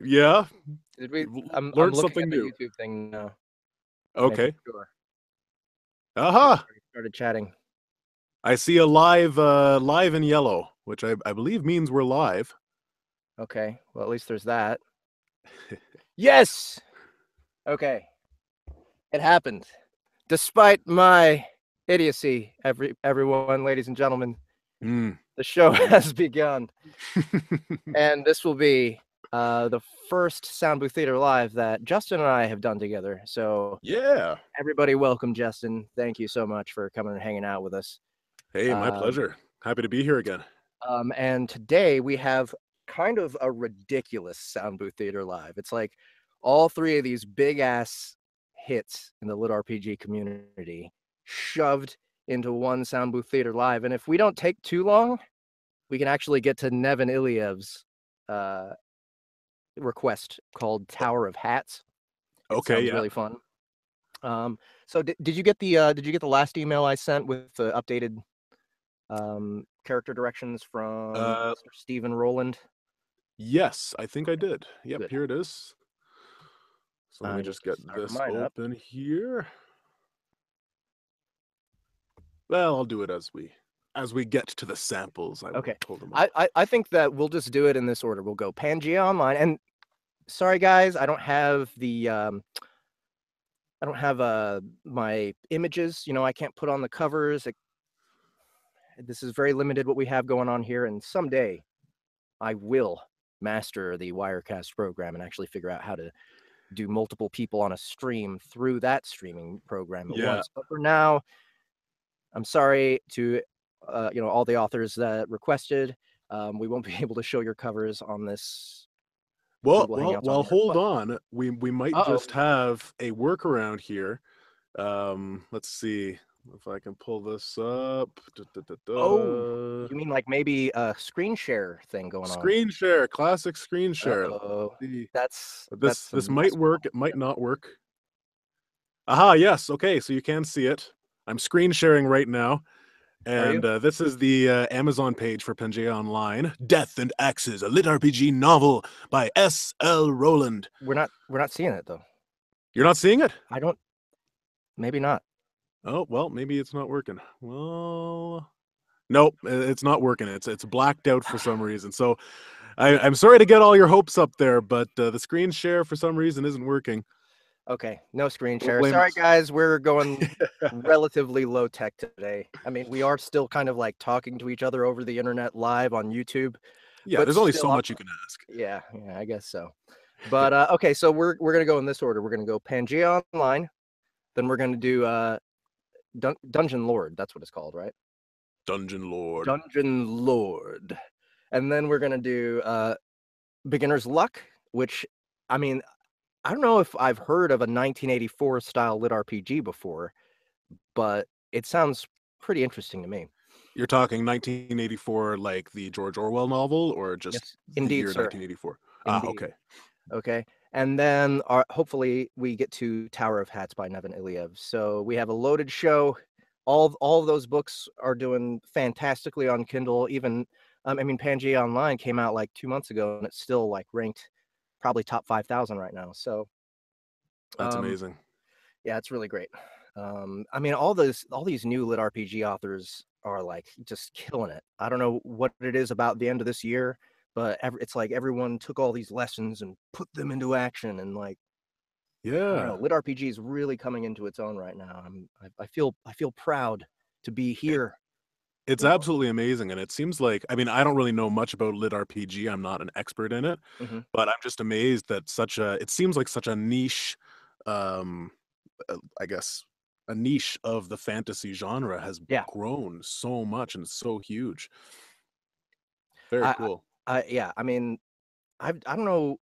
Yeah, Did we? I'm learned looking something at the new. YouTube thing now, making Okay. sure. Okay, Aha! started chatting. I see a live in yellow, which I believe means we're live. Okay, well at least there's that. Yes. Okay, it happened. Despite my idiocy, everyone, ladies and gentlemen, Mm. the show has begun, and this will be the first Sound Booth Theater Live that Justin and I have done together. So Yeah. everybody, welcome, Justin. Thank you so much for coming and hanging out with us. Hey, my Um, pleasure. Happy to be here again. and today we have kind of a ridiculous Sound Booth Theater Live. It's like all three of these big ass hits in the lit RPG community shoved into one Sound Booth Theater Live. And if we don't take too long, we can actually get to Nevin Ilyev's uh, request called Tower of Hats. It Okay, sounds yeah. really fun. So did you get the last email I sent with the updated character directions from Uh, Mr. Stephen Rowland? yes, I think I did. Yep, Good. here it is. So let I me need just to get start this mine up. open here. Well, I'll do it as we get to the samples. I will Okay. pull them up. I think that we'll just do it in this order. We'll go Pangea Online. And sorry guys, I don't have my images. You know, I can't put on the covers. This is very limited what we have going on here, and someday I will master the Wirecast program and actually figure out how to do multiple people on a stream through that streaming program at Yeah. once. But for now, I'm sorry to all the authors that requested. We won't be able to show your covers on this Well, Google well, Hangouts on well, here. hold But on. We might uh-oh, just have a workaround here. Let's see if I can pull this up. oh, you mean like maybe a screen share thing going on? Screen share, classic screen share. Let's Uh-oh, see. that's This some might messed work. up It might shit. not work. Aha, yes. Okay, so you can see it. I'm screen sharing right now. Are you? And this is the Amazon page for Pangea Online. Death and Axes, a lit RPG novel by S.L. Rowland. We're not seeing it though. You're not seeing it? I don't. Maybe not. Oh, well, maybe it's not working. Well, nope, it's not working. It's blacked out for some reason. So I'm sorry to get all your hopes up there, but the screen share for some reason isn't working. Okay, no screen Don't share. blame Sorry, us. guys. We're going relatively low tech today. I mean, we are still kind of like talking to each other over the internet live on YouTube, Yeah, but there's only still, so much you can ask. yeah, I guess so. But okay, so we're gonna go in this order. We're gonna go Pangea Online, then we're gonna do Dungeon Lord. That's what it's called, right? Dungeon Lord. Dungeon Lord, and then we're gonna do Beginner's Luck, which, I mean, I don't know if I've heard of a 1984 style lit RPG before, but it sounds pretty interesting to me. You're talking 1984, like the George Orwell novel, or just Yes, the indeed, year sir. 1984? Ah, Indeed. okay. Okay. And then hopefully we get to Tower of Hats by Nevin Ilyev. So we have a loaded show. All of those books are doing fantastically on Kindle. Even I mean, Pangea Online came out like 2 months ago, and it's still like ranked probably top 5,000 right now. So That's um, amazing. yeah, it's really great. I mean, all these new lit RPG authors are like just killing it. I don't know what it is about the end of this year, but it's like everyone took all these lessons and put them into action, and like I don't know, Yeah. lit RPG is really coming into its own right now. I feel proud to be It, here. it's You know. absolutely amazing. And it seems like, I mean, I don't really know much about lit RPG. I'm not an expert in it, Hmm. but I'm just amazed that it seems like such a niche, um, I guess, a niche of the fantasy genre has Yeah. grown so much and it's so huge. Very I, cool. yeah. I mean, I don't know.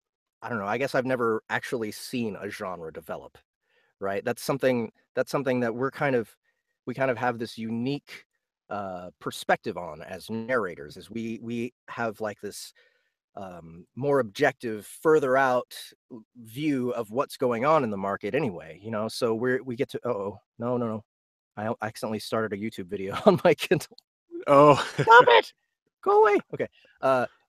I don't know. I guess I've never actually seen a genre develop. Right. That's something that we kind of have this unique perspective on as narrators. Is we have like this more objective, further out view of what's going on in the market anyway. You know, so we get to oh no, I accidentally started a YouTube video on my Kindle. Oh, Stop it! Go away. Okay.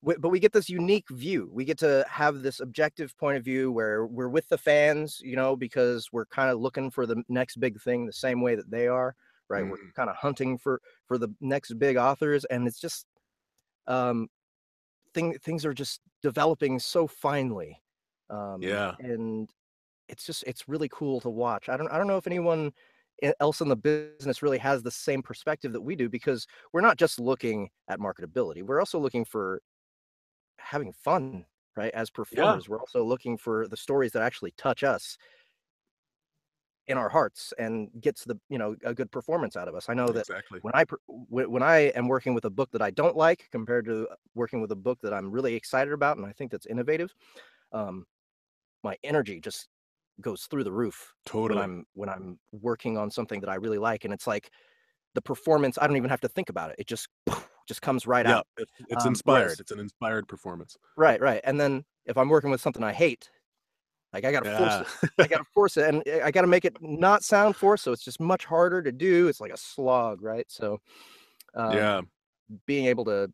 but we get this unique view. We get to have this objective point of view where we're with the fans, you know, because we're kind of looking for the next big thing the same way that they are, right? We're Mhm. kind of hunting for the next big authors, and it's just um, things are just developing so finely, Yeah. and it's really cool to watch. I don't know if anyone else in the business really has the same perspective that we do, because we're not just looking at marketability. We're also looking for having fun, right? As Yeah. performers, we're also looking for the stories that actually touch us in our hearts and gets the, you know, a good performance out of us. I know that Exactly. when I am working with a book that I don't like compared to working with a book that I'm really excited about and I think that's innovative, um, my energy just goes through the roof Totally. when I'm working on something that I really like, and it's like the performance, I don't even have to think about it. It just comes right Yeah. out. It's inspired. Whereas It's an inspired performance. right. And then if I'm working with something I hate, like I gotta force Yeah. it. I gotta force it, and I gotta make it not sound forced. So it's just much harder to do. It's like a slog, right? So um, Yeah. being able to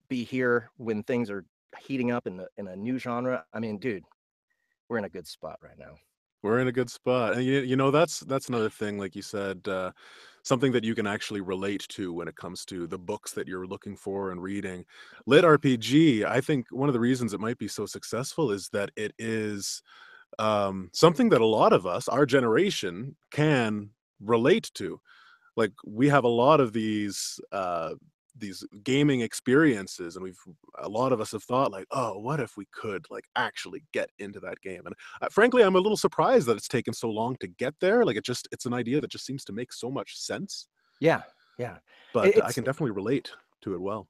be here when things are heating up in a new genre, I mean, dude, we're in a good spot right now. We're in a good spot. And you know, that's another thing, like you said, something that you can actually relate to when it comes to the books that you're looking for and reading. Lit RPG, I think one of the reasons it might be so successful is that it is something that a lot of us, our generation, can relate to. Like we have a lot of these gaming experiences, and we've a lot of us have thought like, oh, what if we could like actually get into that game? And frankly, I'm a little surprised that it's taken so long to get there. Like it's an idea that just seems to make so much sense, Yeah, yeah. but I It's can definitely relate to it well.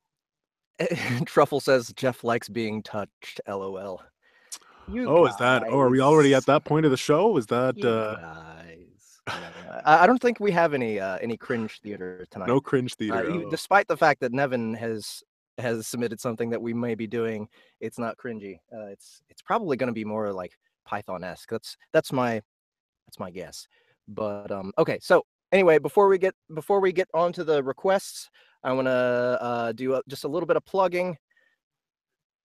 Truffle says Jeff likes being touched. LOL. You Oh, is that? Oh, are we already at guys. that point of the show? Is that You guys. No, I don't think we have any cringe theater tonight. no cringe theater? Oh, Despite the fact that Nevin has submitted something that we may be doing, it's not cringy. It's probably going to be more like Python-esque. That's my guess. But okay. So anyway, before we get onto the requests, I want to do just a little bit of plugging.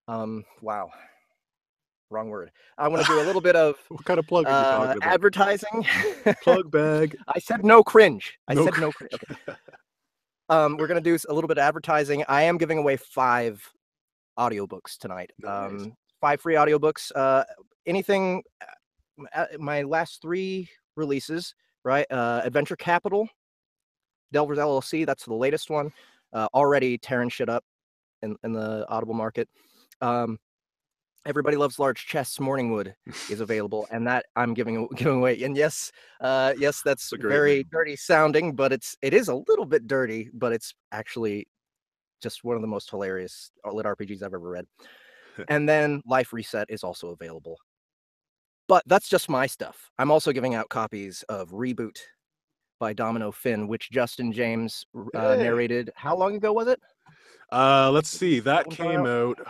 Wow, wrong word. I want to do a little bit of what kind of plug are you talking about? advertising. Plug bag? I said no cringe. I No. said no cringe. Okay. We're gonna do a little bit of advertising. I am giving away 5 audiobooks tonight. Nice. 5 free audiobooks. Anything. My last 3 releases, right? Adventure Capital, Delvers LLC. That's the latest one. Already tearing shit up in the Audible market. Everybody Loves Large Chests. Morningwood is available, and that I'm giving away. And yes, yes, It's that's a great very name. dirty sounding, but it is a little bit dirty, but it's actually just one of the most hilarious lit RPGs I've ever read. And then Life Reset is also available. But that's just my stuff. I'm also giving out copies of Reboot by Domino Finn, which Justin James Hey. narrated. How long ago was it? Let's see. Did that That one come came out? out.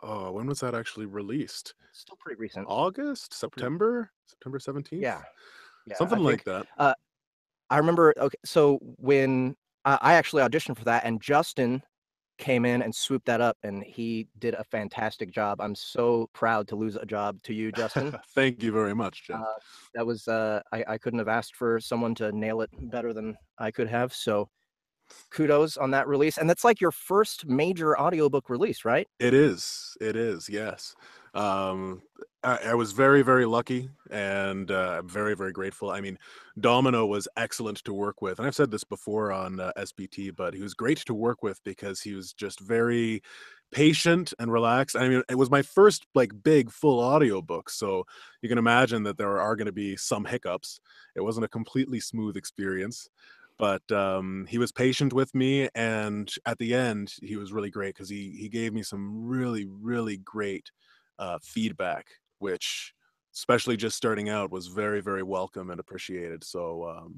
Oh, when was that actually released? Still pretty recent. August, Still pretty. September, September Yeah, 17th, yeah. something I like think that. I remember. Okay, so when I actually auditioned for that, and Justin came in and swooped that up, and he did a fantastic job. I'm so proud to lose a job to you, Justin. Thank you very much, Jeff. Uh, that was I couldn't have asked for someone to nail it better than I could have. So kudos on that release. And that's like your first major audiobook release, right? It is. It is. Yes. Um, I was very, very lucky, and I'm very, very grateful. I mean, Domino was excellent to work with, and I've said this before on SBT, but he was great to work with because he was just very patient and relaxed. I mean, it was my first like big full audiobook, so you can imagine that there are going to be some hiccups. It wasn't a completely smooth experience, but he was patient with me, and at the end he was really great because he gave me some really, really great feedback, which, especially just starting out, was very, very welcome and appreciated. So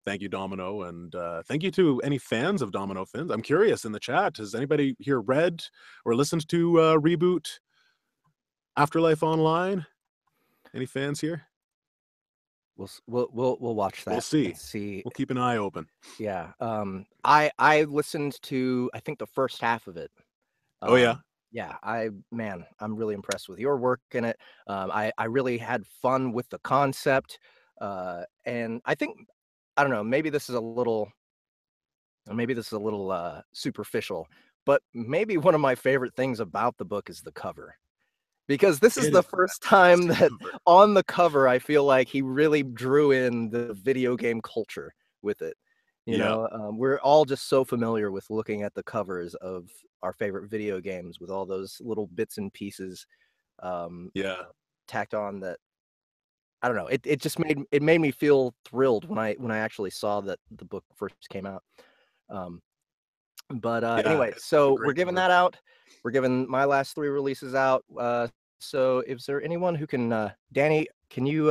thank you, Domino, and thank you to any fans of Domino Fins. I'm curious in the chat, has anybody here read or listened to Reboot Afterlife Online? Any fans here? We'll watch We'll that and see. see. We'll keep an eye open. Yeah. I listened to I think the first half of it. Oh yeah. Um Yeah, I'm really impressed with your work in it. I really had fun with the concept, and I think I don't know. Maybe this is a little superficial, but maybe one of my favorite things about the book is the cover. Because this is It the is a first time fantastic that cover. on the cover, I feel like he really drew in the video game culture with it. Yeah, We're all just so familiar with looking at the covers of our favorite video games with all those little bits and pieces yeah, tacked on that I don't know. It just made me feel thrilled when I actually saw that the book first came out. Um, but yeah. anyway, It's a so we're great giving cover. that out. We're giving my last three releases out. So is there anyone who can Danny, can you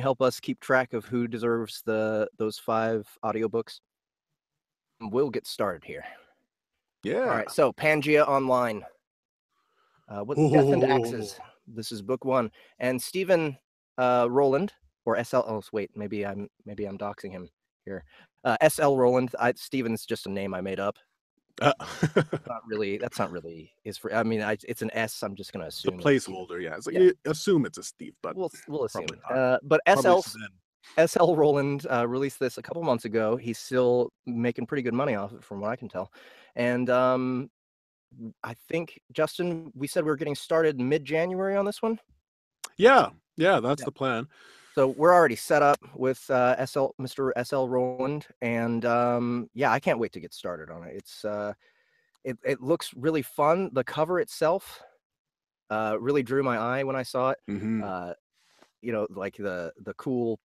help us keep track of who deserves those five audiobooks? We'll get started here. All Yeah. right, so Pangea Online. What Death and Oh, Axes. This is book one. And Stephen Roland or SL. Oh, wait, maybe I'm doxing him here. SL Roland. Stephen's just a name I made up. uh, Not really. That's not really his. I mean, it's an S. I'm just gonna the assume it's Stephen. placeholder. Yeah, it's like Yeah, you assume it's a Steve, but we'll probably assume. not. But Probably Sven. SL Roland released this a couple months ago. He's still making pretty good money off it, from what I can tell. And I think Justin, we said we were getting started mid-January on this one. Yeah, yeah, that's Yeah. the plan. So we're already set up with Mr. SL Roland, and yeah, I can't wait to get started on it. It looks really fun. The cover itself really drew my eye when I saw it. Hmm. Uh, like the cool.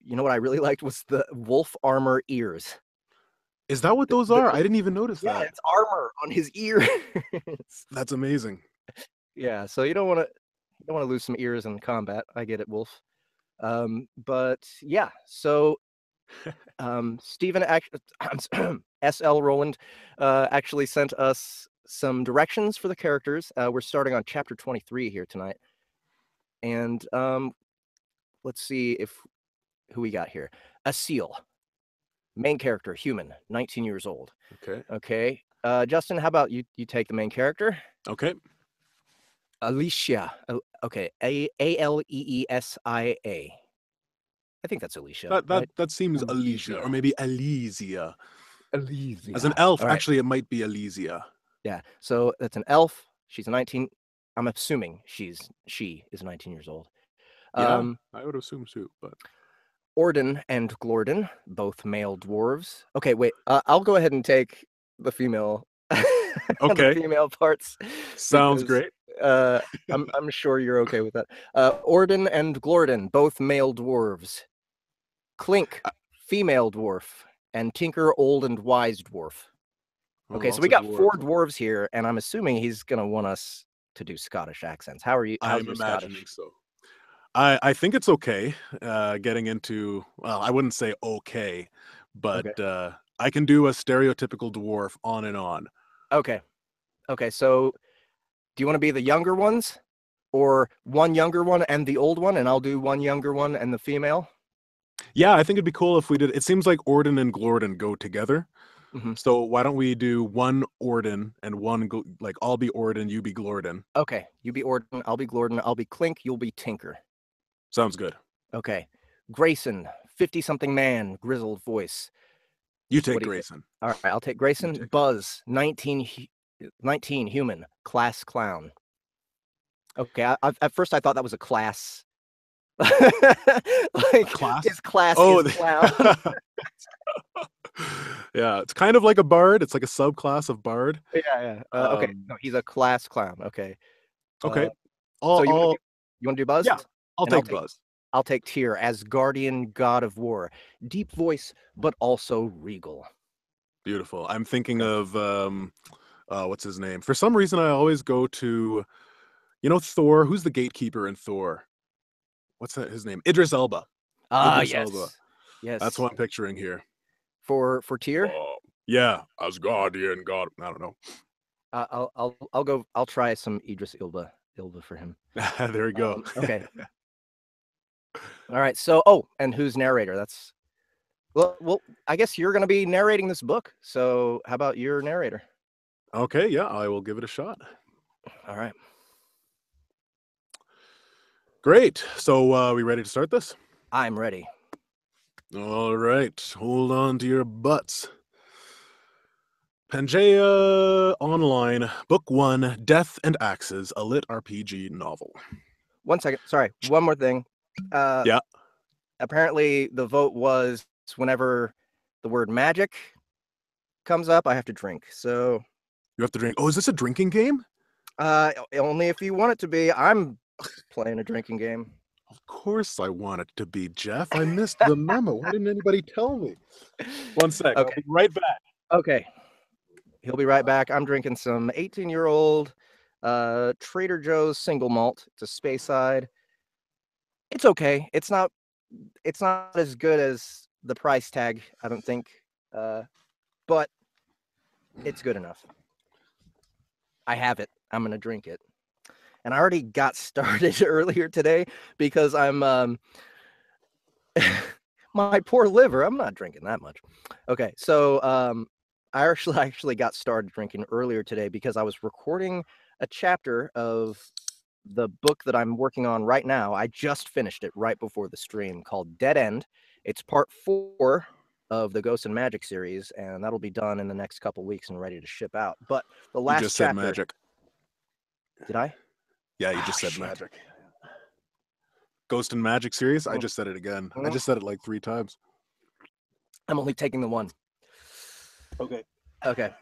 You know what I really liked was the wolf armor ears. Is that what those The, are? I didn't even notice yeah, that. it's armor on his ears. That's amazing. Yeah, so you don't want to lose some ears in combat. I get it, Wolf. But yeah, so Stephen SL Roland actually sent us some directions for the characters. We're starting on chapter 23 here tonight, and let's see if who we got here. A seal, main character, human, 19 years old. Okay. Okay, Justin, how about you take the main character? Okay. Alicia. Okay, Aleesia. I think that's Alicia, That that right? that seems Alicia, or Alicia. maybe Elysia. As an Alicia. elf, All right. actually, it might be Elysia. Yeah. So that's an elf. She's 19. I'm assuming she is 19 years old. Yeah, Um, I would assume so, but Orden and Glorden, both male dwarves. Okay, wait. I'll go ahead and take the female, the okay, female parts, sounds because great. I'm sure you're okay with that. Orden and Glorden, both male dwarves. Clink, Uh, female dwarf, and Tinker, old and wise dwarf. oh, Okay, so lots we of got four dwarves. dwarves here, and I'm assuming he's gonna want us to do Scottish accents. How are you? How's I'm your imagining Scottish? so. I think it's okay. Getting into, well, I wouldn't say okay, but Okay. I can do a stereotypical dwarf on and on. Okay. Okay. So, do you want to be the younger ones, or one younger one and the old one, and I'll do one younger one and the female? Yeah, I think it'd be cool if we did. It seems like Orden and Glorden go together. Hmm. So why don't we do one Orden and one like I'll be Orden, you be Glorden. Okay. You be Orden. I'll be Glorden. I'll be Clink. You'll be Tinker. Sounds good. Okay. Grayson, 50-something man, grizzled voice. You What take do you think? Grayson. All right. I'll take You Grayson. take him. Buzz, 19 human, class clown. Okay. At first, I thought that was a class. A Like class? his class Oh, is clown. yeah. It's kind of like a bard. It's like a subclass of bard. Yeah, yeah. Okay, Um, no, he's a class clown. Okay. okay. Uh, I'll, so I'll you want to do Buzz, yeah. I'll and take Buzz. I'll take Tyr as guardian god of war, deep voice but also regal. Beautiful. I'm thinking Okay. of what's his name? For some reason, I always go to Thor. Who's the gatekeeper in Thor? What's that? His name? Idris Elba. Ah, Idris Elba. yes, That's yes. what I'm picturing here. For Tyr, Yeah, as guardian god. I don't know. I'll go. I'll try some Idris Ilba for him. There we go. Okay. All right. So, and who's narrator? That's well. I guess you're going to be narrating this book. So, how about your narrator? Okay, yeah, I will give it a shot. All right. Great. So, we ready to start this? I'm ready. All right. Hold on to your butts. Pangea Online, Book 1, Death and Axes, a lit RPG novel. 1 second. Sorry. One more thing. Yeah. Apparently, the vote was whenever the word magic comes up, I have to drink. So, You have to drink. Oh, is this a drinking game? only if you want it to be. I'm playing a drinking game. Of course I want it to be, Jeff. I missed the memo. Why didn't anybody tell me? 1 sec. I'll Okay. be right back. Okay. He'll be right back. I'm drinking some 18-year-old Trader Joe's single malt. It's a Space Side. It's okay. It's not as good as the price tag, I don't think. But it's good enough. I have it. I'm going to drink it. And I already got started earlier today because I'm my poor liver. I'm not drinking that much. Okay. So I actually got started drinking earlier today because I was recording a chapter of the book that I'm working on right now. I just finished it right before the stream, called Dead End. It's part 4 of the Ghost and Magic series, and that'll be done in the next couple weeks and ready to ship out. But the You last just said chapter, magic. did I? Yeah, you just Oh, said shit. magic. Ghost and Magic series? I Mm. just said it again. I Mm. just said it like 3 times. I'm only taking the one. Okay. Okay.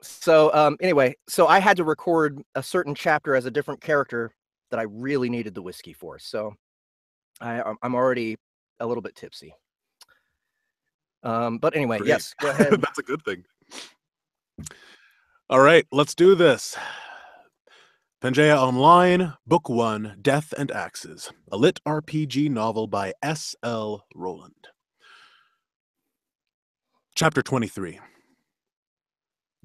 So anyway, so I had to record a certain chapter as a different character that I really needed the whiskey for. So I'm already a little bit tipsy. But anyway, Great. yes, go ahead. That's a good thing. All right, let's do this. Pangea Online, Book 1, Death and Axes, a lit RPG novel by S.L. Rowland. Chapter 23.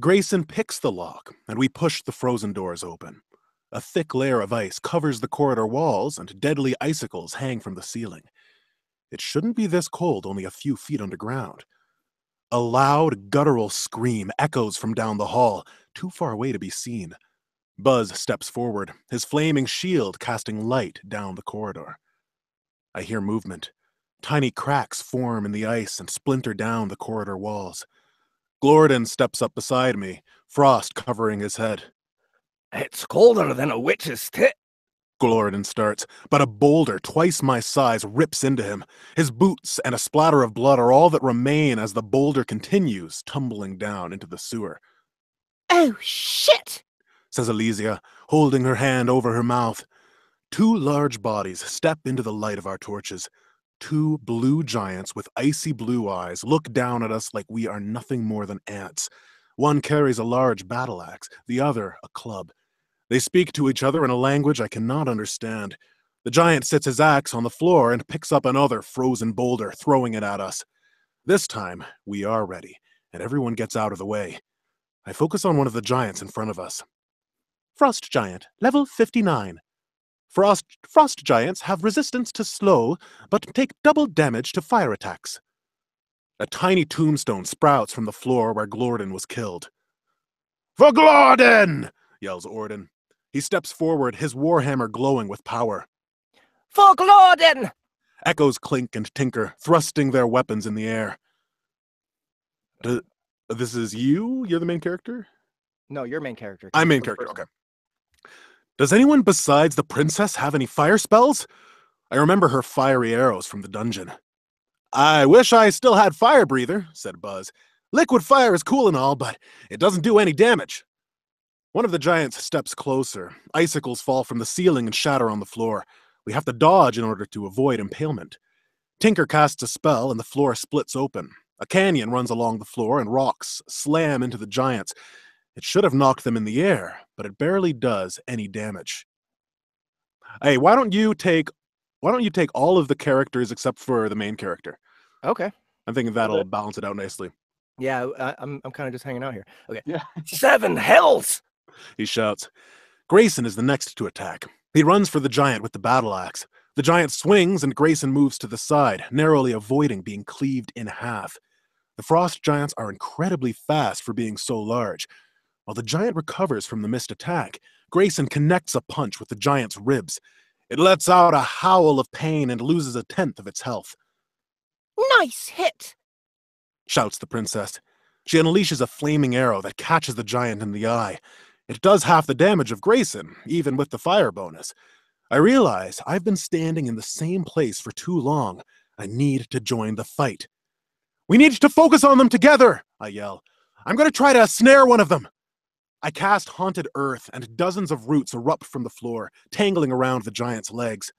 Grayson picks the lock, and we push the frozen doors open. A thick layer of ice covers the corridor walls, and deadly icicles hang from the ceiling. It shouldn't be this cold only a few feet underground. A loud, guttural scream echoes from down the hall, too far away to be seen. Buzz steps forward, his flaming shield casting light down the corridor. I hear movement. Tiny cracks form in the ice and splinter down the corridor walls. Glorden steps up beside me, frost covering his head. It's colder than a witch's tit. Glorden starts, but a boulder twice my size rips into him. His boots and a splatter of blood are all that remain as the boulder continues tumbling down into the sewer. Oh, shit! Says Elysia, holding her hand over her mouth. 2 large bodies step into the light of our torches. 2 blue giants with icy blue eyes look down at us like we are nothing more than ants. One carries a large battle axe, the other a club. They speak to each other in a language I cannot understand. The giant sits his axe on the floor and picks up another frozen boulder, throwing it at us. This time, we are ready, and everyone gets out of the way. I focus on one of the giants in front of us. Frost Giant, level 59. Frost giants have resistance to slow, but take double damage to fire attacks. A tiny tombstone sprouts from the floor where Glorden was killed. For Glorden! Yells Orden. He steps forward, his warhammer glowing with power. For Glorden! Echoes clink and tinker, thrusting their weapons in the air. This is you? You're the main character? No, you're main character. I'm main character, okay. Does anyone besides the princess have any fire spells? I remember her fiery arrows from the dungeon. I wish I still had fire breather, said Buzz. Liquid fire is cool and all, but it doesn't do any damage. One of the giants steps closer. Icicles fall from the ceiling and shatter on the floor. We have to dodge in order to avoid impalement. Tinker casts a spell and the floor splits open. A canyon runs along the floor and rocks slam into the giants. It should have knocked them in the air, but it barely does any damage. Hey, why don't you take all of the characters except for the main character? Okay. I'm thinking that'll balance it out nicely. Yeah, I'm kind of just hanging out here. Okay. Yeah. 7 hells! He shouts. Grayson is the next to attack. He runs for the giant with the battle axe. The giant swings and Grayson moves to the side, narrowly avoiding being cleaved in half. The frost giants are incredibly fast for being so large. While the giant recovers from the missed attack, Grayson connects a punch with the giant's ribs. It lets out a howl of pain and loses a tenth of its health. Nice hit! Shouts the princess. She unleashes a flaming arrow that catches the giant in the eye. It does half the damage of Grayson, even with the fire bonus. I realize I've been standing in the same place for too long. I need to join the fight. We need to focus on them together, I yell. I'm going to try to snare one of them. I cast Haunted Earth, and dozens of roots erupt from the floor, tangling around the giant's legs.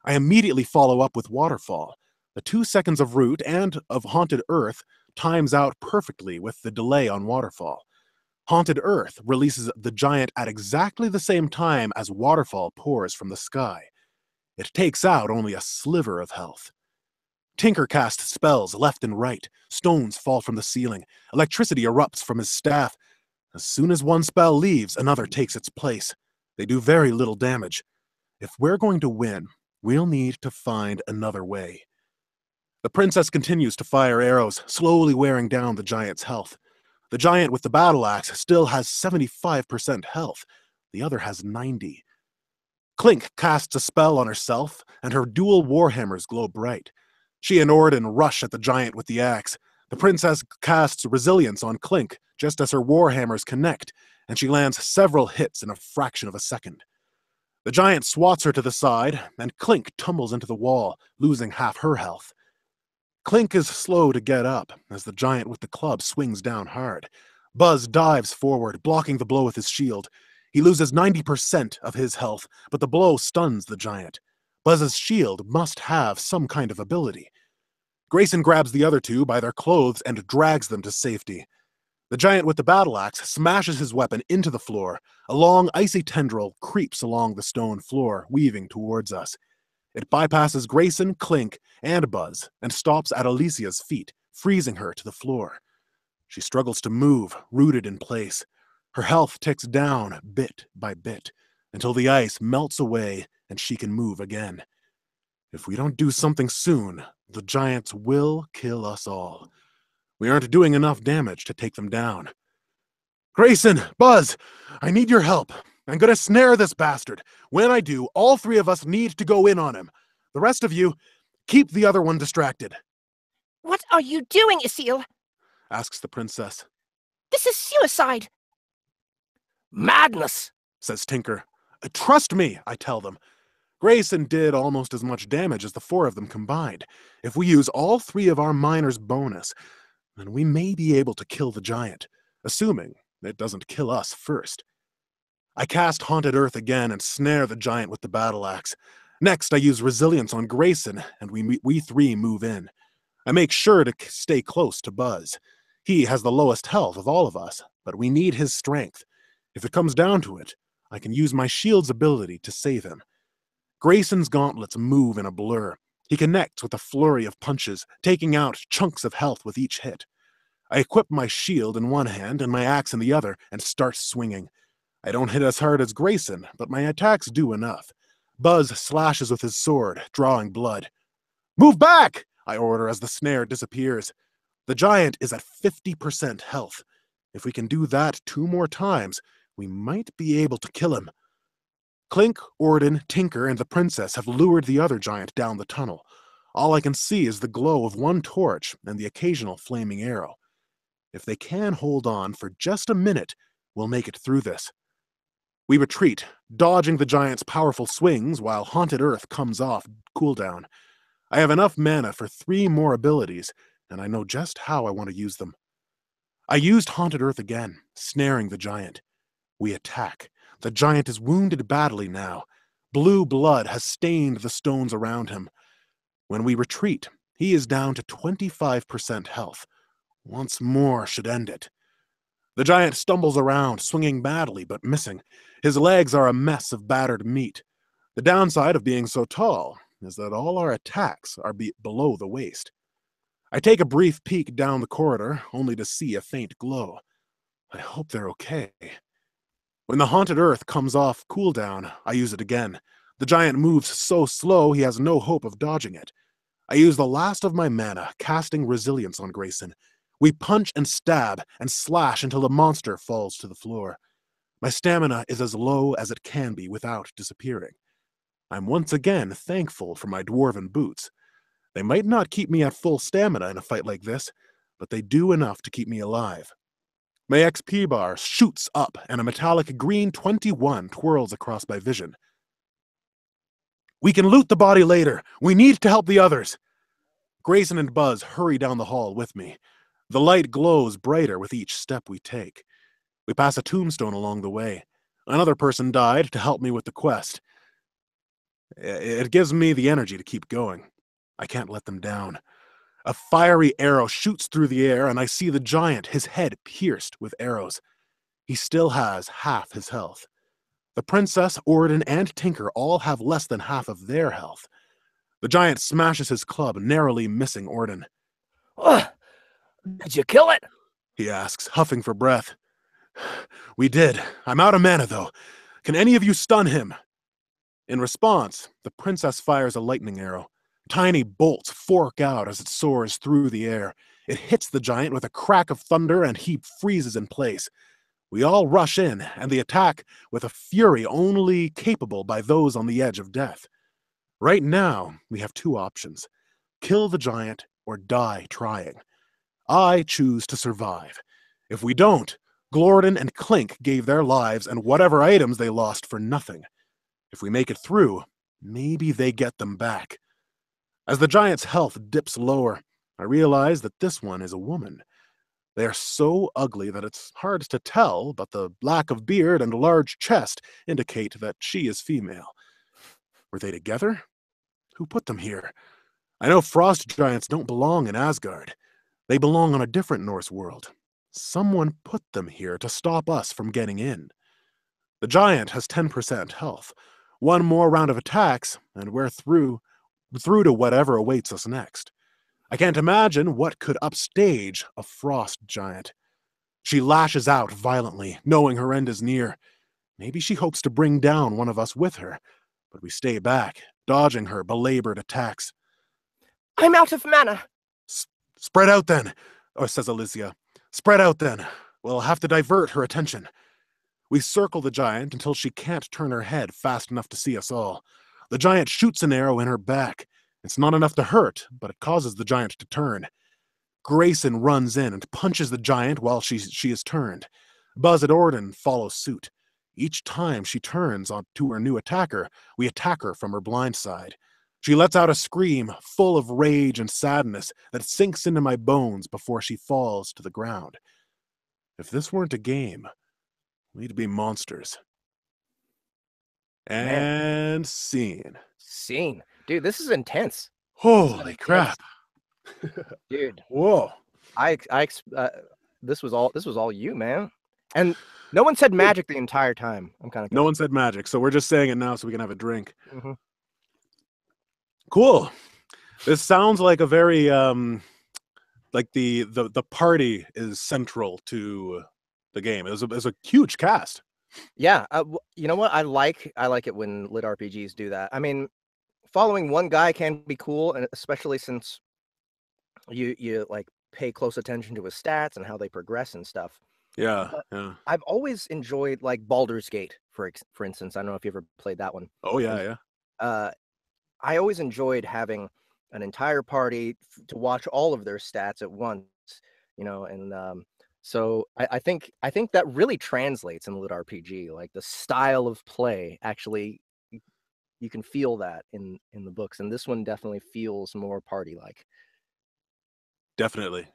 I immediately follow up with Waterfall. The 2 seconds of Root and of Haunted Earth times out perfectly with the delay on Waterfall. Haunted Earth releases the giant at exactly the same time as Waterfall pours from the sky. It takes out only a sliver of health. Tinker casts spells left and right. Stones fall from the ceiling. Electricity erupts from his staff. As soon as one spell leaves, another takes its place. They do very little damage. If we're going to win, we'll need to find another way. The princess continues to fire arrows, slowly wearing down the giant's health. The giant with the battle axe still has 75% health. The other has 90. Clink casts a spell on herself, and her dual warhammers glow bright. She and Orden rush at the giant with the axe. The princess casts Resilience on Clink just as her warhammers connect, and she lands several hits in a fraction of a second. The giant swats her to the side, and Clink tumbles into the wall, losing half her health. Clink is slow to get up as the giant with the club swings down hard. Buzz dives forward, blocking the blow with his shield. He loses 90% of his health, but the blow stuns the giant. Buzz's shield must have some kind of ability. Grayson grabs the other two by their clothes and drags them to safety. The giant with the battle axe smashes his weapon into the floor. A long, icy tendril creeps along the stone floor, weaving towards us. It bypasses Grayson, Clink, and Buzz, and stops at Alicia's feet, freezing her to the floor. She struggles to move, rooted in place. Her health ticks down bit by bit, until the ice melts away and she can move again. If we don't do something soon, the giants will kill us all. We aren't doing enough damage to take them down. Grayson, Buzz, I need your help. I'm going to snare this bastard. When I do, all 3 of us need to go in on him. The rest of you, keep the other one distracted. What are you doing, Isil? Asks the princess. This is suicide. Madness, Says Tinker. Trust me, I tell them. Grayson did almost as much damage as the 4 of them combined. If we use all 3 of our miners' bonus, then we may be able to kill the giant, assuming it doesn't kill us first. I cast Haunted Earth again and snare the giant with the battle axe. Next, I use Resilience on Grayson, and we 3 move in. I make sure to stay close to Buzz. He has the lowest health of all of us, but we need his strength. If it comes down to it, I can use my shield's ability to save him. Grayson's gauntlets move in a blur. He connects with a flurry of punches, taking out chunks of health with each hit. I equip my shield in one hand and my axe in the other and start swinging. I don't hit as hard as Grayson, but my attacks do enough. Buzz slashes with his sword, drawing blood. Move back! I order as the snare disappears. The giant is at 50% health. If we can do that 2 more times, we might be able to kill him. Clink, Orden, Tinker, and the princess have lured the other giant down the tunnel. All I can see is the glow of one torch and the occasional flaming arrow. If they can hold on for just a minute, we'll make it through this. We retreat, dodging the giant's powerful swings while Haunted Earth comes off cooldown. I have enough mana for 3 more abilities, and I know just how I want to use them. I used Haunted Earth again, snaring the giant. We attack. The giant is wounded badly now. Blue blood has stained the stones around him. When we retreat, he is down to 25% health. Once more should end it. The giant stumbles around, swinging badly but missing. His legs are a mess of battered meat. The downside of being so tall is that all our attacks are below the waist. I take a brief peek down the corridor, only to see a faint glow. I hope they're okay. When the Haunted Earth comes off cooldown, I use it again. The giant moves so slow he has no hope of dodging it. I use the last of my mana, casting Resilience on Grayson. We punch and stab and slash until the monster falls to the floor. My stamina is as low as it can be without disappearing. I'm once again thankful for my dwarven boots. They might not keep me at full stamina in a fight like this, but they do enough to keep me alive. My XP bar shoots up, and a metallic green 21 twirls across my vision. We can loot the body later. We need to help the others. Grayson and Buzz hurry down the hall with me. The light glows brighter with each step we take. We pass a tombstone along the way. Another person died to help me with the quest. It gives me the energy to keep going. I can't let them down. A fiery arrow shoots through the air, and I see the giant, his head pierced with arrows. He still has half his health. The princess, Orden, and Tinker all have less than half of their health. The giant smashes his club, narrowly missing Orden. Did you kill it? He asks, huffing for breath. We did. I'm out of mana, though. Can any of you stun him? In response, the princess fires a lightning arrow. Tiny bolts fork out as it soars through the air. It hits the giant with a crack of thunder, and he freezes in place. We all rush in, and the attack with a fury only capable by those on the edge of death. Right now, we have two options. Kill the giant or die trying. I choose to survive. If we don't, Glorden and Clink gave their lives and whatever items they lost for nothing. If we make it through, maybe they get them back. As the giant's health dips lower, I realize that this one is a woman. They are so ugly that it's hard to tell, but the lack of beard and large chest indicate that she is female. Were they together? Who put them here? I know frost giants don't belong in Asgard. They belong on a different Norse world. Someone put them here to stop us from getting in. The giant has 10% health. One more round of attacks, and we're through to whatever awaits us next. I can't imagine what could upstage a frost giant. She lashes out violently, knowing her end is near. Maybe she hopes to bring down one of us with her, but we stay back, dodging her belabored attacks. I'm out of mana. Spread out then, says Elysia. Spread out then. We'll have to divert her attention. We circle the giant until she can't turn her head fast enough to see us all. The giant shoots an arrow in her back. It's not enough to hurt, but it causes the giant to turn. Grayson runs in and punches the giant while she is turned. Buzz and Orden follow suit. Each time she turns onto her new attacker, we attack her from her blind side. She lets out a scream full of rage and sadness that sinks into my bones before she falls to the ground. If this weren't a game, we'd be monsters. And scene. Dude, this is intense. Holy crap. Dude. Whoa. This was all you, man. And no one said magic the entire time. I'm kind of No one said magic, so we're just saying it now so we can have a drink. Mm-hmm. Cool. This sounds like a very like the party is central to the game. It was a huge cast. Yeah, you know what? I like it when lit RPGs do that. I mean, following one guy can be cool, and especially since you like pay close attention to his stats and how they progress and stuff. Yeah, But yeah. I've always enjoyed like Baldur's Gate, for instance. I don't know if you ever played that one. Oh yeah, yeah. I always enjoyed having an entire party to watch all of their stats at once, you know, and so I think that really translates in lit RPG. Like the style of play, actually, you can feel that in the books, and this one definitely feels more party-like. Definitely.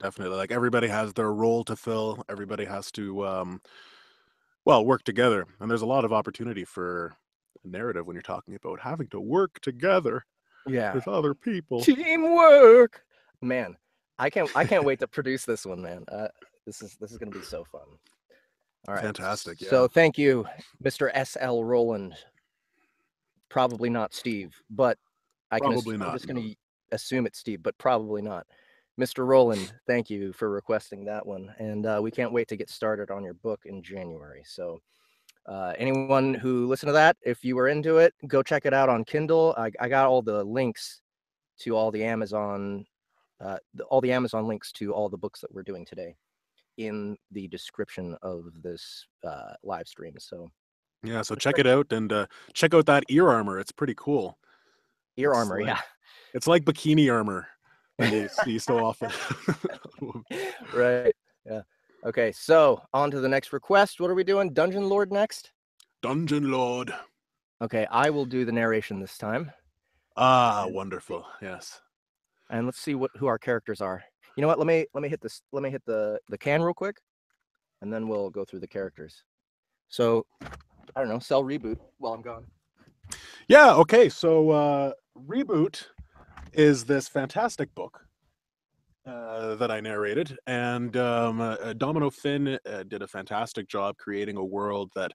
Like everybody has their role to fill. Everybody has to work together. And there's a lot of opportunity for narrative when you're talking about having to work together with other people. Teamwork, man. I can't wait to produce this one, man. This is gonna be so fun. All right, fantastic. Yeah. So thank you, Mr. S.L. Roland. Probably not Steve, but I'm just gonna assume it's Steve, but probably not. Mr. Roland, thank you for requesting that one, and we can't wait to get started on your book in January. So anyone who listened to that, if you were into it, go check it out on Kindle. I got all the links to all the Amazon all the Amazon links to all the books that we're doing today in the description of this live stream. So Yeah, so check it out and check out that ear armor. It's pretty cool. ear It's armor, like, yeah. It's like bikini armor that you see so often. Right. Yeah. Okay, so on to the next request. What are we doing? Dungeon Lord next? Dungeon Lord. Okay, I will do the narration this time. Ah, wonderful. Yes. And let's see who our characters are. You know what? Let me hit this. Let me hit the can real quick, and then we'll go through the characters. So I don't know. Sell reboot while I'm gone. Yeah. Okay. So Reboot is this fantastic book that I narrated, and Domino Finn did a fantastic job creating a world that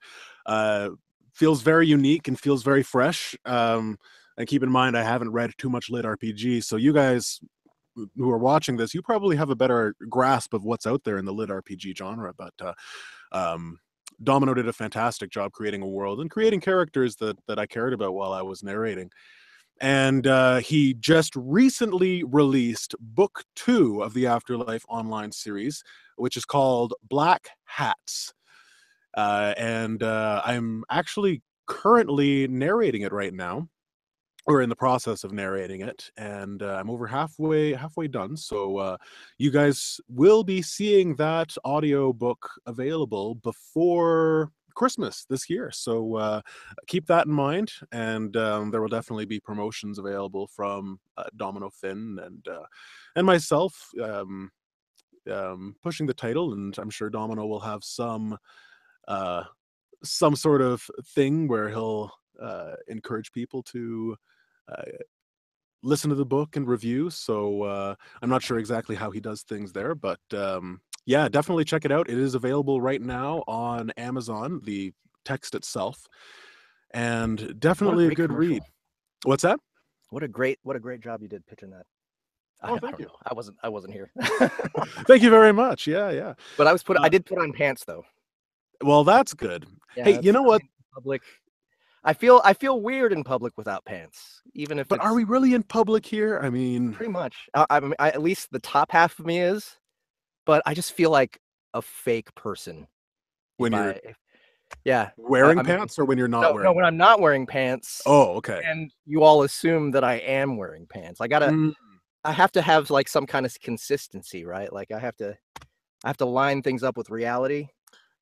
feels very unique and feels very fresh. And keep in mind, I haven't read too much lit RPG, so you guys who are watching this, you probably have a better grasp of what's out there in the lit RPG genre. But Domino did a fantastic job creating a world and creating characters that I cared about while I was narrating. And he just recently released book 2 of the Afterlife online series, which is called Black Hats. And I'm actually currently narrating it right now, or in the process of narrating it, and I'm over halfway done. So you guys will be seeing that audio book available before Christmas this year. So keep that in mind, and there will definitely be promotions available from Domino Finn and myself, pushing the title, and I'm sure Domino will have some sort of thing where he'll encourage people to uh, listen to the book and review. So I'm not sure exactly how he does things there, but yeah, definitely check it out. It is available right now on Amazon, the text itself, and definitely a good commercial. read. What's that? What a great job you did pitching that. Oh, I thank don't you. know. I wasn't here. Thank you very much. Yeah. But I did put on pants though. Well, that's good. Yeah, Hey, you know what? Public. I feel weird in public without pants, even if But it's are we really in public here? I mean, pretty much. At least the top half of me is, but I just feel like a fake person when you're yeah. wearing I mean, pants or when you're not wearing? no, when I'm not wearing pants, Oh, okay. and you all assume that I am wearing pants. I have to have like some kind of consistency, right? Like I have to line things up with reality.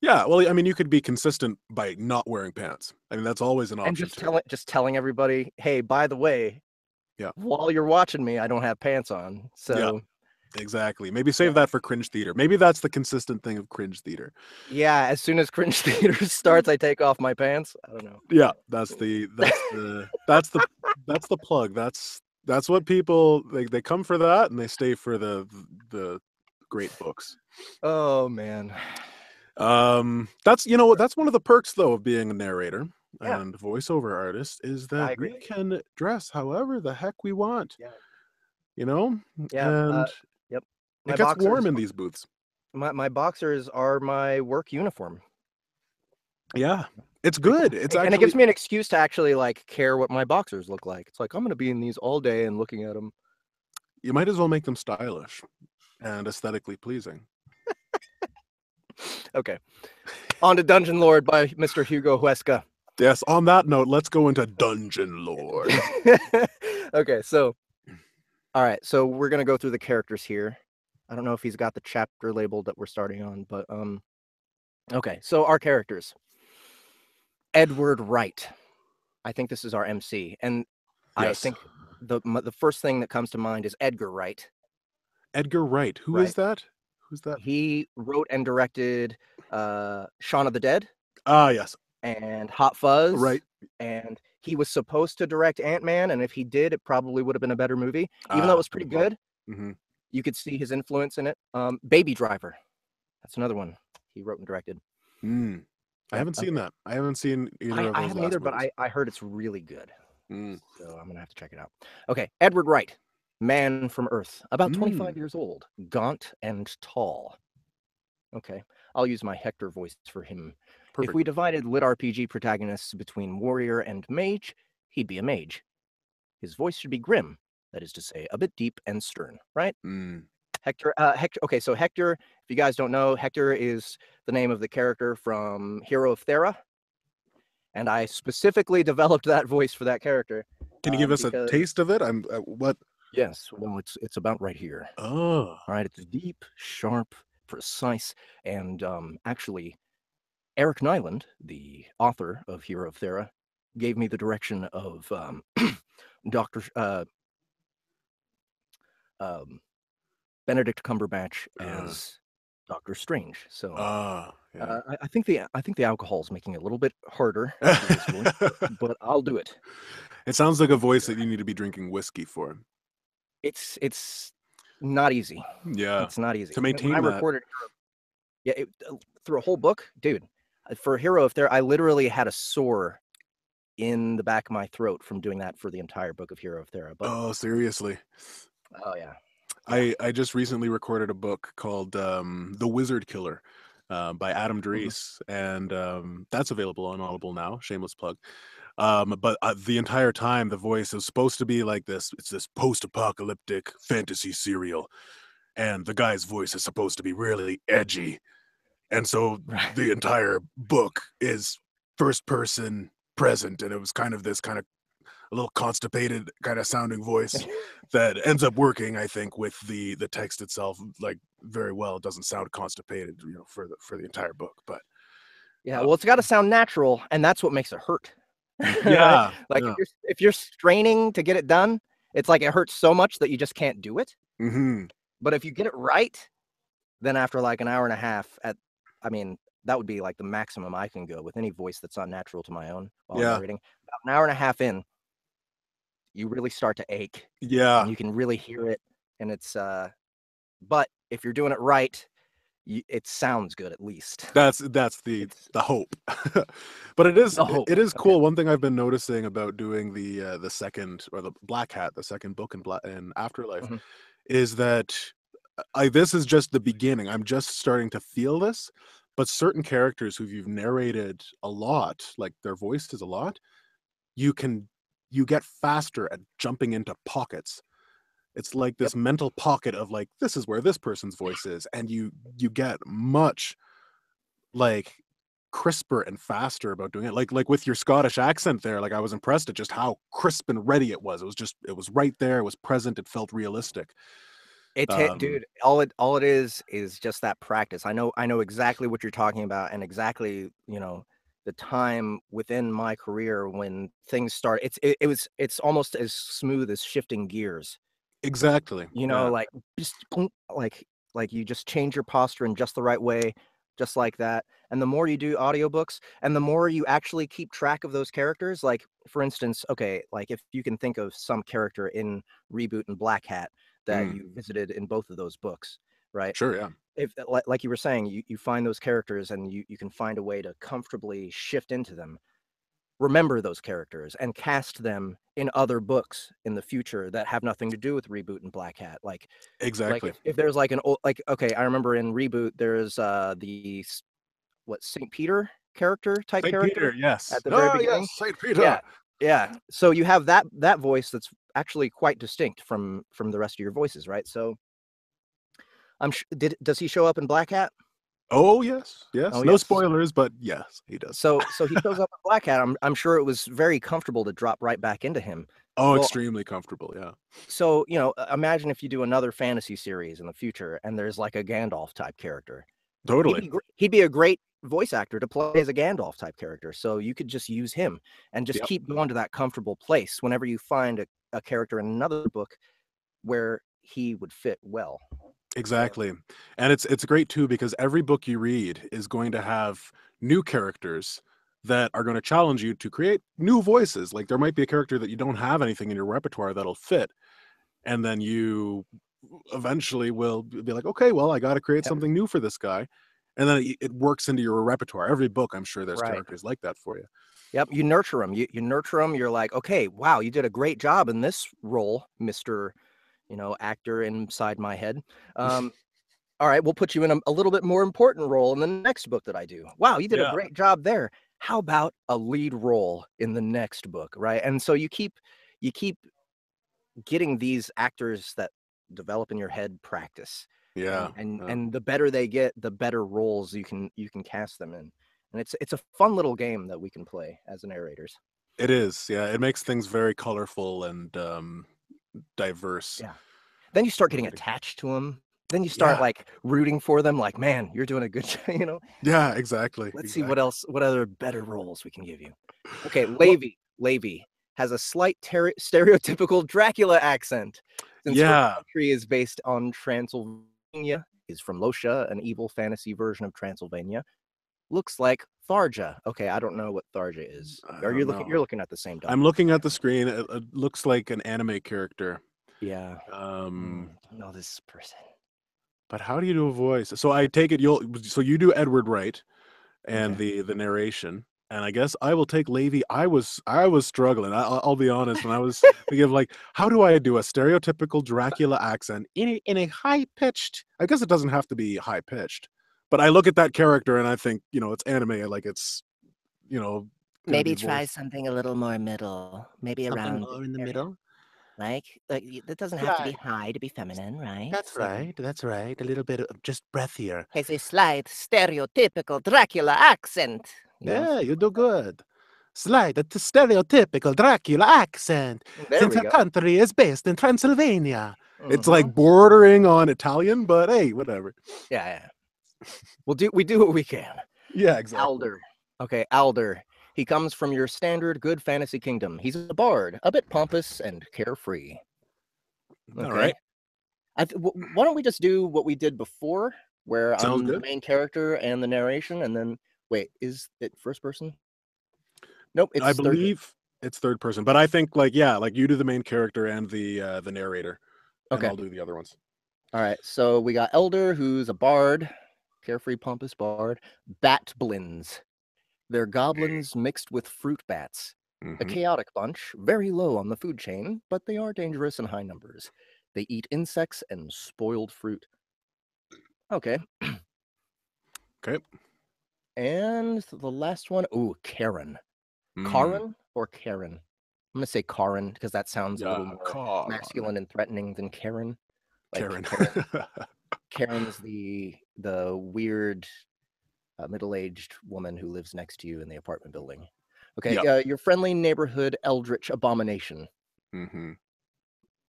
Yeah, well, I mean, you could be consistent by not wearing pants. I mean, that's always an And option too. just telling everybody, hey, by the way, Yeah. while you're watching me, I don't have pants on. Yeah, So exactly. Maybe save that for cringe theater. Maybe that's the consistent thing of cringe theater. yeah, as soon as cringe theater starts, I take off my pants. I don't know. Yeah, that's the plug. That's what people they come for that and they stay for the great books. Oh man. That's that's one of the perks though of being a narrator Yeah. and voiceover artist is I that agree. we can dress however the heck we want. Yeah. Yeah. And Yep. it My gets boxers, warm in these booths. my boxers are my work uniform. Yeah, it's Pretty cool. good. It's And it actually gives me an excuse to actually like care what my boxers look like. It's like I'm gonna be in these all day and looking at them. you might as well make them stylish and aesthetically pleasing. Okay. On to Dungeon Lord by Mr. Hugo Huesca. Yes, on that note, let's go into Dungeon Lord. Okay, so all right, so we're gonna go through the characters here. I don't know if he's got the chapter labeled that we're starting on, but okay, so our characters. Edward Wright. I think this is our MC. And I Yes. think the first thing that comes to mind is Edgar Wright. Edgar Wright. Who is that? Who's that? He wrote and directed Shaun of the Dead. Ah, yes. And Hot Fuzz. Right. And he was supposed to direct Ant-Man, and if he did, it probably would have been a better movie. Even though it was pretty good, you could see his influence in it. Baby Driver. That's another one he wrote and directed. I haven't seen that. I haven't seen either of those. I haven't either, movies. but I heard it's really good. So I'm gonna have to check it out. Okay, Edward Wright, man from Earth, about 25 years old, gaunt and tall. Okay, I'll use my Hector voice for him. Perfect. If we divided lit RPG protagonists between warrior and mage, he'd be a mage. His voice should be grim, That is to say, a bit deep and stern, right? Mm. Hector. Okay, so Hector, if you guys don't know, Hector is the name of the character from Hero of Thera, and I specifically developed that voice for that character. Can you give us a because taste of it? I'm what? yes, well, it's about right here. Oh, All right, it's deep, sharp, precise, and actually, Eric Nyland, the author of Hero of Thera, gave me the direction of Doctor um, Benedict Cumberbatch uh, as Doctor Strange. So yeah. I think the alcohol is making it a little bit harder to do this voice, but I'll do it. It sounds like a voice that you need to be drinking whiskey for. It's not easy. Yeah, It's not easy. to When I maintain that. recorded, yeah, through a whole book, dude. For Hero of Thera, I literally had a sore in the back of my throat from doing that for the entire book of Hero of Thera. But Oh, seriously. oh yeah, yeah. I just recently recorded a book called The Wizard Killer by Adam Mhm. Dries, and that's available on Audible now. Shameless plug. But the entire time, the voice is supposed to be like this. It's this post-apocalyptic fantasy serial, and the guy's voice is supposed to be really edgy. And so Right. the entire book is first person present, and it was kind of this kind of a little constipated kind of sounding voice that ends up working, I think, with the text itself, like very well. It doesn't sound constipated, for the entire book. But Yeah, uh, well, it's got to sound natural, and that's what makes it hurt. Right? yeah, Like yeah, if you're straining to get it done, it's like it hurts so much that you just can't do it. hmm But if you get it right, then after like an hour and a half, I mean, that would be like the maximum I can go with any voice that's not natural to my own while I'm yeah, narrating. About an hour and a half in, you really start to ache, and yeah. you can really hear it, and it's but if you're doing it right, it sounds good at least. That's the It's the hope. But it is the hope. it is Okay. cool. One thing I've been noticing about doing the second or the Black Hat, the second book in Afterlife, Mhm. is that this is just the beginning. I'm just starting to feel this, but certain characters who you've narrated a lot, like their voices a lot, you can you get faster at jumping into pockets. It's like Yep. this mental pocket of like this is where this person's voice is, and you get much like crisper and faster about doing it. Like with your Scottish accent there, like I was impressed at just how crisp and ready it was. It was right there, it was present, it felt realistic. Um Dude, all it is just that practice. I know exactly what you're talking about, and exactly, the time within my career when things start. It's almost as smooth as shifting gears. exactly. Yeah. Like just like you just change your posture in just the right way, just like that. And the more you do audiobooks, and the more you actually keep track of those characters, like for instance, okay, like if you can think of some character in Reboot and Black Hat that Mm, you visited in both of those books, right? sure, yeah. If like you were saying, you find those characters and you can find a way to comfortably shift into them. Remember those characters and cast them in other books in the future that have nothing to do with Reboot and Black Hat. Like Exactly. if there's like an old, like, okay, I remember in Reboot there's what, St. Peter type St. Peter, character yes. at the very Oh yes, beginning. St. Peter. Yeah. Yeah. So you have that voice that's actually quite distinct from the rest of your voices, right? So does he show up in Black Hat? Oh yes, yes. Oh No yes. spoilers, but yes, he does. So he shows up in Black Hat. I'm sure it was very comfortable to drop right back into him. Oh, Well, extremely comfortable, yeah. so, imagine if you do another fantasy series in the future and there's like a Gandalf type character. Totally. He'd be a great voice actor to play as a Gandalf type character. So you could just use him and just Yep. keep going to that comfortable place whenever you find a character in another book where he would fit well. So, Exactly. And it's great too because every book you read is going to have new characters that are going to challenge you to create new voices. Like there might be a character that you don't have anything in your repertoire that'll fit, and then you eventually will be like, okay, well, I got to create yep, something new for this guy, and then it works into your repertoire. Every book, I'm sure there's right. characters like that for you. Yep, you nurture them. You nurture them. You're like, okay, wow, you did a great job in this role, Mister, actor inside my head. All right, we'll put you in a little bit more important role in the next book that I do. Wow, you did a Yeah. great job there. How about a lead role in the next book, right? And so you keep getting these actors that develop in your head practice. Yeah. And the better they get, the better roles you can cast them in. And it's a fun little game that we can play as narrators. It is. Yeah, it makes things very colorful and diverse. Yeah. Then you start getting Already. attached to them. Then you start Yeah. like rooting for them. Like, man, you're doing a good job. You know. Yeah, exactly. Let's see exactly. what other better roles we can give you. Okay, Well, Levy has a slight stereotypical Dracula accent. Since her yeah. country is based on Transylvania, is from Losha, an evil fantasy version of Transylvania. Looks like Tharja. Okay, I don't know what Tharja is. I Are you don't looking? know. You're looking at the same I'm document. looking at the screen. It looks like an anime character. Yeah. Um, No, this person. but how do you do a voice? So I take it you do Edward Wright and Okay. the narration, and I guess I will take Levy. I was struggling. I'll be honest, and I was thinking of like, how do I do a stereotypical Dracula accent in a high pitched? I guess it doesn't have to be high pitched, but I look at that character and I think, it's anime, like it's, gonna be Maybe try voiced something a little more middle, maybe Something around this more in the area. middle? Like it doesn't have to be Right. high to be feminine, right? That's So, right. That's right. A little bit of just breathier. has a slight stereotypical Dracula accent. Yeah, you do good. Slight, a stereotypical Dracula accent, There since we her go. country is based in Transylvania. It's Mhm. like bordering on Italian, but hey, whatever. Yeah. We do what we can. Yeah, exactly. Alder. Okay, Alder. He comes from your standard good fantasy kingdom. He's a bard, a bit pompous and carefree. All Okay. right. Why don't we just do what we did before, where Sounds I'm the good. main character and the narration, and then wait, is it first person? Nope, I it's third. believe it's third person, but I think like you do the main character and the narrator, and Okay. I'll do the other ones. All right. So we got Elder, who's a bard, carefree, pompous bard. Batblins. They're goblins mixed with fruit bats. A Mhm. chaotic bunch, very low on the food chain, but they are dangerous in high numbers. They eat insects and spoiled fruit. Okay. Okay. And the last one, ooh, Karen. Mm. Karen or Karen? I'm gonna say Karen because that sounds a little Yeah, more Karen. masculine and threatening than Karen. Like Karen. Karen's the weird middle-aged woman who lives next to you in the apartment building. Okay, Yep. your friendly neighborhood eldritch abomination. Mhm.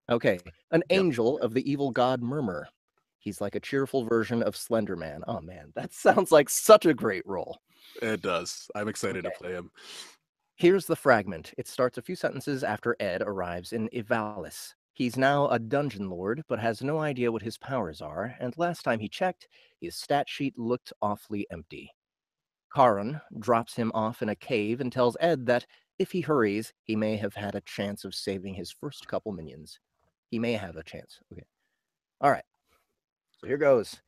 Okay, an Yep. angel of the evil god Murmur. He's like a cheerful version of Slender Man. Oh man, that sounds like such a great role. It does. I'm excited to Okay. play him. Here's the fragment. It starts a few sentences after Ed arrives in Ivalis. He's now a dungeon lord, but has no idea what his powers are, and last time he checked, his stat sheet looked awfully empty. Karan drops him off in a cave and tells Ed that if he hurries, he may have had a chance of saving his first couple minions. He may have a chance. Okay. All right. So here goes.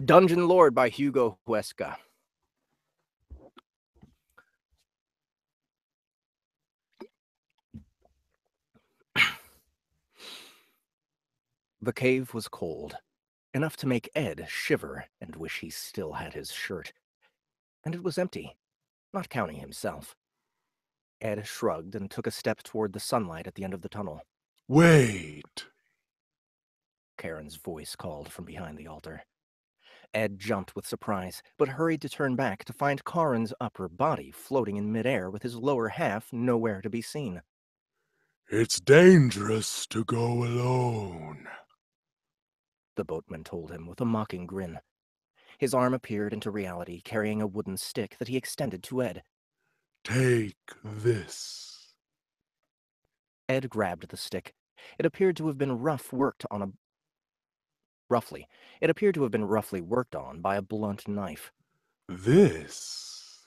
Dungeon Lord by Hugo Huesca. The cave was cold, enough to make Ed shiver and wish he still had his shirt. And it was empty, not counting himself. Ed shrugged and took a step toward the sunlight at the end of the tunnel. Wait. Karen's voice called from behind the altar. Ed jumped with surprise, but hurried to turn back to find Karen's upper body floating in midair with his lower half nowhere to be seen. It's dangerous to go alone. The boatman told him with a mocking grin. His arm appeared into reality, carrying a wooden stick that he extended to Ed. Take this. Ed grabbed the stick. It appeared to have been roughly worked on by a blunt knife. This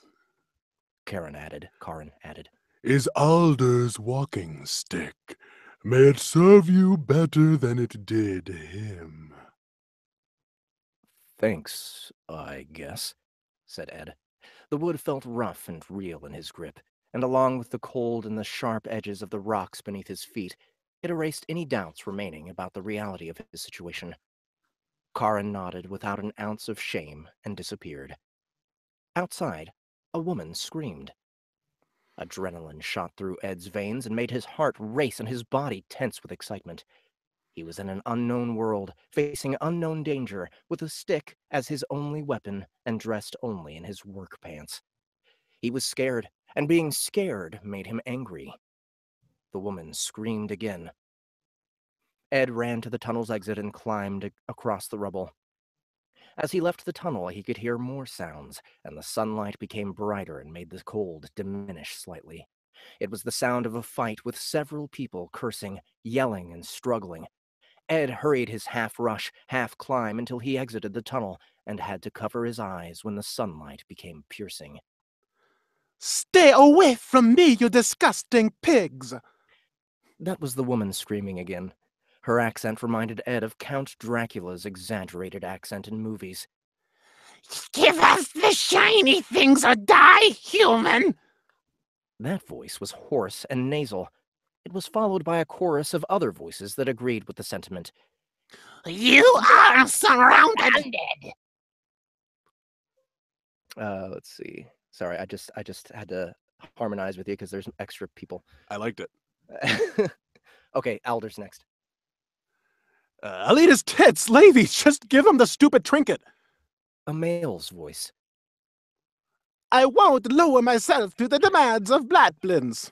Karin added. is Alder's walking stick. May it serve you better than it did him. Thanks, I guess, said Ed. The wood felt rough and real in his grip, and along with the cold and the sharp edges of the rocks beneath his feet, it erased any doubts remaining about the reality of his situation. Karin nodded without an ounce of shame and disappeared. Outside, a woman screamed. Adrenaline shot through Ed's veins and made his heart race and his body tense with excitement. He was in an unknown world, facing unknown danger, with a stick as his only weapon and dressed only in his work pants. He was scared, and being scared made him angry. The woman screamed again. Ed ran to the tunnel's exit and climbed across the rubble. As he left the tunnel, he could hear more sounds, and the sunlight became brighter and made the cold diminish slightly. It was the sound of a fight with several people cursing, yelling, and struggling. Ed hurried his half-rush, half-climb until he exited the tunnel and had to cover his eyes when the sunlight became piercing. Stay away from me, you disgusting pigs! That was the woman screaming again. Her accent reminded Ed of Count Dracula's exaggerated accent in movies. Give us the shiny things or die, human! That voice was hoarse and nasal. It was followed by a chorus of other voices that agreed with the sentiment. You are surrounded! Let's see. Sorry, I just had to harmonize with you because there's extra people. I liked it. Okay, Alder's next. I'll eat his tits, Levy. Just give him the stupid trinket. A male's voice. I won't lower myself to the demands of Blatblins.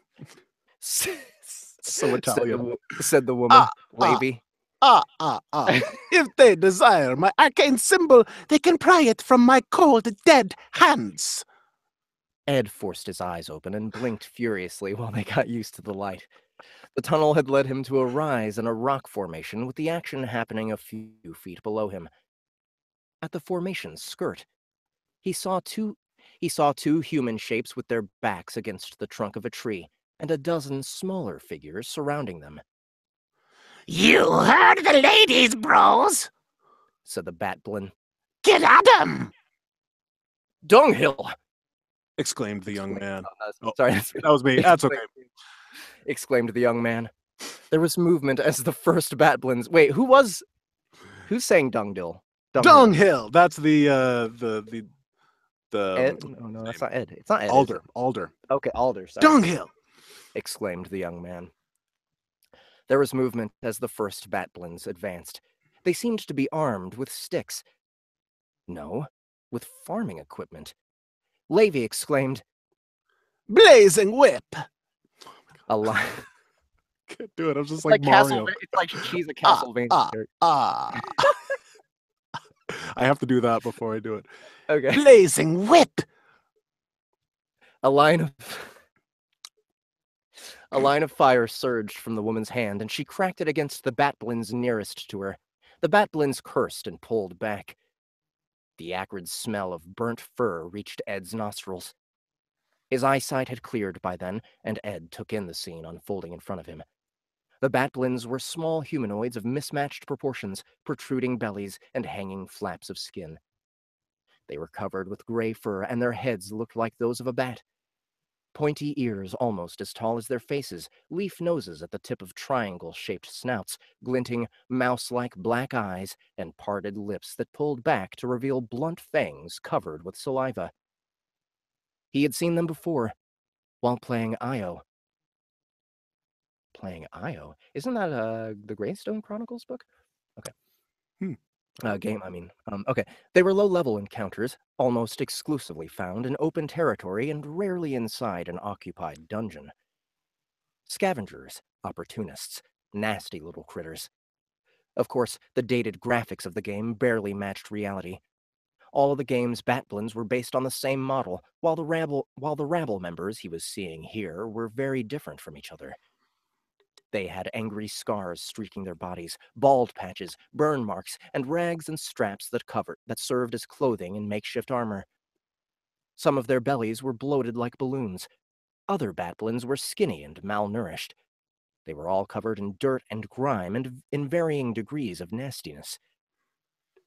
So Italian. Said the woman, Levy. If they desire my arcane symbol, they can pry it from my cold, dead hands. Ed forced his eyes open and blinked furiously while they got used to the light. The tunnel had led him to a rise in a rock formation with the action happening a few feet below him. At the formation's skirt, he saw two human shapes with their backs against the trunk of a tree, and a dozen smaller figures surrounding them. You heard the ladies, bros, said the Batblin. Get at 'em! Dunghill! Exclaimed the young man. Sorry, that was me. That's okay. Exclaimed the young man. There was movement as the first Batblins. Wait, who's saying Dunghill? Dunghill. That's the Ed? No, that's not Ed. It's not Ed. Alder. Okay, Alder. Sorry. Dunghill! Exclaimed the young man. There was movement as the first Batblins advanced. They seemed to be armed with sticks. No, with farming equipment. Levy exclaimed, Blazing whip! A line. Can't do it. I'm just like Mario. It's like she's a Castlevania character. I have to do that before I do it. Okay. Blazing whip! A line of fire surged from the woman's hand, and she cracked it against the Batblins nearest to her. The Batblins cursed and pulled back. The acrid smell of burnt fur reached Ed's nostrils. His eyesight had cleared by then, and Ed took in the scene unfolding in front of him. The Batblins were small humanoids of mismatched proportions, protruding bellies and hanging flaps of skin. They were covered with gray fur, and their heads looked like those of a bat. Pointy ears almost as tall as their faces, leaf noses at the tip of triangle-shaped snouts, glinting mouse-like black eyes, and parted lips that pulled back to reveal blunt fangs covered with saliva. He had seen them before, while playing Io. Playing Io? Isn't that the Greystone Chronicles book? Okay. Game, I mean. Okay. They were low-level encounters, almost exclusively found in open territory and rarely inside an occupied dungeon. Scavengers, opportunists, nasty little critters. Of course, the dated graphics of the game barely matched reality. All of the game's Batblins were based on the same model, while the rabble members he was seeing here were very different from each other. They had angry scars streaking their bodies, bald patches, burn marks, and rags and straps that served as clothing and makeshift armor. Some of their bellies were bloated like balloons. Other Batblins were skinny and malnourished. They were all covered in dirt and grime and in varying degrees of nastiness.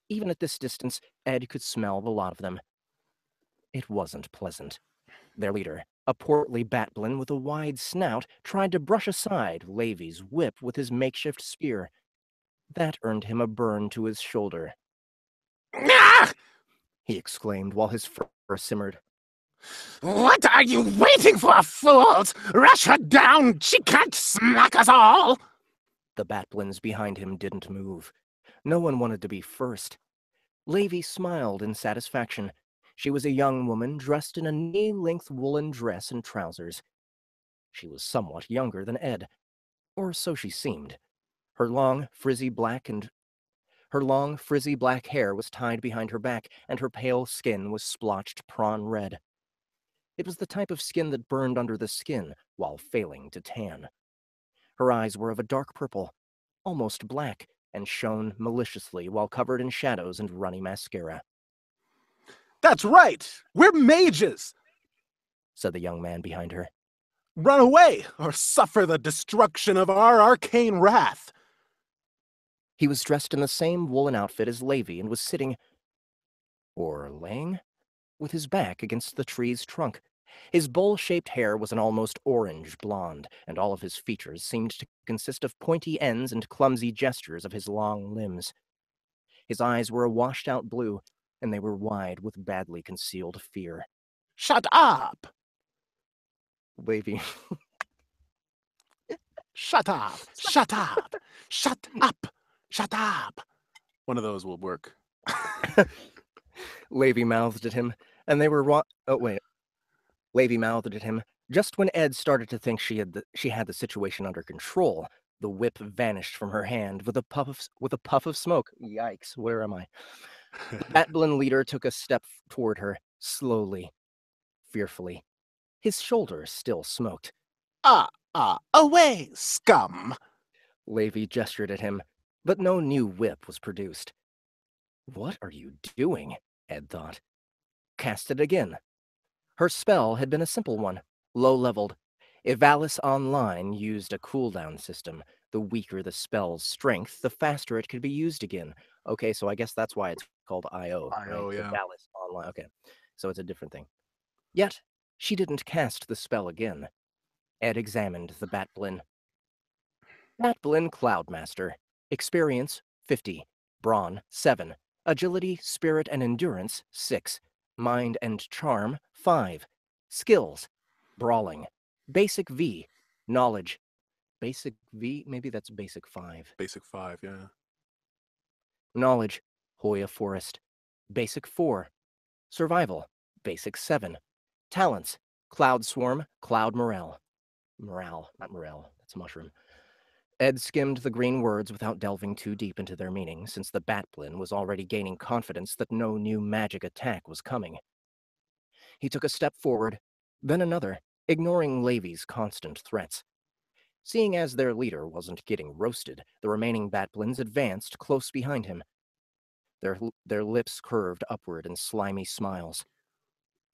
Even at this distance, Ed could smell the lot of them. It wasn't pleasant. Their leader, a portly Batblin with a wide snout, tried to brush aside Levy's whip with his makeshift spear. That earned him a burn to his shoulder. Ah! He exclaimed while his fur simmered. What are you waiting for, fools? Rush her down! She can't smack us all! The Batblins behind him didn't move. No one wanted to be first. Levy smiled in satisfaction. She was a young woman dressed in a knee-length woolen dress and trousers. She was somewhat younger than Ed, or so she seemed. Her long, frizzy black hair was tied behind her back, and her pale skin was splotched prawn red. It was the type of skin that burned under the skin while failing to tan. Her eyes were of a dark purple, almost black, and shone maliciously while covered in shadows and runny mascara. That's right! We're mages! Said the young man behind her. Run away, or suffer the destruction of our arcane wrath! He was dressed in the same woolen outfit as Levy and was sitting, or laying, with his back against the tree's trunk. His bowl-shaped hair was an almost orange blonde, and all of his features seemed to consist of pointy ends and clumsy gestures of his long limbs. His eyes were a washed-out blue, and they were wide with badly concealed fear. Shut up! Levy. Shut up! Shut up! Shut up! Shut up! One of those will work. Levy mouthed at him, and they were Levy mouthed at him. Just when Ed started to think she had the situation under control, the whip vanished from her hand with a puff of smoke. Yikes! Where am I? The Batblin leader took a step toward her, slowly, fearfully. His shoulders still smoked. Away, scum! Levy gestured at him, but no new whip was produced. What are you doing? Ed thought. Cast it again. Her spell had been a simple one, low-leveled. Ivalice Online used a cooldown system. The weaker the spell's strength, the faster it could be used again. Okay, so I guess that's why it's called IO. IO, right? yeah. Ivalice Online. Okay, so it's a different thing. Yet, she didn't cast the spell again. Ed examined the Batblin. Batblin Cloudmaster. Experience, 50. Brawn, 7. Agility, Spirit, and Endurance, 6. Mind and Charm, 5. Skills, Brawling. Basic V. Knowledge. Basic V? Maybe that's basic 5. Basic 5, yeah. Knowledge, Hoya Forest. Basic 4. Survival, Basic 7. Talents, Cloud Swarm, Cloud Morale. Morale, not morale, that's a mushroom. Ed skimmed the green words without delving too deep into their meaning, since the Batblin was already gaining confidence that no new magic attack was coming. He took a step forward, then another, ignoring Levy's constant threats. Seeing as their leader wasn't getting roasted, the remaining Batblins advanced close behind him. Their lips curved upward in slimy smiles.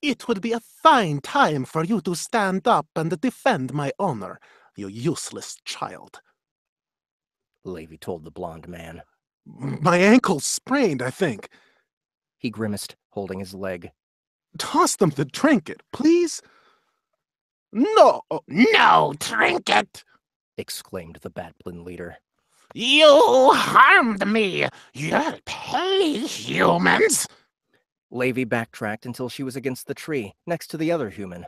It would be a fine time for you to stand up and defend my honor, you useless child. Levy told the blond man. My ankle's sprained, I think. He grimaced, holding his leg. Toss them the trinket, please. No trinket! Exclaimed the Batblin leader. You harmed me! You'll pay, humans! Levy backtracked until she was against the tree, next to the other human.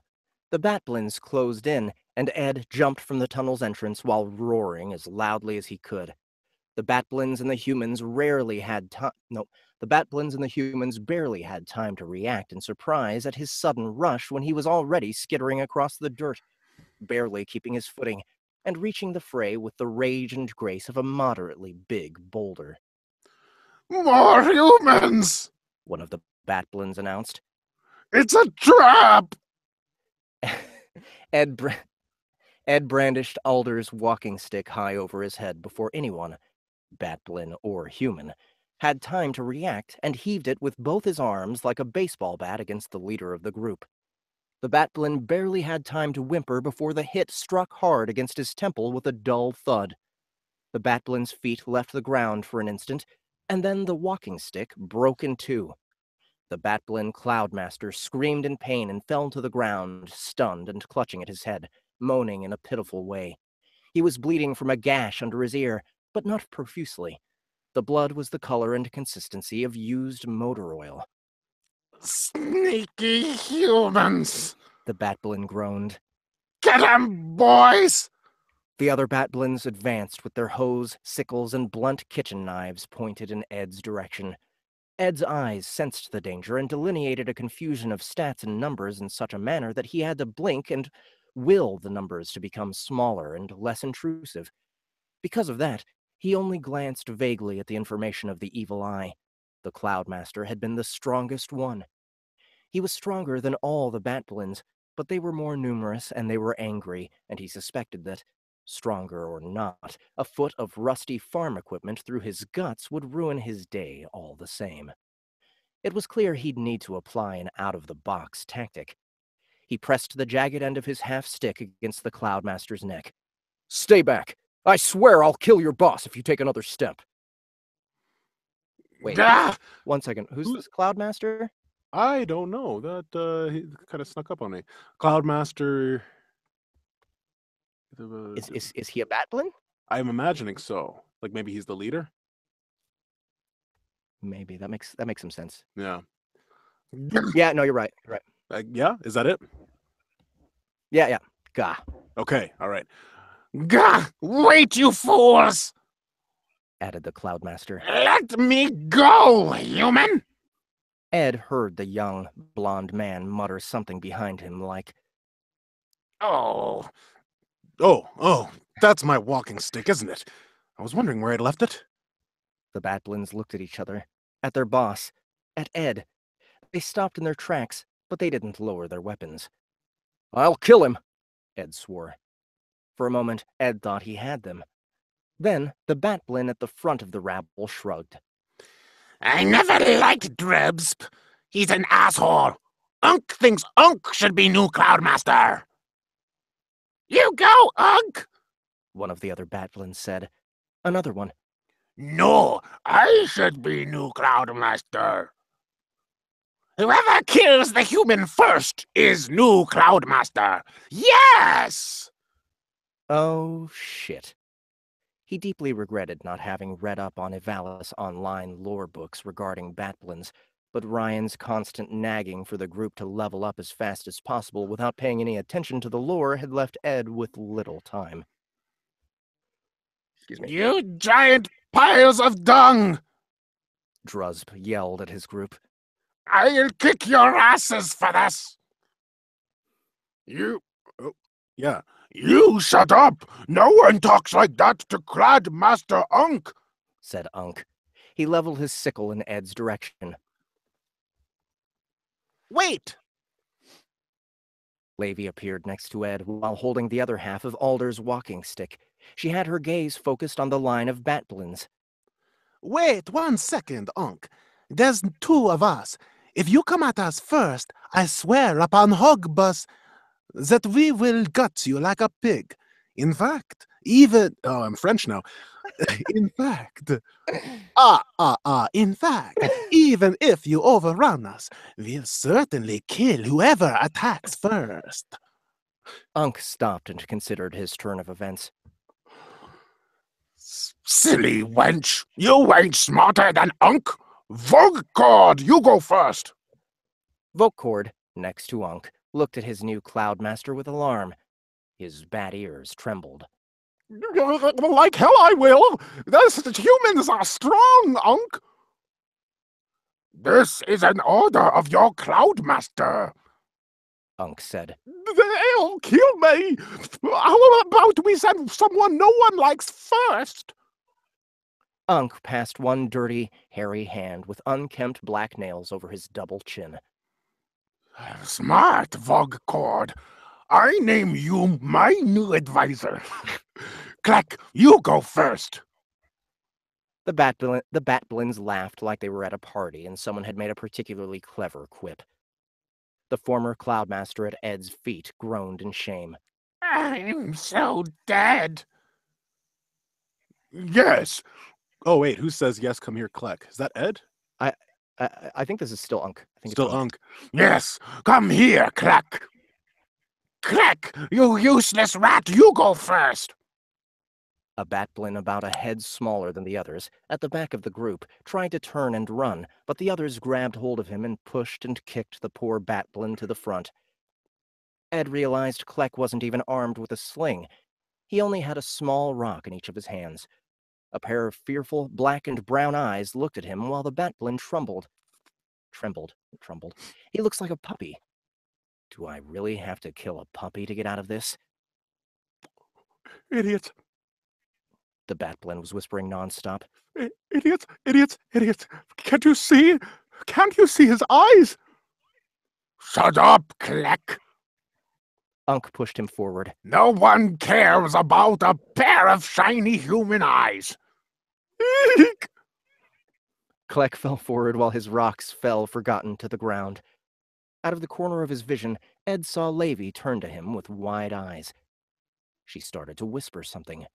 The Batblins closed in, and Ed jumped from the tunnel's entrance while roaring as loudly as he could. The Batblins and the humans barely had time to react in surprise at his sudden rush when he was already skittering across the dirt, barely keeping his footing, and reaching the fray with the rage and grace of a moderately big boulder. More humans! One of the Batblins announced. It's a trap! Ed brandished Alder's walking stick high over his head before anyone, Batblin or human, had time to react, and heaved it with both his arms like a baseball bat against the leader of the group. The Batblin barely had time to whimper before the hit struck hard against his temple with a dull thud. The Batblin's feet left the ground for an instant, and then the walking stick broke in two. The Batblin Cloudmaster screamed in pain and fell to the ground, stunned and clutching at his head, moaning in a pitiful way. He was bleeding from a gash under his ear, but not profusely. The blood was the color and consistency of used motor oil. Sneaky humans! The Batblin groaned. Get 'em, boys! The other Batblins advanced with their hoes, sickles, and blunt kitchen knives pointed in Ed's direction. Ed's eyes sensed the danger and delineated a confusion of stats and numbers in such a manner that he had to blink and will the numbers to become smaller and less intrusive. Because of that, he only glanced vaguely at the information of the evil eye. The Cloudmaster had been the strongest one. He was stronger than all the Batblins, but they were more numerous and they were angry, and he suspected that, stronger or not, a foot of rusty farm equipment through his guts would ruin his day all the same. It was clear he'd need to apply an out-of-the-box tactic. He pressed the jagged end of his half-stick against the Cloudmaster's neck. "Stay back! I swear I'll kill your boss if you take another step." Wait, Ah! 1 second. Who's this Cloudmaster? I don't know. That he kind of snuck up on me. Cloudmaster. Is he a Batblin? I'm imagining so. Like maybe he's the leader. Maybe that makes some sense. Yeah. Yeah, no, you're right. You're right. Yeah. Is that it? Yeah. Gah, Okay. All right. Gah! Wait, you fools! added the Cloudmaster. Let me go, human! Ed heard the young, blonde man mutter something behind him like, Oh, Oh. That's my walking stick, isn't it? I was wondering where I'd left it. the Batblins looked at each other, at their boss, at Ed. They stopped in their tracks, but they didn't lower their weapons. "I'll kill him," Ed swore. For a moment, Ed thought he had them. Then, the Batblin at the front of the rabble shrugged. I never liked Drebsp. He's an asshole. Unk thinks Unk should be new Cloudmaster. You go, Unk! One of the other Batblins said. Another one. No, I should be new Cloudmaster. Whoever kills the human first is new Cloudmaster. Yes! Oh, shit. He deeply regretted not having read up on Evalis online lore books regarding Batblins, but Ryan's constant nagging for the group to level up as fast as possible without paying any attention to the lore had left Ed with little time. Excuse me. You giant piles of dung! Druzp yelled at his group. I'll kick your asses for this! Yeah. You shut up! No one talks like that to Cloudmaster Unk! Said Unk. He leveled his sickle in Ed's direction. Wait! Levy appeared next to Ed while holding the other half of Alder's walking stick. She had her gaze focused on the line of Batblins. Wait 1 second, Unk. There's 2 of us. If you come at us first, I swear upon Hogbus that we will gut you like a pig. In fact, even... Oh, I'm French now. in fact... in fact, even if you overrun us, we'll certainly kill whoever attacks first. Unk stopped and considered his turn of events. Silly wench! You ain't smarter than Unk! Vogcord, you go first! Vokcord, next to Unk, looked at his new Cloudmaster with alarm. His bat ears trembled. Like hell I will! The humans are strong, Unk! This is an order of your Cloudmaster! Unk said. They'll kill me! How about we send someone no one likes first? Unk passed one dirty, hairy hand with unkempt black nails over his double chin. Smart, Vogcord. I name you my new advisor. Clack, you go first. The Batblins laughed like they were at a party and someone had made a particularly clever quip. The former Cloudmaster at Ed's feet groaned in shame. I'm so dead. Yes. Oh wait, who says yes? Come here, Kleck. Is that Ed? I think this is still Unk. I think Still it's Unk. Yes, come here, Clack. Clack, you useless rat, you go first. A batblin about a head smaller than the others, at the back of the group, tried to turn and run, but the others grabbed hold of him and pushed and kicked the poor batblin to the front. Ed realized Kleck wasn't even armed with a sling. He only had a small rock in each of his hands. A pair of fearful black and brown eyes looked at him while the batblin trembled. He looks like a puppy. Do I really have to kill a puppy to get out of this? Idiots. The batblin was whispering nonstop. Idiots, idiots, idiots. Can't you see? Can't you see his eyes? Shut up, Kleck. Unk pushed him forward. No one cares about a pair of shiny human eyes. Eek! Kleck fell forward while his rocks fell forgotten to the ground. Out of the corner of his vision, Ed saw Levy turn to him with wide eyes. She started to whisper something.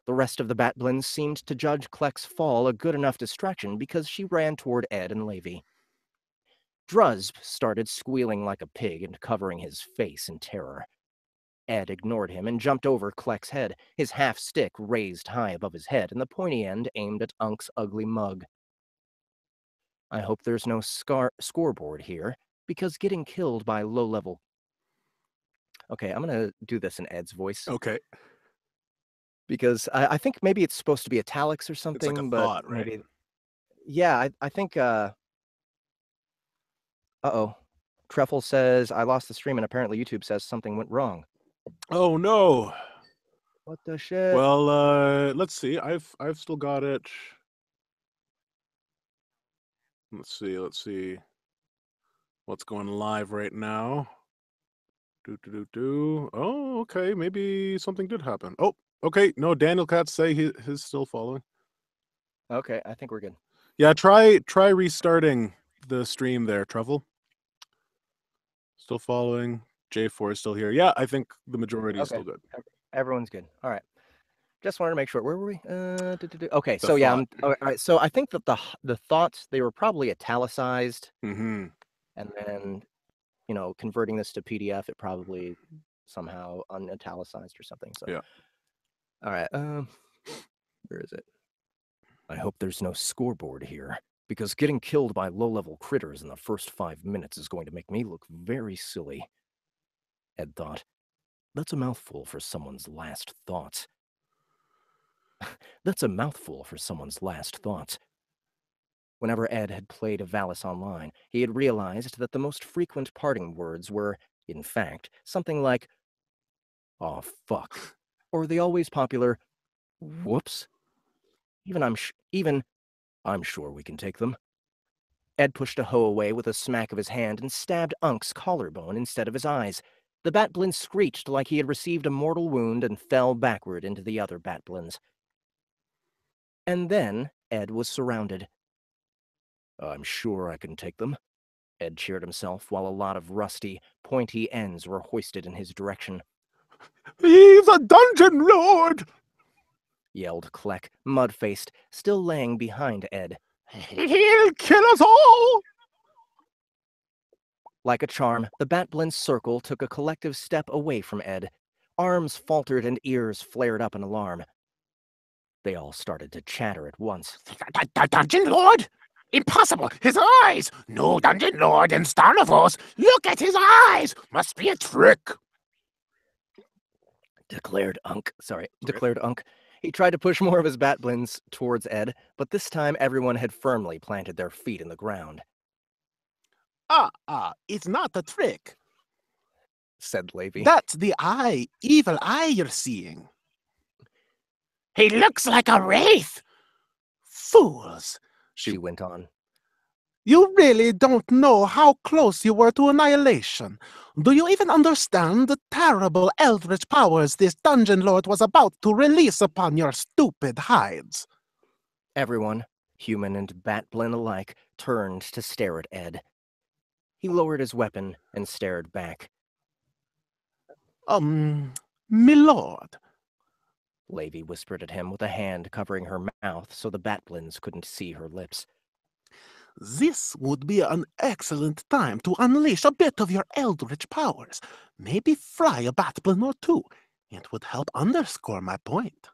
The rest of the batblins seemed to judge Kleck's fall a good enough distraction because she ran toward Ed and Levy. Druzb started squealing like a pig and covering his face in terror. Ed ignored him and jumped over Kleck's head, his half-stick raised high above his head and the pointy end aimed at Unk's ugly mug. I hope there's no scoreboard here, because getting killed by low-level... Okay, I'm going to do this in Ed's voice. Okay. Because I think maybe it's supposed to be italics or something, It's like a but thought, right? maybe... Yeah, I think... Uh-oh. Truffle says, I lost the stream, and apparently YouTube says something went wrong. Oh no. What the shit? Well, let's see. I've still got it. Let's see. What's going live right now? Oh, okay. Maybe something did happen. Oh, okay. No, Daniel Katz say he's still following. Okay, I think we're good. Yeah, try restarting the stream there, Truffle. Still following. J4 is still here. Yeah, I think the majority is still good. Everyone's good. All right. Just wanted to make sure. Where were we? Okay, The so yeah, thought. all right. So I think that the thoughts, they were probably italicized, Mm-hmm. and then, converting this to PDF, it probably somehow unitalicized or something. So Yeah. All right. Where is it? I hope there's no scoreboard here, because getting killed by low-level critters in the first 5 minutes is going to make me look very silly. Ed thought. That's a mouthful for someone's last thoughts. That's a mouthful for someone's last thoughts. Whenever Ed had played Avalis online, he had realized that the most frequent parting words were, in fact, something like, "Aw, fuck," or the always popular, "Whoops." I'm sure we can take them. Ed pushed a hoe away with a smack of his hand and stabbed Unk's collarbone instead of his eyes. The batblin screeched like he had received a mortal wound and fell backward into the other batblins. And then Ed was surrounded. I'm sure I can take them, Ed cheered himself while a lot of rusty, pointy ends were hoisted in his direction. He's a dungeon lord! Yelled Kleck, mud-faced, still laying behind Ed. He'll kill us all! Like a charm, the batblin's circle took a collective step away from Ed. Arms faltered and ears flared up in alarm. They all started to chatter at once. The dungeon lord? Impossible! His eyes! No dungeon lord in Starnavos! Look at his eyes! Must be a trick! Declared Unk. He tried to push more of his batblins towards Ed, but this time everyone had firmly planted their feet in the ground. It's not a trick, said Levy. That's the evil eye you're seeing. He looks like a wraith! Fools! She went on. You really don't know how close you were to annihilation. Do you even understand the terrible eldritch powers this dungeon lord was about to release upon your stupid hides? Everyone, human and batblin alike, turned to stare at Ed. He lowered his weapon and stared back. Milord, Levy whispered at him with a hand covering her mouth so the batblins couldn't see her lips. This would be an excellent time to unleash a bit of your eldritch powers. Maybe fry a batblin or two. It would help underscore my point.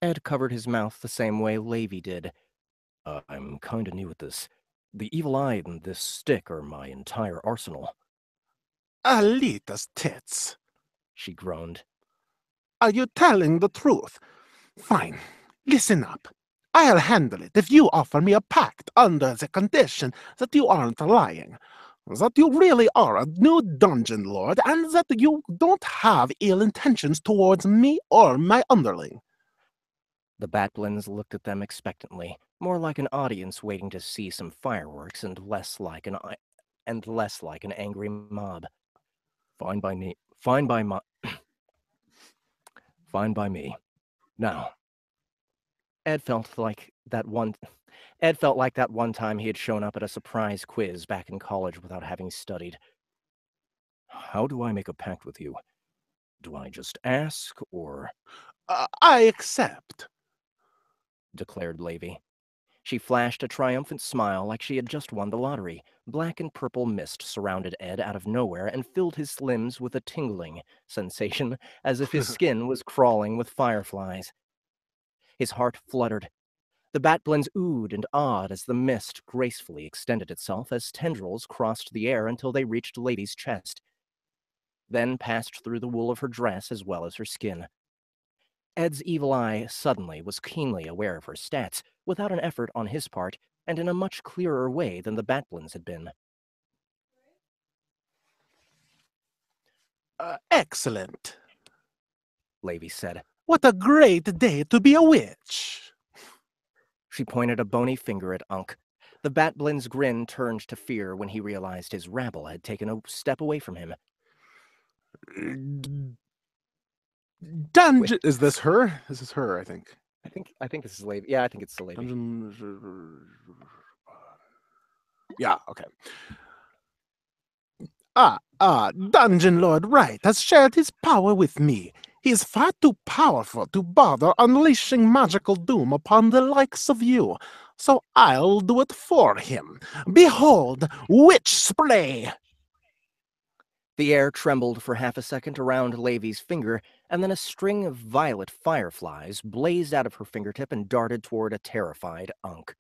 Ed covered his mouth the same way Levy did. I'm kinda new at this. The evil eye and this stick are my entire arsenal, Alita's tits. she groaned. Are you telling the truth? Fine. Listen up. I'll handle it if you offer me a pact under the condition that you aren't lying. That you really are a new dungeon lord and that you don't have ill intentions towards me or my underling. The Batblins looked at them expectantly, more like an audience waiting to see some fireworks and less like an angry mob. Fine by me. Fine by my. Fine by me. Now, Ed felt like that one. Ed felt like that one time he had shown up at a surprise quiz back in college without having studied. How do I make a pact with you? Do I just ask, or? I accept. Declared Levy. She flashed a triumphant smile like she had just won the lottery. Black and purple mist surrounded Ed out of nowhere and filled his limbs with a tingling sensation, as if his skin was crawling with fireflies. His heart fluttered. The Batblins oohed and awed as the mist gracefully extended itself as tendrils crossed the air until they reached Lady's chest, then passed through the wool of her dress as well as her skin. Ed's evil eye suddenly was keenly aware of her stats, without an effort on his part, and in a much clearer way than the Batblins had been. Excellent. Levy said. What a great day to be a witch. She pointed a bony finger at Unc. The Batblin's grin turned to fear when he realized his rabble had taken a step away from him. Dungeon. Is this her? This is her, I think. I think this is Levy. Yeah, I think it's the Levy. Dungeon. Yeah, okay. Dungeon Lord Wright has shared his power with me. He is far too powerful to bother unleashing magical doom upon the likes of you, so I'll do it for him. Behold, witch spray! The air trembled for half a second around Levy's finger, and then a string of violet fireflies blazed out of her fingertip and darted toward a terrified Unc.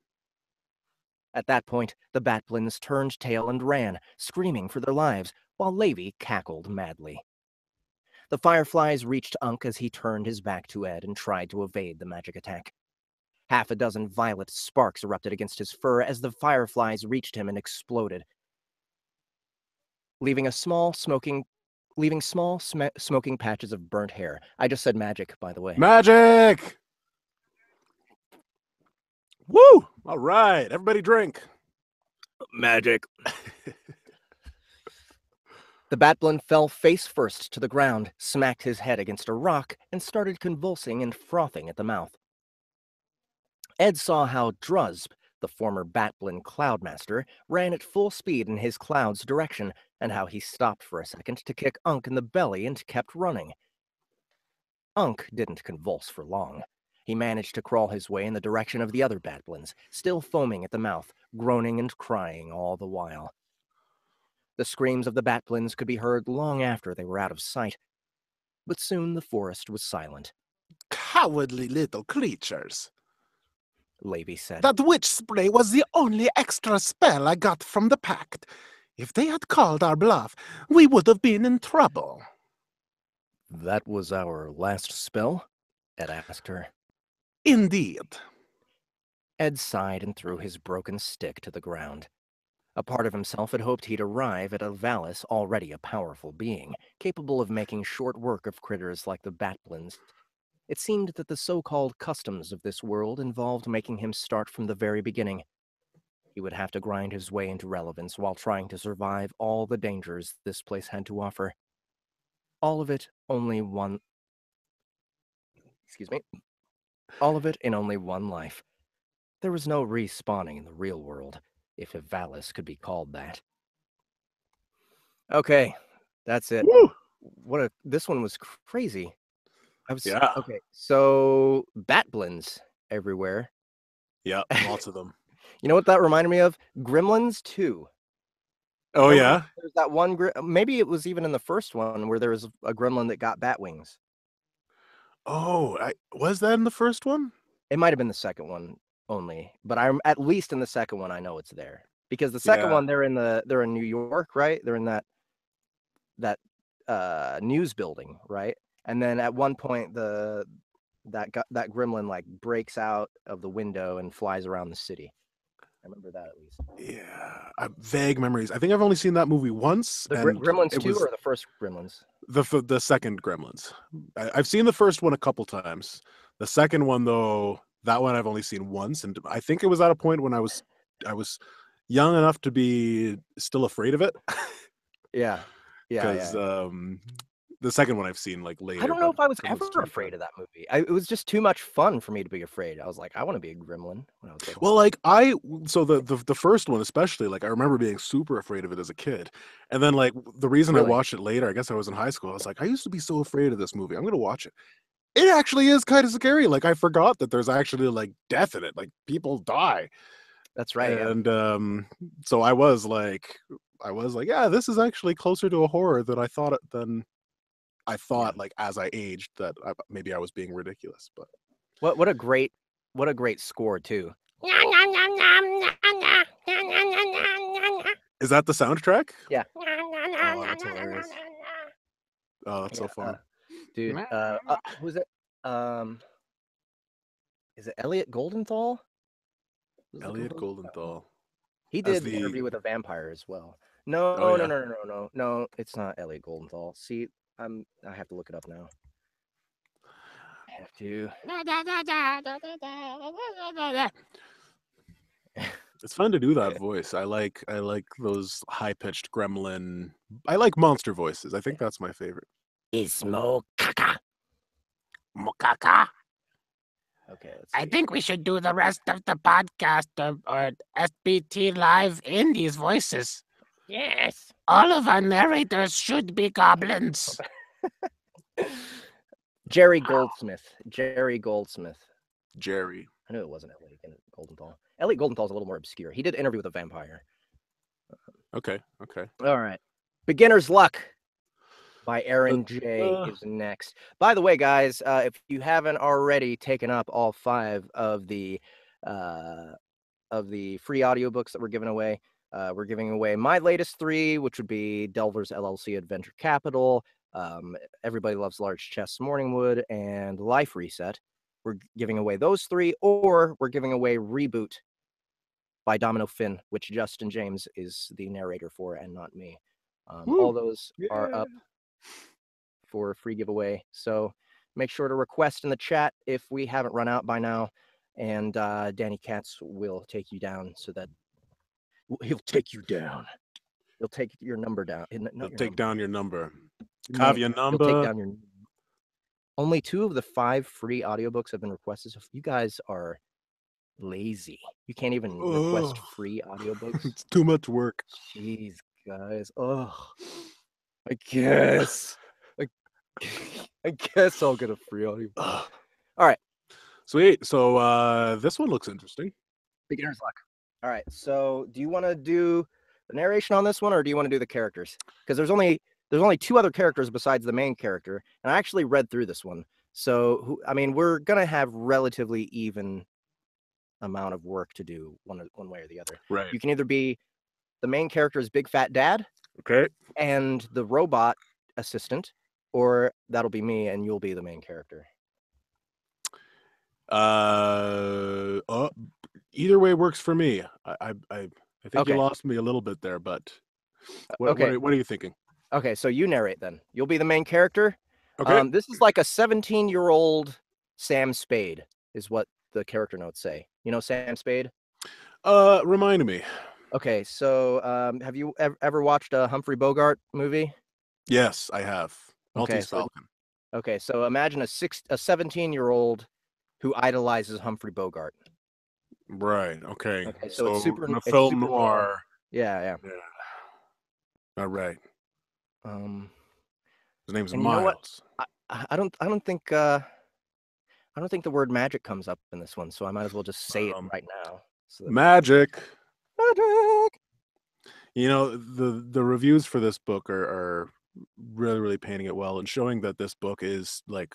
At that point, the Batblins turned tail and ran, screaming for their lives, while Levy cackled madly. The fireflies reached Unc as he turned his back to Ed and tried to evade the magic attack. Half a dozen violet sparks erupted against his fur as the fireflies reached him and exploded, leaving small smoking patches of burnt hair. I just said magic, by the way. Magic! Woo! All right, everybody drink. Magic. The Batblin fell face first to the ground, smacked his head against a rock, and started convulsing and frothing at the mouth. Ed saw how Druzb, the former Batblin Cloudmaster, ran at full speed in his cloud's direction, and how he stopped for a second to kick Unc in the belly and kept running. Unc didn't convulse for long. He managed to crawl his way in the direction of the other Batblins, still foaming at the mouth, groaning and crying all the while. The screams of the Batblins could be heard long after they were out of sight, but soon the forest was silent. Cowardly little creatures. Levy said. That witch spray was the only extra spell I got from the pact. If they had called our bluff, we would have been in trouble. That was our last spell? Ed asked her. Indeed. Ed sighed and threw his broken stick to the ground. A part of himself had hoped he'd arrive at a Valis already a powerful being, capable of making short work of critters like the Batblins. It seemed that the so-called customs of this world involved making him start from the very beginning. He would have to grind his way into relevance while trying to survive all the dangers this place had to offer. All of it in only one life. There was no respawning in the real world, if a Valis could be called that. Okay, that's it. Woo! This one was crazy. Yeah. Okay, so Batblins everywhere. Yeah, lots of them. You know what that reminded me of? Gremlins 2. Oh, Remember yeah? There's that one, maybe it was even in the first one where there was a gremlin that got bat wings. Oh, was that in the first one? It might have been the second one only, but I'm at least in the second one. I know it's there because the second Yeah. one they're in New York, right? They're in that news building, right? And then at one point that gremlin like breaks out of the window and flies around the city. I remember that at least. Yeah, vague memories. I think I've only seen that movie once, The and Gremlins it 2 was or the first Gremlins? the second Gremlins. I've seen the first one a couple times. The second one, though, that one I've only seen once, and I think it was at a point when I was young enough to be still afraid of it, Yeah. Yeah, because yeah. the second one I've seen like I later. don't know But if I was Gremlins ever 2 and afraid 3. of that movie. It was just too much fun for me to be afraid. I was like, I want to be a gremlin when I was little. Well, so the first one especially, like I remember being super afraid of it as a kid, and then like the reason I Really? watched it later, I guess I was in high school. I was like, I used to be so afraid of this movie. I'm gonna watch it. It actually is kind of scary. Like I forgot that there's actually like death in it. Like people die, That's right. Yeah. and so I was like, yeah, this is actually closer to a horror than I thought. Yeah. Like as I aged that maybe I was being ridiculous, but What a great score too. is that the soundtrack? Yeah. Oh, that's hilarious. Oh, that's so Yeah. fun. Dude. Who's it? Um, is it Elliot Goldenthal? Who's the Elliot composer? Goldenthal He as did the Interview with a Vampire as well. oh No, no, yeah. no, no, no, no, no. It's not Elliot Goldenthal. See, I have to look it up now. I have to. It's fun to do that voice. I like those high pitched gremlin. I like monster voices. I think that's my favorite. Ismo Kaka. Mukaka. Okay, let's I see. think we should do the rest of the podcast or SBT live in these voices. Yes. All of our narrators should be goblins. Jerry Goldsmith. Jerry Goldsmith. Jerry. I knew it wasn't Elliot Goldenthal. Elliot Goldenthal's a little more obscure. He did Interview with a Vampire. Okay. Okay. All right. Beginner's Luck by Aaron J. uh, is next. By the way, guys, if you haven't already taken up all 5 of the free audiobooks that we're giving away my latest 3, which would be Delver's LLC Adventure Capital, Everybody Loves Large Chests Morningwood, and Life Reset. We're giving away those 3, or we're giving away Reboot by Domino Finn, which Justin James is the narrator for and not me. All those are up for a free giveaway. So make sure to request in the chat if we haven't run out by now. And Danny Katz will take you down so that he'll take you down. He'll take your number down. He'll take down your number. No, Have your he'll take number. down your. Only 2 of the 5 free audiobooks have been requested. So you guys are lazy. You can't even request Ugh. free audiobooks. It's too much work. Jeez, guys. Oh, I guess. I guess I'll get a free audiobook. Ugh. All right. Sweet. So this one looks interesting. Beginner's Luck. All right. So do you want to do the narration on this one, or do you want to do the characters? Because there's only 2 other characters besides the main character, and I actually read through this one. So we're gonna have relatively even amount of work to do one way or the other. Right. You can either be the main character's big fat dad Okay. and the robot assistant, or that'll be me and you'll be the main character. Either way works for me. I think Okay. you lost me a little bit there, but Okay. what are you thinking? Okay, so you narrate then. You'll be the main character. Okay. This is like a 17-year-old Sam Spade, is what the character notes say. You know Sam Spade? Remind me. Okay, so have you ever watched a Humphrey Bogart movie? Yes, I have. Maltese Falcon. Okay, so imagine a 17-year-old who idolizes Humphrey Bogart. Right. Okay. Okay, so it's super. in a It's film super noir. Yeah. All right. His name's And you know what? Miles. I don't think the word magic comes up in this one, so I might as well just say it right now. So Magic. magic. You know, the reviews for this book are really, really painting it well and showing that this book is like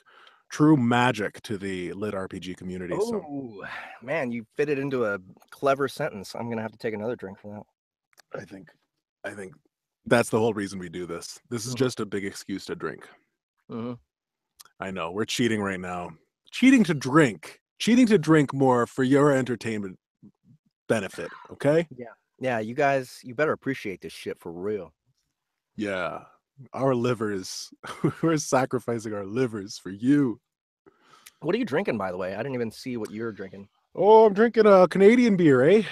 true magic to the lit RPG community. So Oh, man, you fit it into a clever sentence. I'm gonna have to take another drink for that. I think that's the whole reason we do this. This is Mhm. just a big excuse to drink. Mm-hmm. I know we're cheating right now. Cheating to drink more for your entertainment benefit. Okay. Yeah, you guys, you better appreciate this shit for real. Yeah. Our livers, we're sacrificing our livers for you. What are you drinking, by the way? I didn't even see what you're drinking. Oh, I'm drinking a Canadian beer, eh?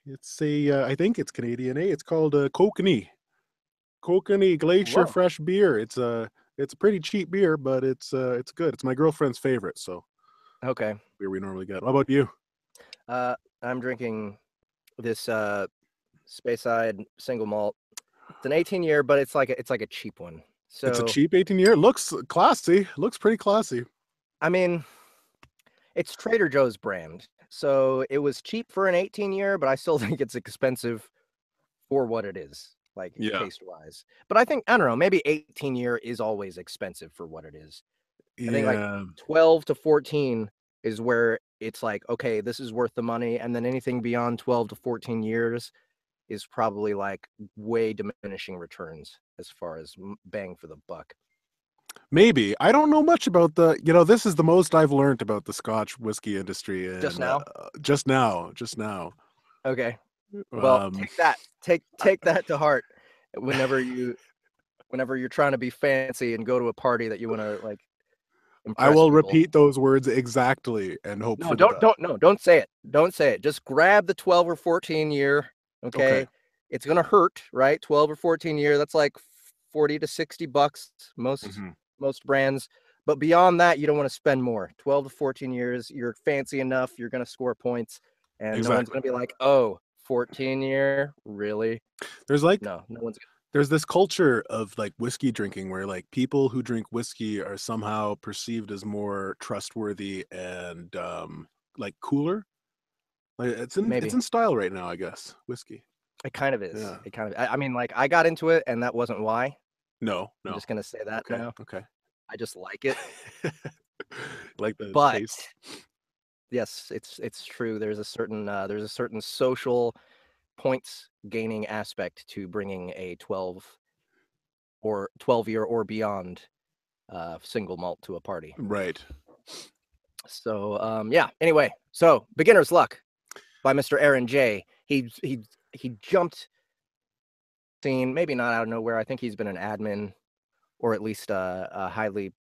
It's I think it's Canadian, eh? It's called Kokanee. Kokanee Glacier Whoa. Fresh Beer. It's a pretty cheap beer, but it's good. It's my girlfriend's favorite, so Okay. beer we normally get. What about you? I'm drinking this Speyside single malt. It's an 18-year, but it's like a cheap one. So It's a cheap 18-year. Looks classy. Looks pretty classy. I mean, it's Trader Joe's brand. So it was cheap for an 18-year, but I still think it's expensive for what it is, like Yeah. taste-wise. But I don't know, maybe 18-year is always expensive for what it is. I think like Yeah. 12 to 14 is where it's like, okay, this is worth the money. And then anything beyond 12 to 14 years is probably like way diminishing returns as far as bang for the buck. Maybe. I don't know much about this is the most I've learned about the Scotch whiskey industry. And, Just now? Just now. Okay. Well, Um, take that. Take that to heart whenever you're trying to be fancy and go to a party that you want to like I impress will people. repeat those words exactly and hope No, for the best. don't say it. Don't say it. Just grab the 12 or 14 year. Okay. Okay. It's gonna hurt, right? 12 or 14 year. That's like 40 to 60 bucks Mhm. most brands. But beyond that, you don't want to spend more. 12 to 14 years, you're fancy enough, you're gonna score points, and no one's Exactly. gonna be like, oh, 14 year, really? There's like No one's there's this culture of like whiskey drinking where like people who drink whiskey are somehow perceived as more trustworthy and like cooler. Like it's maybe. in style right now, I guess. Whiskey. It kind of is. Yeah. It kind of I mean, like I got into it and that wasn't why. No. I'm just gonna say that Okay. now. Okay. I just like it. Like the But taste. yes, it's true. There's a certain social points gaining aspect to bringing a 12-year or beyond single malt to a party. Right. So yeah. Anyway, so Beginner's Luck by Mr. Aaron J. He jumped scene, maybe not out of nowhere. I think he's been an admin or at least a highly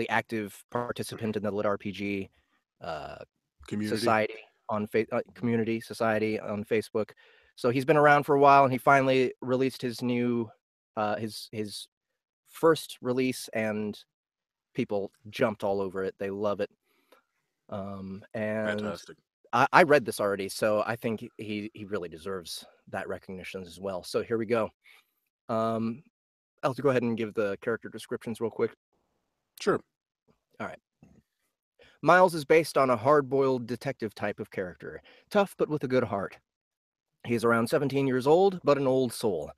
active participant in the lit RPG Community. society on community society on Facebook. So he's been around for a while, and he finally released his new his first release, and people jumped all over it. They love it. And Fantastic. I read this already, so I think he really deserves that recognition as well. So here we go. I'll go ahead and give the character descriptions real quick. Sure. All right. Miles is based on a hard-boiled detective type of character, tough but with a good heart. He is around 17 years old, but an old soul.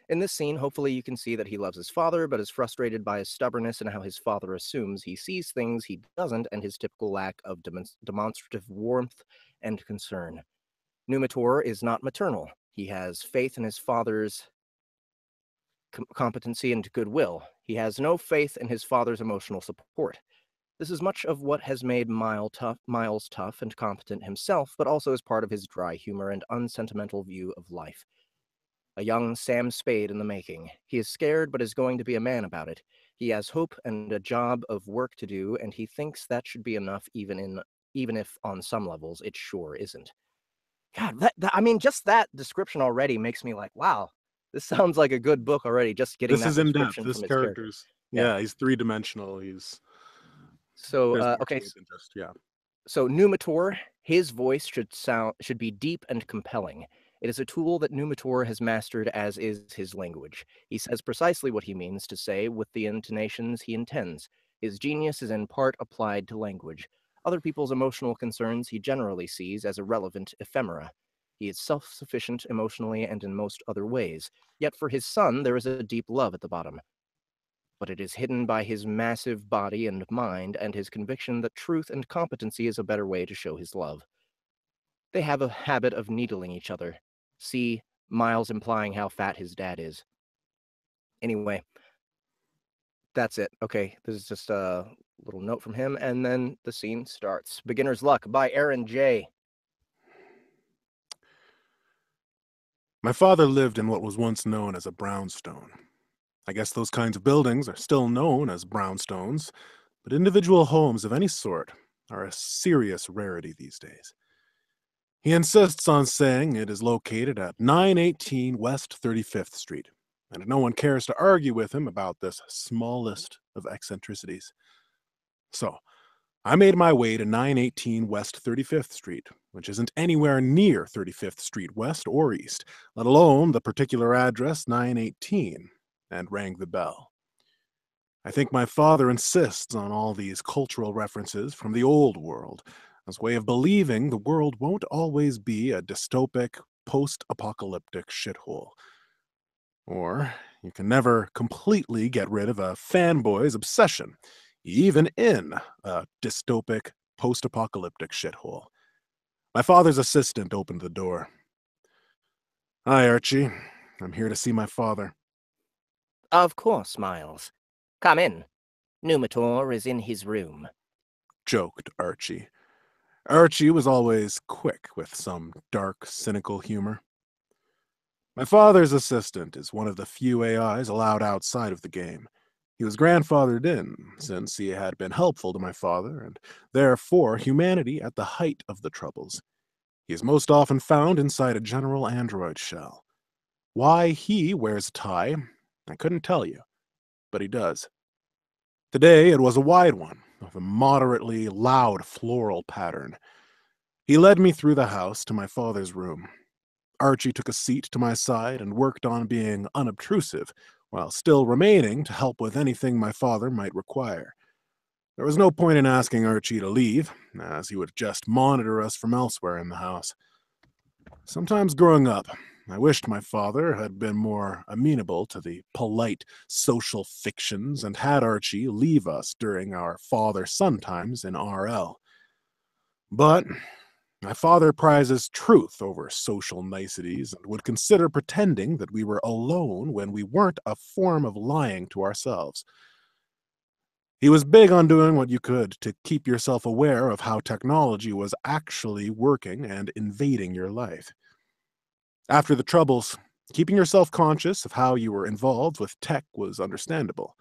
In this scene, hopefully you can see that he loves his father, but is frustrated by his stubbornness and how his father assumes he sees things he doesn't, and his typical lack of demonstrative warmth and concern. Numitor is not maternal. He has faith in his father's competency and goodwill. He has no faith in his father's emotional support. This is much of what has made Miles tough and competent himself, but also is part of his dry humor and unsentimental view of life. A young Sam Spade in the making. He is scared, but is going to be a man about it. He has hope and a job of work to do, and he thinks that should be enough, even if on some levels it sure isn't. God, I mean, just that description already makes me like, wow, this sounds like a good book already. Just getting This that is in depth. description This from his character. character's Yeah. he's three-dimensional. So there's more okay. to it than just So Numitor, his voice should be deep and compelling. It is a tool that Numitor has mastered, as is his language. He says precisely what he means to say with the intonations he intends. His genius is in part applied to language. Other people's emotional concerns he generally sees as irrelevant ephemera. He is self-sufficient emotionally and in most other ways. Yet for his son, there is a deep love at the bottom. but it is hidden by his massive body and mind and his conviction that truth and competency is a better way to show his love. They have a habit of needling each other. See, Miles implying how fat his dad is. Anyway, that's it. Okay, this is just a little note from him, and then the scene starts. Beginner's Luck by Aaron J. My father lived in what was once known as a brownstone. I guess those kinds of buildings are still known as brownstones, but individual homes of any sort are a serious rarity these days. He insists on saying it is located at 918 West 35th Street, and no one cares to argue with him about this smallest of eccentricities. So, I made my way to 918 West 35th Street, which isn't anywhere near 35th Street West or East, let alone the particular address 918, and rang the bell. I think my father insists on all these cultural references from the old world as a way of believing the world won't always be a dystopic, post-apocalyptic shithole. Or you can never completely get rid of a fanboy's obsession, even in a dystopic, post-apocalyptic shithole. My father's assistant opened the door. "Hi, Archie. I'm here to see my father." Of course, Miles. Come in. Numitor is in his room. Joked Archie. Archie was always quick with some dark, cynical humor. My father's assistant is one of the few AIs allowed outside of the game. He was grandfathered in, since he had been helpful to my father, and therefore humanity at the height of the Troubles. He is most often found inside a general android shell. Why he wears a tie, I couldn't tell you, but he does. Today it was a wide one, with a moderately loud floral pattern. He led me through the house to my father's room. Archie took a seat to my side and worked on being unobtrusive, while still remaining to help with anything my father might require. There was no point in asking Archie to leave, as he would just monitor us from elsewhere in the house. Sometimes growing up, I wished my father had been more amenable to the polite social fictions and had Archie leave us during our father-son times in RL. But my father prizes truth over social niceties and would consider pretending that we were alone when we weren't a form of lying to ourselves. He was big on doing what you could to keep yourself aware of how technology was actually working and invading your life. After the Troubles, keeping yourself conscious of how you were involved with tech was understandable.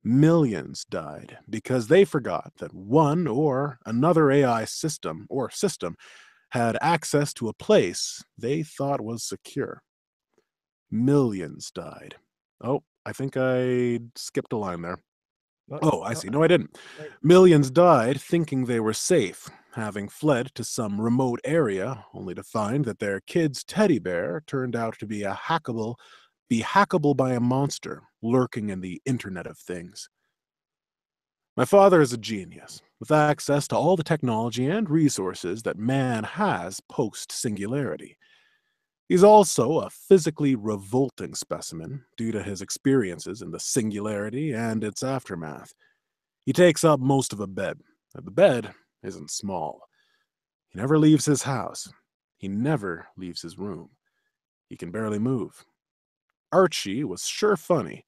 Millions died because they forgot that one or another AI system had access to a place they thought was secure. Millions died. Oh, I think I skipped a line there. Oh, I see. No, I didn't. Millions died thinking they were safe, having fled to some remote area, only to find that their kid's teddy bear turned out to be hackable by a monster lurking in the Internet of Things. My father is a genius, with access to all the technology and resources that man has post-singularity. He's also a physically revolting specimen due to his experiences in the singularity and its aftermath. He takes up most of a bed, and the bed isn't small. He never leaves his house. He never leaves his room. He can barely move. Archie was sure funny.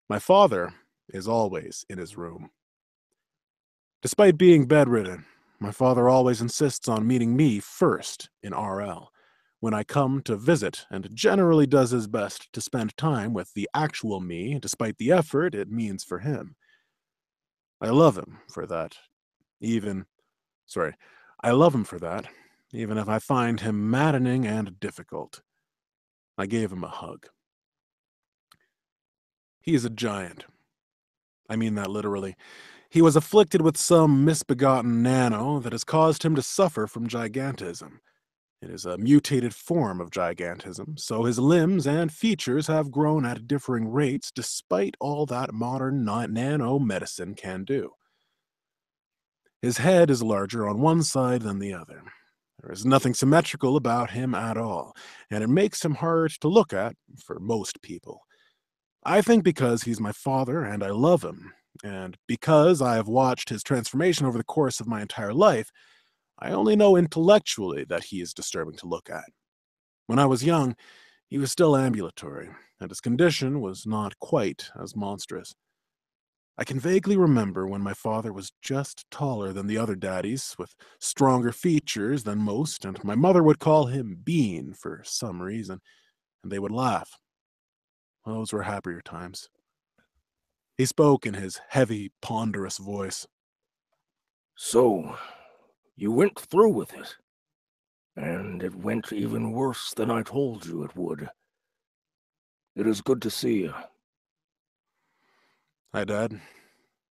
My father is always in his room. Despite being bedridden, my father always insists on meeting me first in RL when I come to visit, and generally does his best to spend time with the actual me despite the effort it means for him. I love him for that, even if I find him maddening and difficult. I gave him a hug. He is a giant. I mean that literally. He was afflicted with some misbegotten nano that has caused him to suffer from gigantism. It is a mutated form of gigantism, so his limbs and features have grown at differing rates despite all that modern nano medicine can do. His head is larger on one side than the other. There is nothing symmetrical about him at all, and it makes him hard to look at for most people. I think because he's my father and I love him, and because I have watched his transformation over the course of my entire life, I only know intellectually that he is disturbing to look at. When I was young, he was still ambulatory, and his condition was not quite as monstrous. I can vaguely remember when my father was just taller than the other daddies, with stronger features than most, and my mother would call him Bean for some reason, and they would laugh. Those were happier times. He spoke in his heavy, ponderous voice. So, you went through with it. And it went even worse than I told you it would. It is good to see you. Hi, Dad.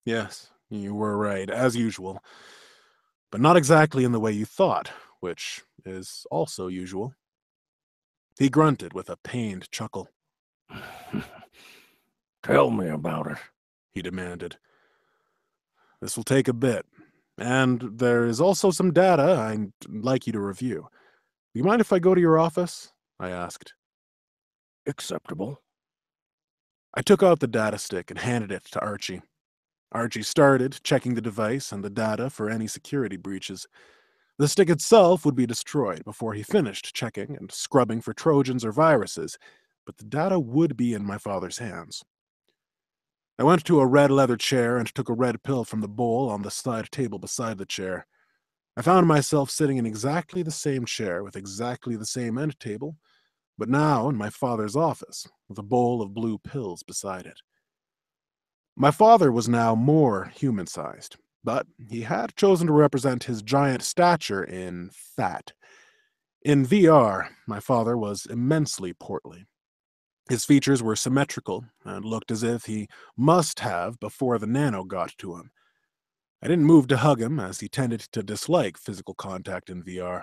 Yes, you were right, as usual. But not exactly in the way you thought, which is also usual. He grunted with a pained chuckle. Tell me about it, He demanded. This will take a bit, and there is also some data I'd like you to review. Do you mind if I go to your office? I asked. Acceptable. I took out the data stick and handed it to Archie. Archie started checking the device and the data for any security breaches. The stick itself would be destroyed before he finished checking and scrubbing for Trojans or viruses, but the data would be in my father's hands. I went to a red leather chair and took a red pill from the bowl on the side table beside the chair. I found myself sitting in exactly the same chair with exactly the same end table, but now in my father's office, with a bowl of blue pills beside it. My father was now more human-sized, but he had chosen to represent his giant stature in fat. In VR, my father was immensely portly. His features were symmetrical and looked as if he must have before the nano got to him. I didn't move to hug him, as he tended to dislike physical contact in VR.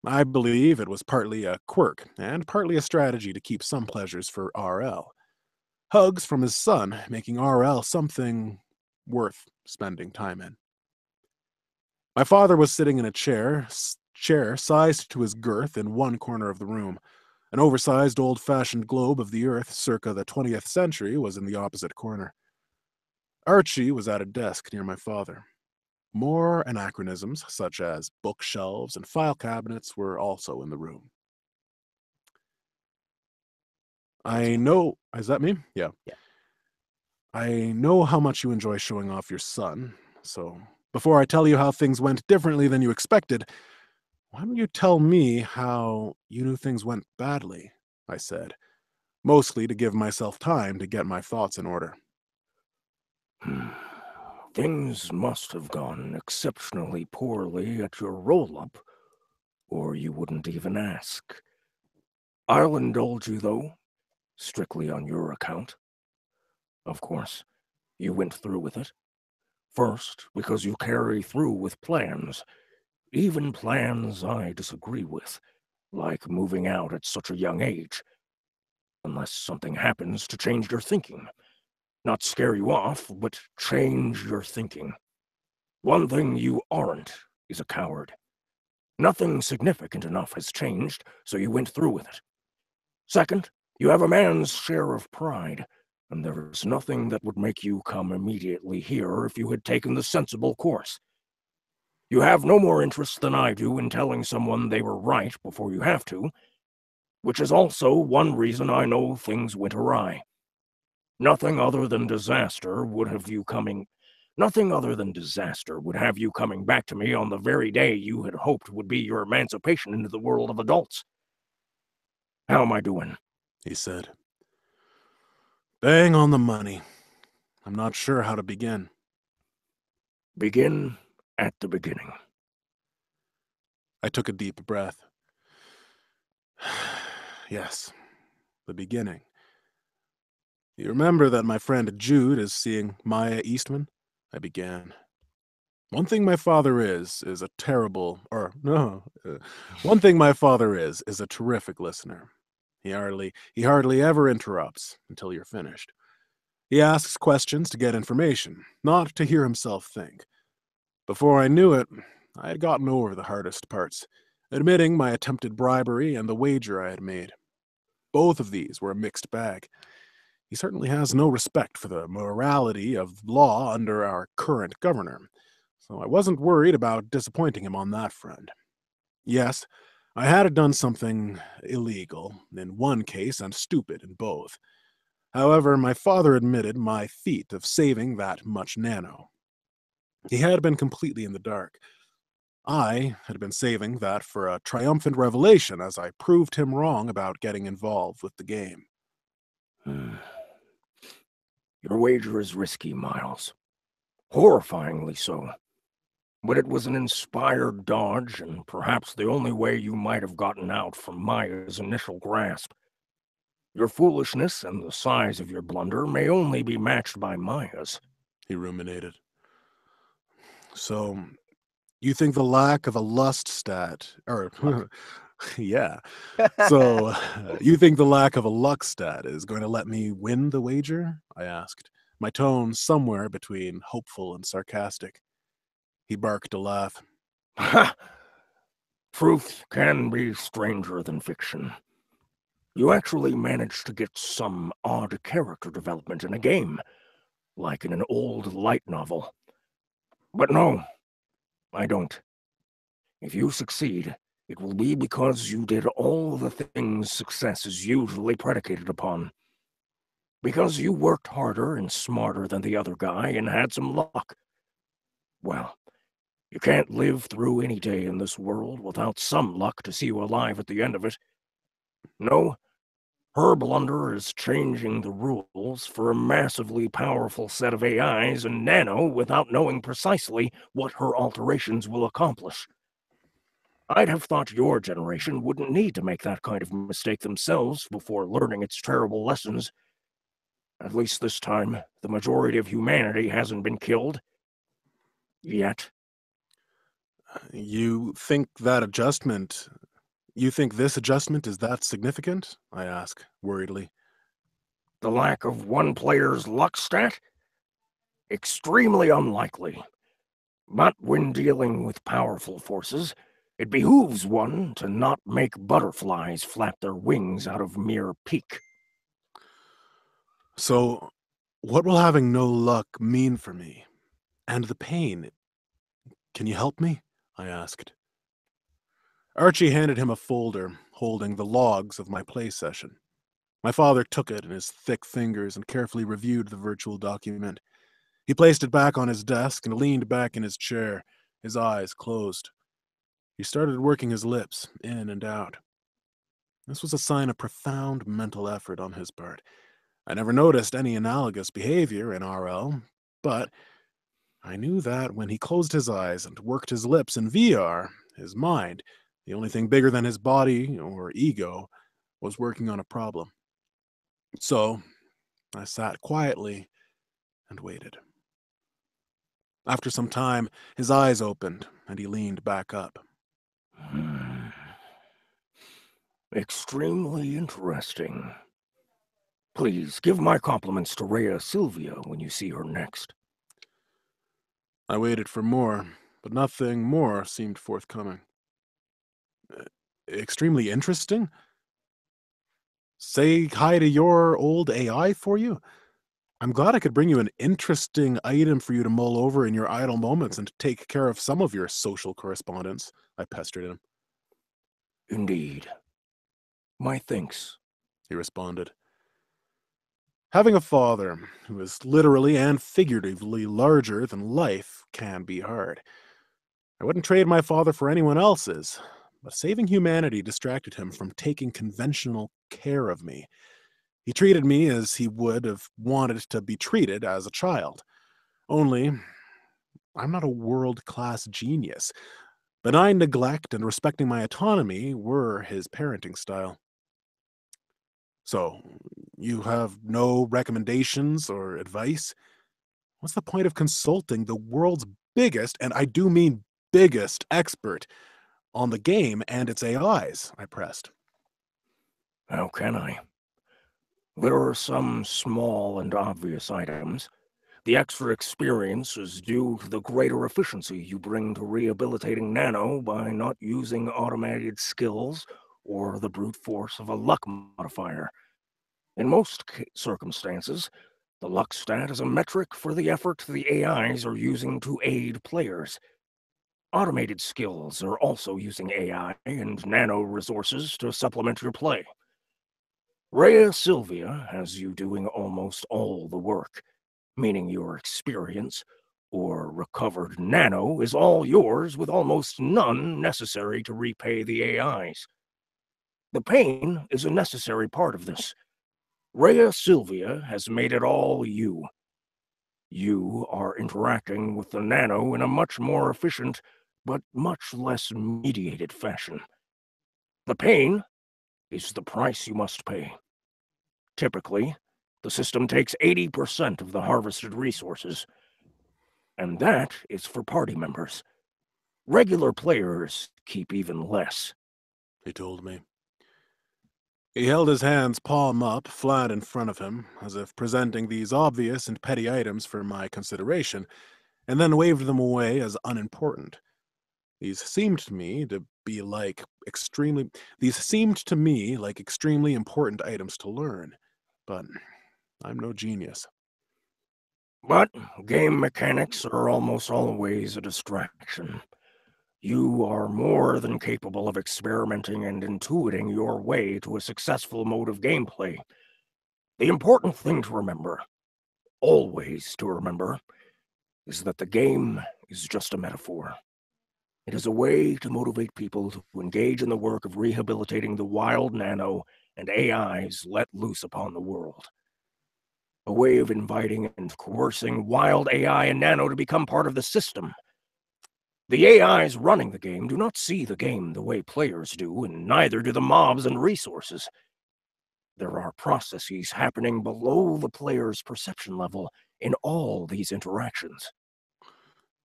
I believe it was partly a quirk and partly a strategy to keep some pleasures for RL. Hugs from his son, making RL something worth spending time in. My father was sitting in a chair sized to his girth in one corner of the room. An oversized old-fashioned globe of the Earth circa the 20th century was in the opposite corner. Archie was at a desk near my father. More anachronisms, such as bookshelves and file cabinets, were also in the room. I know... Is that me? Yeah. Yeah. I know how much you enjoy showing off your son, so before I tell you how things went differently than you expected, why don't you tell me how you knew things went badly, I said, mostly to give myself time to get my thoughts in order. Things must have gone exceptionally poorly at your roll-up, or you wouldn't even ask. I'll indulge you, though, strictly on your account. Of course, you went through with it. First, because you carry through with plans, even plans I disagree with, like moving out at such a young age. Unless something happens to change your thinking. Not scare you off, but change your thinking. One thing you aren't is a coward. Nothing significant enough has changed, so you went through with it. Second, you have a man's share of pride, and there is nothing that would make you come immediately here if you had taken the sensible course. You have no more interest than I do in telling someone they were right before you have to, which is also one reason I know things went awry. Nothing other than disaster would have you coming back to me on the very day you had hoped would be your emancipation into the world of adults. How am I doing? He said. Bang on the money. I'm not sure how to begin. Begin at the beginning. I took a deep breath. Yes, the beginning. You remember that my friend Jude is seeing Maya Eastman? I began. One thing my father is a terrible, or no, one thing my father is a terrific listener. He hardly ever interrupts until you're finished. He asks questions to get information, not to hear himself think. Before I knew it, I had gotten over the hardest parts, admitting my attempted bribery and the wager I had made. Both of these were a mixed bag. He certainly has no respect for the morality of law under our current governor, so I wasn't worried about disappointing him on that front. Yes, I had done something illegal in one case and stupid in both. However, my father admitted my feat of saving that much nano. He had been completely in the dark. I had been saving that for a triumphant revelation as I proved him wrong about getting involved with the game. Your wager is risky, Miles. Horrifyingly so. But it was an inspired dodge, and perhaps the only way you might have gotten out from Maya's initial grasp. Your foolishness and the size of your blunder may only be matched by Maya's, he ruminated. So, you think the lack of a lust stat, or, yeah. So, you think the lack of a luck stat is going to let me win the wager? I asked, my tone somewhere between hopeful and sarcastic. He barked a laugh. Ha! Truth can be stranger than fiction. You actually managed to get some odd character development in a game, like in an old light novel. But no, I don't. If you succeed, it will be because you did all the things success is usually predicated upon. Because you worked harder and smarter than the other guy and had some luck. Well, you can't live through any day in this world without some luck to see you alive at the end of it. No, her blunder is changing the rules for a massively powerful set of AIs and Nano without knowing precisely what her alterations will accomplish. I'd have thought your generation wouldn't need to make that kind of mistake themselves before learning its terrible lessons. At least this time, the majority of humanity hasn't been killed. Yet. You think this adjustment is that significant? I ask, worriedly. The lack of one player's luck stat? Extremely unlikely. But when dealing with powerful forces, it behooves one to not make butterflies flap their wings out of mere pique. So, what will having no luck mean for me? And the pain? Can you help me? I asked. Archie handed him a folder holding the logs of my play session. My father took it in his thick fingers and carefully reviewed the virtual document. He placed it back on his desk and leaned back in his chair, his eyes closed. He started working his lips in and out. This was a sign of profound mental effort on his part. I never noticed any analogous behavior in RL, but I knew that when he closed his eyes and worked his lips in VR, his mind, the only thing bigger than his body or ego, was working on a problem. So, I sat quietly and waited. After some time, his eyes opened and he leaned back up. Extremely interesting. Please give my compliments to Rhea Sylvia when you see her next. I waited for more, but nothing more seemed forthcoming. Extremely interesting? Say hi to your old AI for you? I'm glad I could bring you an interesting item for you to mull over in your idle moments and to take care of some of your social correspondence, I pestered him. Indeed. My thanks, he responded. Having a father who is literally and figuratively larger than life can be hard. I wouldn't trade my father for anyone else's, but saving humanity distracted him from taking conventional care of me. He treated me as he would have wanted to be treated as a child. Only, I'm not a world-class genius. Benign neglect and respecting my autonomy were his parenting style. So, you have no recommendations or advice? What's the point of consulting the world's biggest, and I do mean biggest, expert on the game and its AIs? I pressed. How can I? There are some small and obvious items. The extra experience is due to the greater efficiency you bring to rehabilitating Nano by not using automated skills or the brute force of a luck modifier. In most circumstances, the luck stat is a metric for the effort the AIs are using to aid players. Automated skills are also using AI and nano resources to supplement your play. Rhea Sylvia has you doing almost all the work, meaning your experience or recovered nano is all yours with almost none necessary to repay the AIs. The pain is a necessary part of this. Rhea Sylvia has made it all you. You are interacting with the nano in a much more efficient, but much less mediated fashion. The pain is the price you must pay. Typically, the system takes 80% of the harvested resources, and that is for party members. Regular players keep even less. He told me. He held his hands palm up, flat in front of him, as if presenting these obvious and petty items for my consideration, and then waved them away as unimportant. These seemed to me like extremely important items to learn, but I'm no genius. But game mechanics are almost always a distraction. You are more than capable of experimenting and intuiting your way to a successful mode of gameplay. The important thing to remember, always to remember, is that the game is just a metaphor. It is a way to motivate people to engage in the work of rehabilitating the wild nano and AIs let loose upon the world. A way of inviting and coercing wild AI and nano to become part of the system. The AIs running the game do not see the game the way players do, and neither do the mobs and resources. There are processes happening below the player's perception level in all these interactions.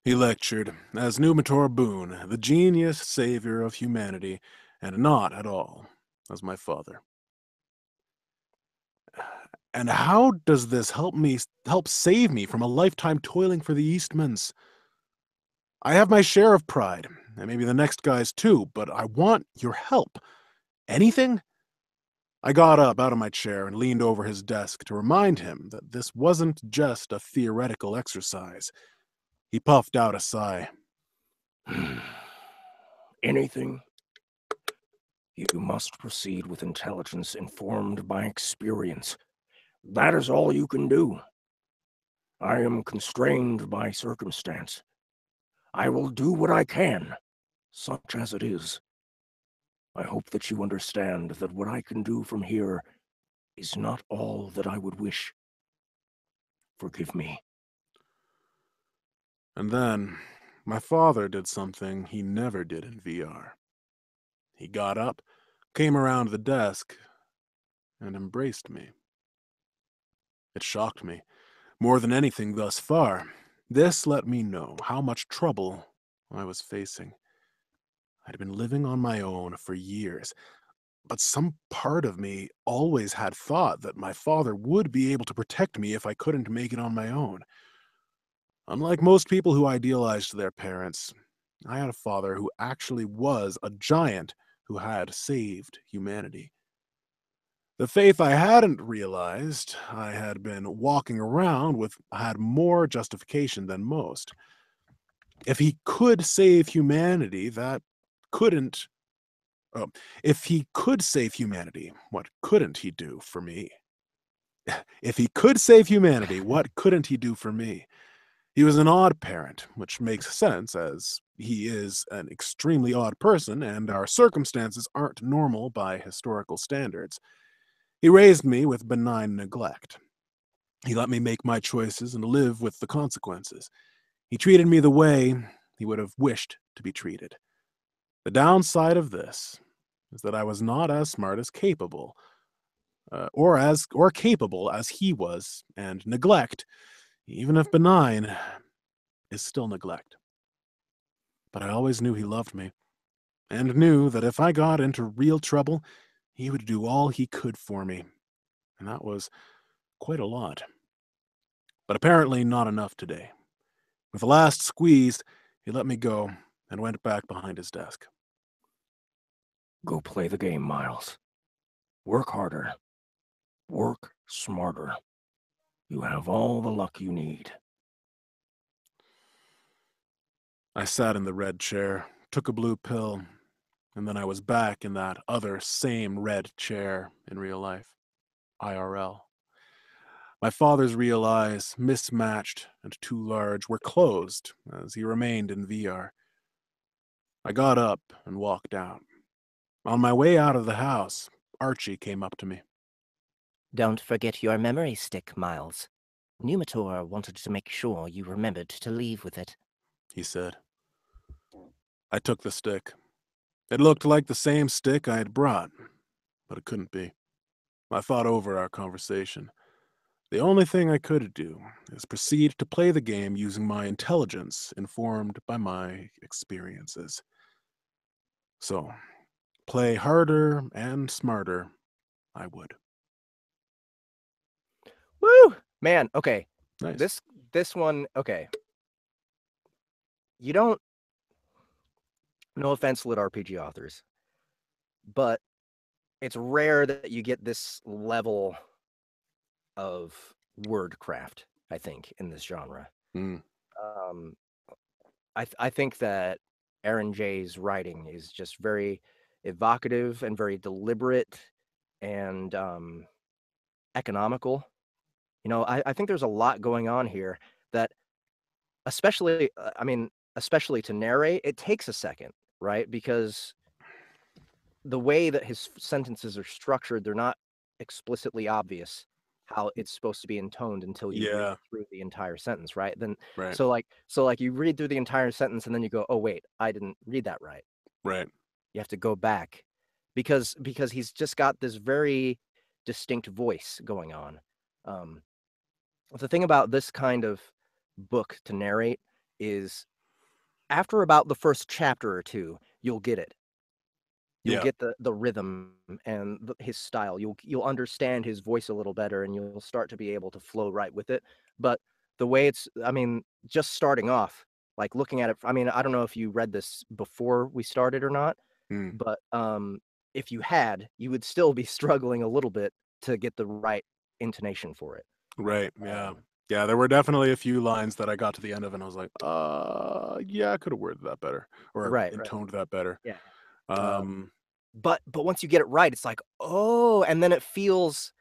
He lectured as Numitor Boone, the genius savior of humanity, and not at all as my father. And how does this help save me from a lifetime toiling for the Eastmans? I have my share of pride, and maybe the next guy's too, but I want your help. Anything? I got up out of my chair and leaned over his desk to remind him that this wasn't just a theoretical exercise. He puffed out a sigh. Anything? You must proceed with intelligence informed by experience. That is all you can do. I am constrained by circumstance. I will do what I can, such as it is. I hope that you understand that what I can do from here is not all that I would wish. Forgive me. And then, my father did something he never did in VR. He got up, came around the desk, and embraced me. It shocked me, more than anything thus far. This let me know how much trouble I was facing. I'd been living on my own for years, but some part of me always had thought that my father would be able to protect me if I couldn't make it on my own. Unlike most people who idealized their parents, I had a father who actually was a giant who had saved humanity. The faith I hadn't realized I had been walking around with had more justification than most. If he could save humanity, that couldn't. Oh, if he could save humanity, what couldn't he do for me? If he could save humanity, what couldn't he do for me? He was an odd parent, which makes sense as he is an extremely odd person and our circumstances aren't normal by historical standards. He raised me with benign neglect. He let me make my choices and live with the consequences. He treated me the way he would have wished to be treated. The downside of this is that I was not as smart as capable, or capable as he was, and neglect, even if benign, is still neglect. But I always knew he loved me, and knew that if I got into real trouble, he would do all he could for me, and that was quite a lot. But apparently not enough today. With the last squeeze, he let me go and went back behind his desk. Go play the game, Miles. Work harder. Work smarter. You have all the luck you need. I sat in the red chair, took a blue pill, and then I was back in that other same red chair in real life, IRL. My father's real eyes, mismatched and too large, were closed as he remained in VR. I got up and walked out. On my way out of the house, Archie came up to me. Don't forget your memory stick, Miles. Numitor wanted to make sure you remembered to leave with it. He said. I took the stick. It looked like the same stick I had brought, but it couldn't be. I thought over our conversation. The only thing I could do is proceed to play the game using my intelligence informed by my experiences. So, play harder and smarter, I would. Woo! Man, okay. Nice. This one, okay. You don't, no offense, lit RPG authors, but it's rare that you get this level of wordcraft, I think, in this genre. Mm. Um, I think that Aaron J's writing is just very evocative and very deliberate and economical. You know, I think there's a lot going on here that, especially, especially to narrate, it takes a second, right? Because the way that his sentences are structured, they're not explicitly obvious how it's supposed to be intoned until you read Yeah, through the entire sentence, right? Then right, so like you read through the entire sentence and then you go, "Oh wait, I didn't read that right." right. You have to go back because he's just got this very distinct voice going on. Um, the thing about this kind of book to narrate is after about the first chapter or two, you'll get it. You'll Yeah, get the rhythm and his style. You'll understand his voice a little better, and you'll start to be able to flow right with it. But the way it's, I mean, just starting off, like looking at it. I mean, I don't know if you read this before we started or not, mm, but if you had, you would still be struggling a little bit to get the right intonation for it. right. Yeah. Um, Yeah, there were definitely a few lines that I got to the end of and I was like, yeah, I could have worded that better or right, right, intoned that better. yeah. Um, But once you get it right, it's like, oh, and then it feels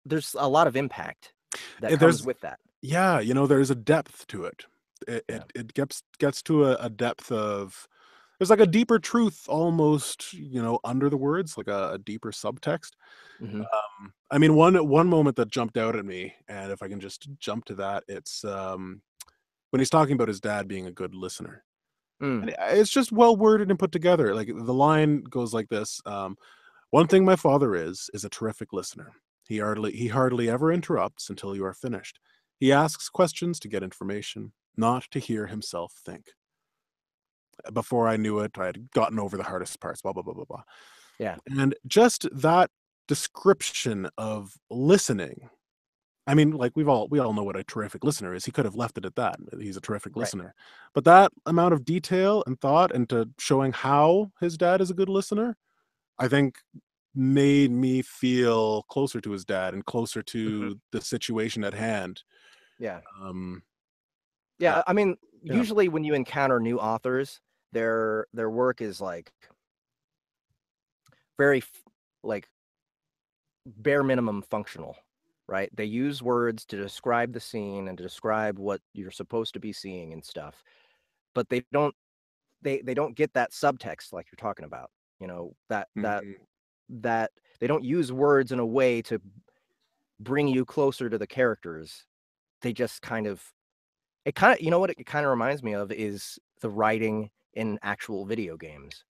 there's a lot of impact that comes there's with that. Yeah, there's a depth to it. It Yeah. it, it gets to a depth of there's like a deeper truth almost, under the words, like a deeper subtext. Hmm. I mean, one moment that jumped out at me, and if I can just jump to that, it's when he's talking about his dad being a good listener. Mm, And it's just well worded and put together. Like the line goes like this: "One thing my father is a terrific listener. He hardly ever interrupts until you are finished. He asks questions to get information, not to hear himself think." Before I knew it, I had gotten over the hardest parts. Blah blah blah blah blah. yeah. And just that description of listening. I mean, like we all know what a terrific listener is. He could have left it at that. He's a terrific Right. listener. But that amount of detail and thought into showing how his dad is a good listener, I think made me feel closer to his dad and closer Mhm. to the situation at hand. Yeah. Um, uh, Yeah. I mean, yeah, usually when you encounter new authors, their work is like very like bare minimum functional, right? They use words to describe the scene and to describe what you're supposed to be seeing and stuff, but they don't get that subtext like you're talking about. You know, mhm, that they don't use words in a way to bring you closer to the characters. They just kind of you know what it kind of reminds me of is the writing in actual video games.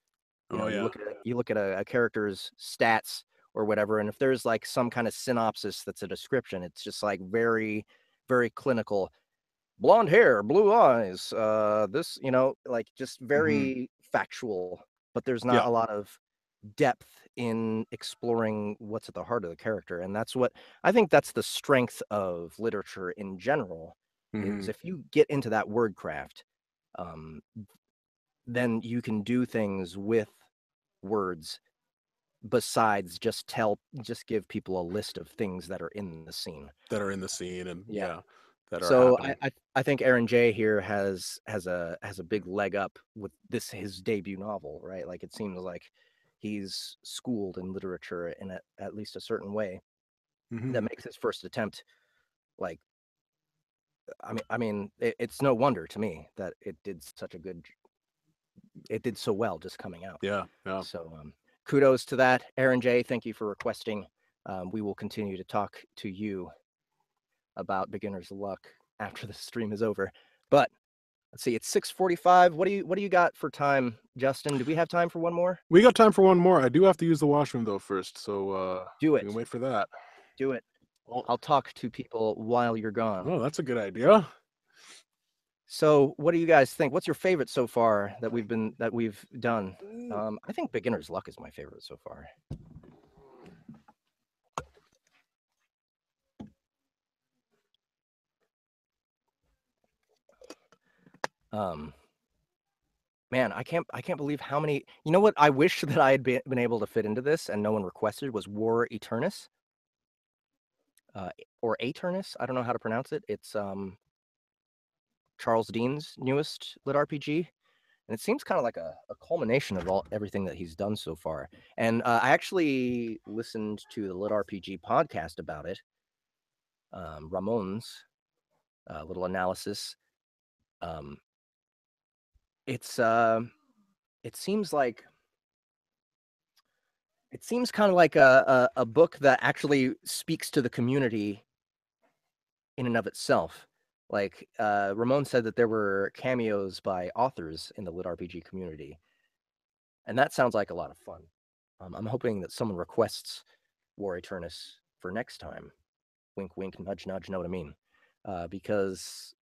You oh know, yeah, you look at a character's stats or whatever, and if there's like some kind of synopsis that's a description, it's just like very, very clinical. Blonde hair, blue eyes, this, you know, like just hmm very factual, but there's yeah, not a lot of depth in exploring what's at the heart of the character. And that's what I think that's the strength of literature in general, hmm is if you get into that word craft, um, then you can do things with words besides just give people a list of things that are in the scene. That are in the scene and Yeah. that are So happening. I think Aaron J here has a big leg up with his debut novel, right? Like it seems like he's schooled in literature in at least a certain way Mhm. that makes his first attempt like it's no wonder to me that it did so well just coming out. Yeah. So kudos to that, Aaron J. Thank you for requesting. We will continue to talk to you about beginner's luck after the stream is over. But let's see, it's 6:45. What do you got for time, Justin? Do we have time for one more? We got time for one more. I do have to use the washroom though first, so Do we it. can wait for that. Do it. I'll talk to people while you're gone. Oh, that's a good idea. So, what do you guys think? What's your favorite so far that we've done? I think beginner's luck is my favorite so far. Man, I can't believe how many. You know what? I wish that I had been able to fit into this, and no one requested was War Eternus, or Aternus. I don't know how to pronounce it. It's Charles Dean's newest lit RPG, and it seems kind of like a culmination of everything that he's done so far. And I actually listened to the Lit RPG podcast about it. Ramon's little analysis. It seems kind of like a book that actually speaks to the community in and of itself. Like Ramon said that there were cameos by authors in the lit RPG community, and that sounds like a lot of fun. I'm hoping that someone requests War Eternus for next time. Wink, wink, nudge, nudge. Know what I mean? Because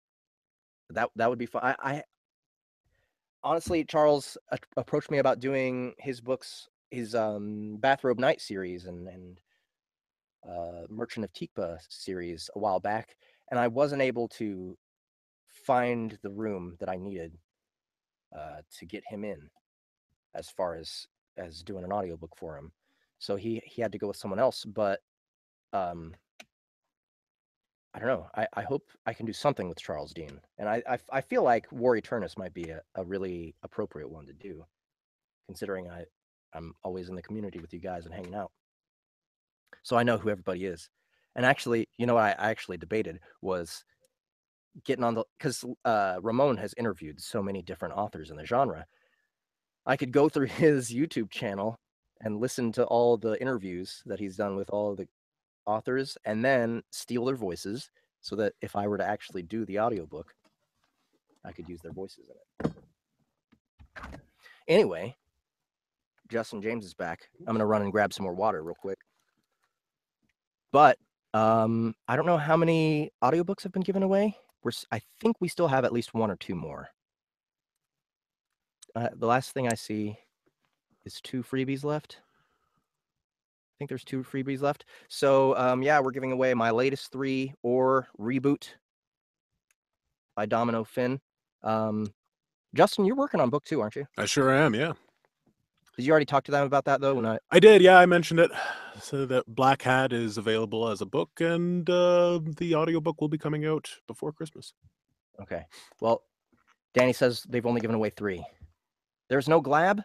that would be fun. I honestly, Charles approached me about doing his books, his Bathrobe Night series and Merchant of Tikba series a while back, and I wasn't able to find the room that I needed to get him in as far as doing an audiobook for him. So he had to go with someone else, but I don't know. I hope I can do something with Charles Dean, and I feel like War Eternus might be a really appropriate one to do, considering I'm always in the community with you guys and hanging out, so I know who everybody is. And actually, you know what I actually debated was getting on because Ramon has interviewed so many different authors in the genre. I could go through his YouTube channel and listen to all the interviews that he's done with all of the authors and then steal their voices so that if I were to actually do the audiobook, I could use their voices in it. Anyway, Justin James is back. I'm going to run and grab some more water real quick. But I don't know how many audiobooks have been given away. I think we still have at least one or two more. The last thing I see is 2 freebies left. I think there's 2 freebies left. So yeah, we're giving away my latest 3 or Reboot by Domino Finn. Justin, you're working on book 2, aren't you? I sure am, yeah. Did you already talk to them about that though? I did, yeah, I mentioned it. So that Black Hat is available as a book, and the audiobook will be coming out before Christmas. Okay. Well, Danny says they've only given away 3. There's no Glab?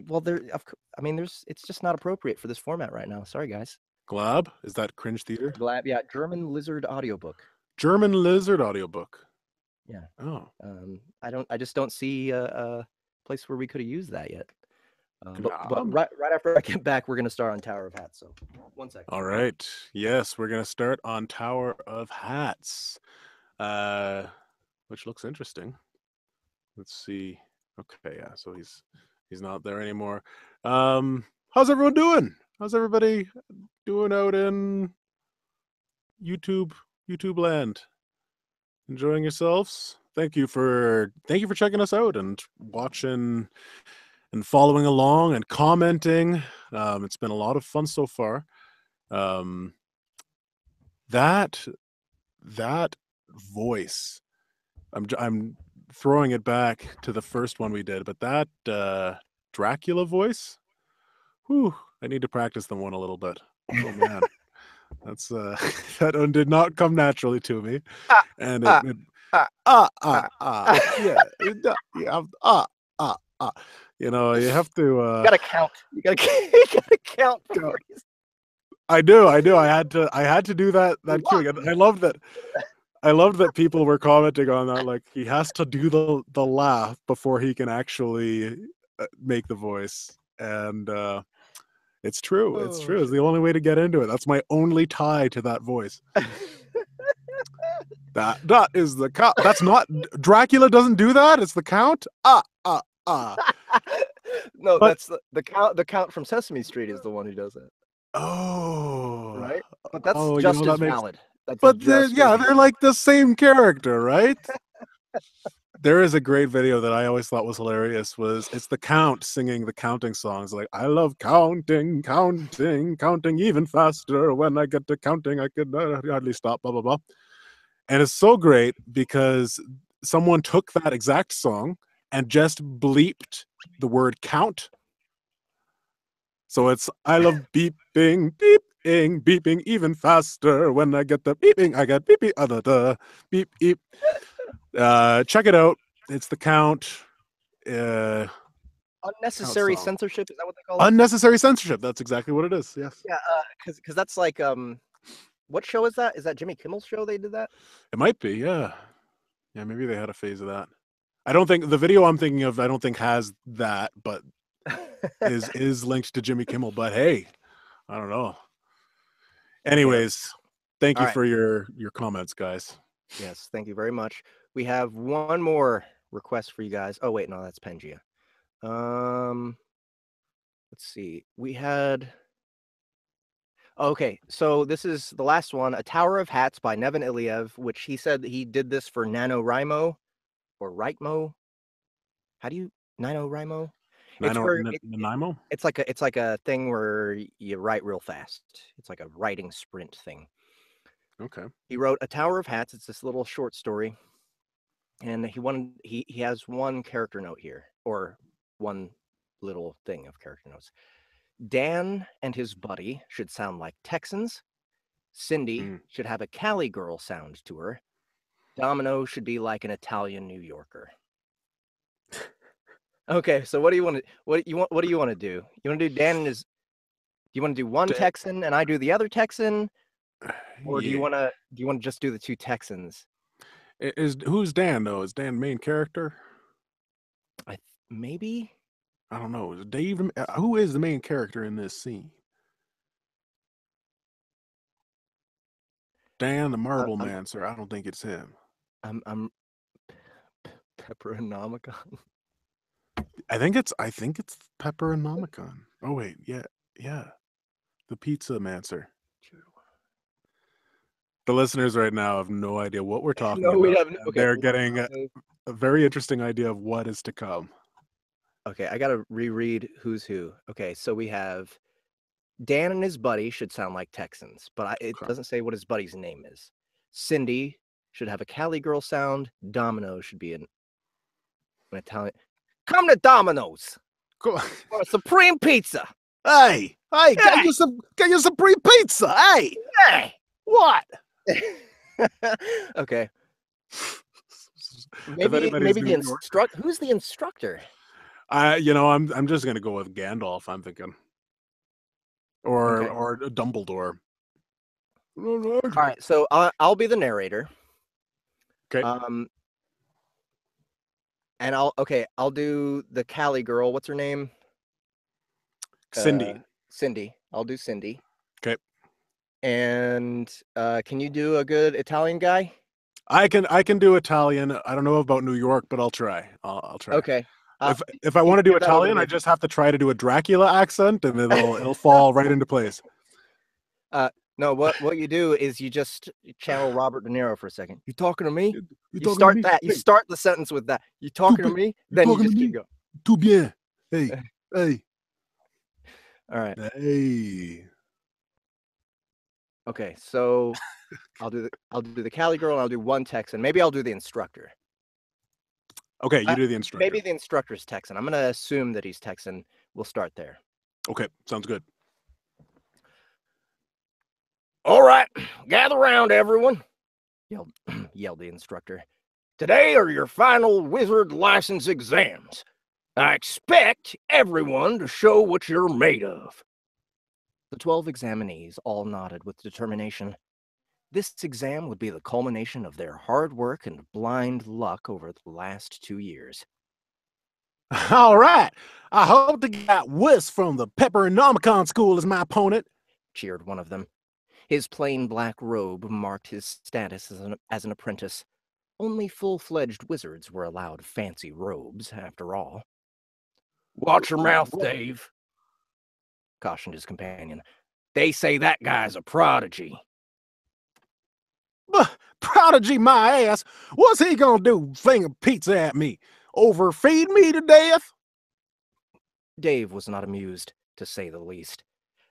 Well, it's just not appropriate for this format right now. Sorry, guys. Glab? Is that Cringe Theater? Glab, yeah. German Lizard audiobook. German Lizard audiobook. Yeah. Oh. I just don't see a place where we could have used that yet. But right after I get back, we're going to start on Tower of Hats. So 1 second. All right. Yes, we're going to start on Tower of Hats, which looks interesting. Let's see. Okay, yeah, so he's not there anymore. How's everyone doing? How's everybody doing out in YouTube land? Enjoying yourselves? Thank you for checking us out and watching and following along and commenting. It's been a lot of fun so far. That voice, I'm throwing it back to the first one we did, but that Dracula voice, Whew, I need to practice the one a little bit. Oh man, that's that one did not come naturally to me, Ah, and ah, yeah, yeah, you know, you have to You gotta count. You gotta, you gotta count before you. I do. I had to do that cueing. And I loved that people were commenting on that. Like he has to do the laugh before he can actually make the voice, and it's true. It's Oh, true. It's shit. the only way to get into it. That's my only tie to that voice. That is the count. That's not Dracula doesn't do that. It's the count. No, But- that's the count. The count from Sesame Street is the one who does it, Oh, right? But that's oh, just you know, as that makes. valid. That's But just yeah, as they're like the same character, right? There is a great video that I always thought was hilarious. It's the Count singing the counting songs, like I love counting, counting, counting even faster. When I get to counting, I could hardly stop. Blah blah blah. And it's so great because someone took that exact song and just bleeped the word count. So it's I love beeping, beeping, beeping even faster. When I get the beeping, I get beep beep, beep beep. Check it out. It's the Count. unnecessary song. censorship. Is that what they call it? Unnecessary censorship. That's exactly what it is. Yes. Yeah, because that's like what show is that? Is that Jimmy Kimmel's show? They did that. It might be. Yeah. Yeah. Maybe they had a phase of that. I don't think the video I'm thinking of. I don't think has that, but is linked to Jimmy Kimmel. But hey, I don't know. Anyways, thank All you right. for your comments, guys. Yes, thank you very much. We have one more request for you guys. Oh wait, no, that's Pangea. Let's see. We had. Okay, so this is the last one, A Tower of Hats by Nevin Iliev, which he said that he did this for NaNoWriMo or Writemo. How do you NaNoWriMo? It's where Nanaimo? it's like a thing where you write real fast. It's like a writing sprint thing. Okay. He wrote A Tower of Hats. It's this little short story. And he has one character note here, or one little thing of character notes. Dan and his buddy should sound like Texans. Cindy should have a Cali girl sound to her. Domino should be like an Italian New Yorker. Okay, so what do you want to do? You want to do Dan and his? Do you want to do one Texan and I do the other Texan, or do you want to just do the two Texans? Who's Dan though? Is Dan main character? Maybe. I don't know. Is Dave? Who is the main character in this scene? Dan the Marble Man, sir. I don't think it's him. I'm Pepper and Nomicon. I think it's Pepper and Nomicon. Oh wait, yeah. The Pizza Man, sir. The listeners right now have no idea what we're talking about. We have. Okay, they're getting a very interesting idea of what is to come. Okay, I gotta reread who's who. Okay, so we have Dan and his buddy should sound like Texans, but it doesn't say what his buddy's name is. Cindy should have a Cali girl sound. Domino should be an Italian. Come to Domino's Cool. for a supreme pizza. Hey, get you some supreme pizza. Hey, what? Okay. Maybe the instructor. Who's the instructor? I'm just gonna go with Gandalf. I'm thinking, or Dumbledore. All right, so I'll be the narrator. Okay. And I'll do the Cali girl. What's her name? Cindy. Cindy. I'll do Cindy. Okay. And can you do a good Italian guy? I can do Italian. I don't know about New York, but I'll try. I'll try. Okay. If I want to do Italian, I just have to try to do a Dracula accent, and it'll fall right into place. No, what you do is you just channel Robert De Niro for a second. You talking to me? You start that. You start the sentence with that. You talking to me? Then you just keep going. Tout bien. Hey. All right. Hey. Okay, so I'll do the Cali girl, and I'll do one Texan. Maybe I'll do the instructor. Okay, you do the instructor. Maybe the instructor's Texan. I'm gonna assume that he's Texan. We'll start there. Okay, sounds good. All right, gather round, everyone, yelled the instructor. Today are your final wizard license exams. I expect everyone to show what you're made of. The 12 examinees all nodded with determination. This exam would be the culmination of their hard work and blind luck over the last 2 years. All right. I hope to get Whis from the Pepperonomicon School as my opponent, cheered one of them. His plain black robe marked his status as an apprentice. Only full-fledged wizards were allowed fancy robes, after all. Watch your mouth, Dave, cautioned his companion. They say that guy's a prodigy. Prodigy my ass. What's he gonna do, finger pizza at me? Overfeed me to death? Dave was not amused, to say the least.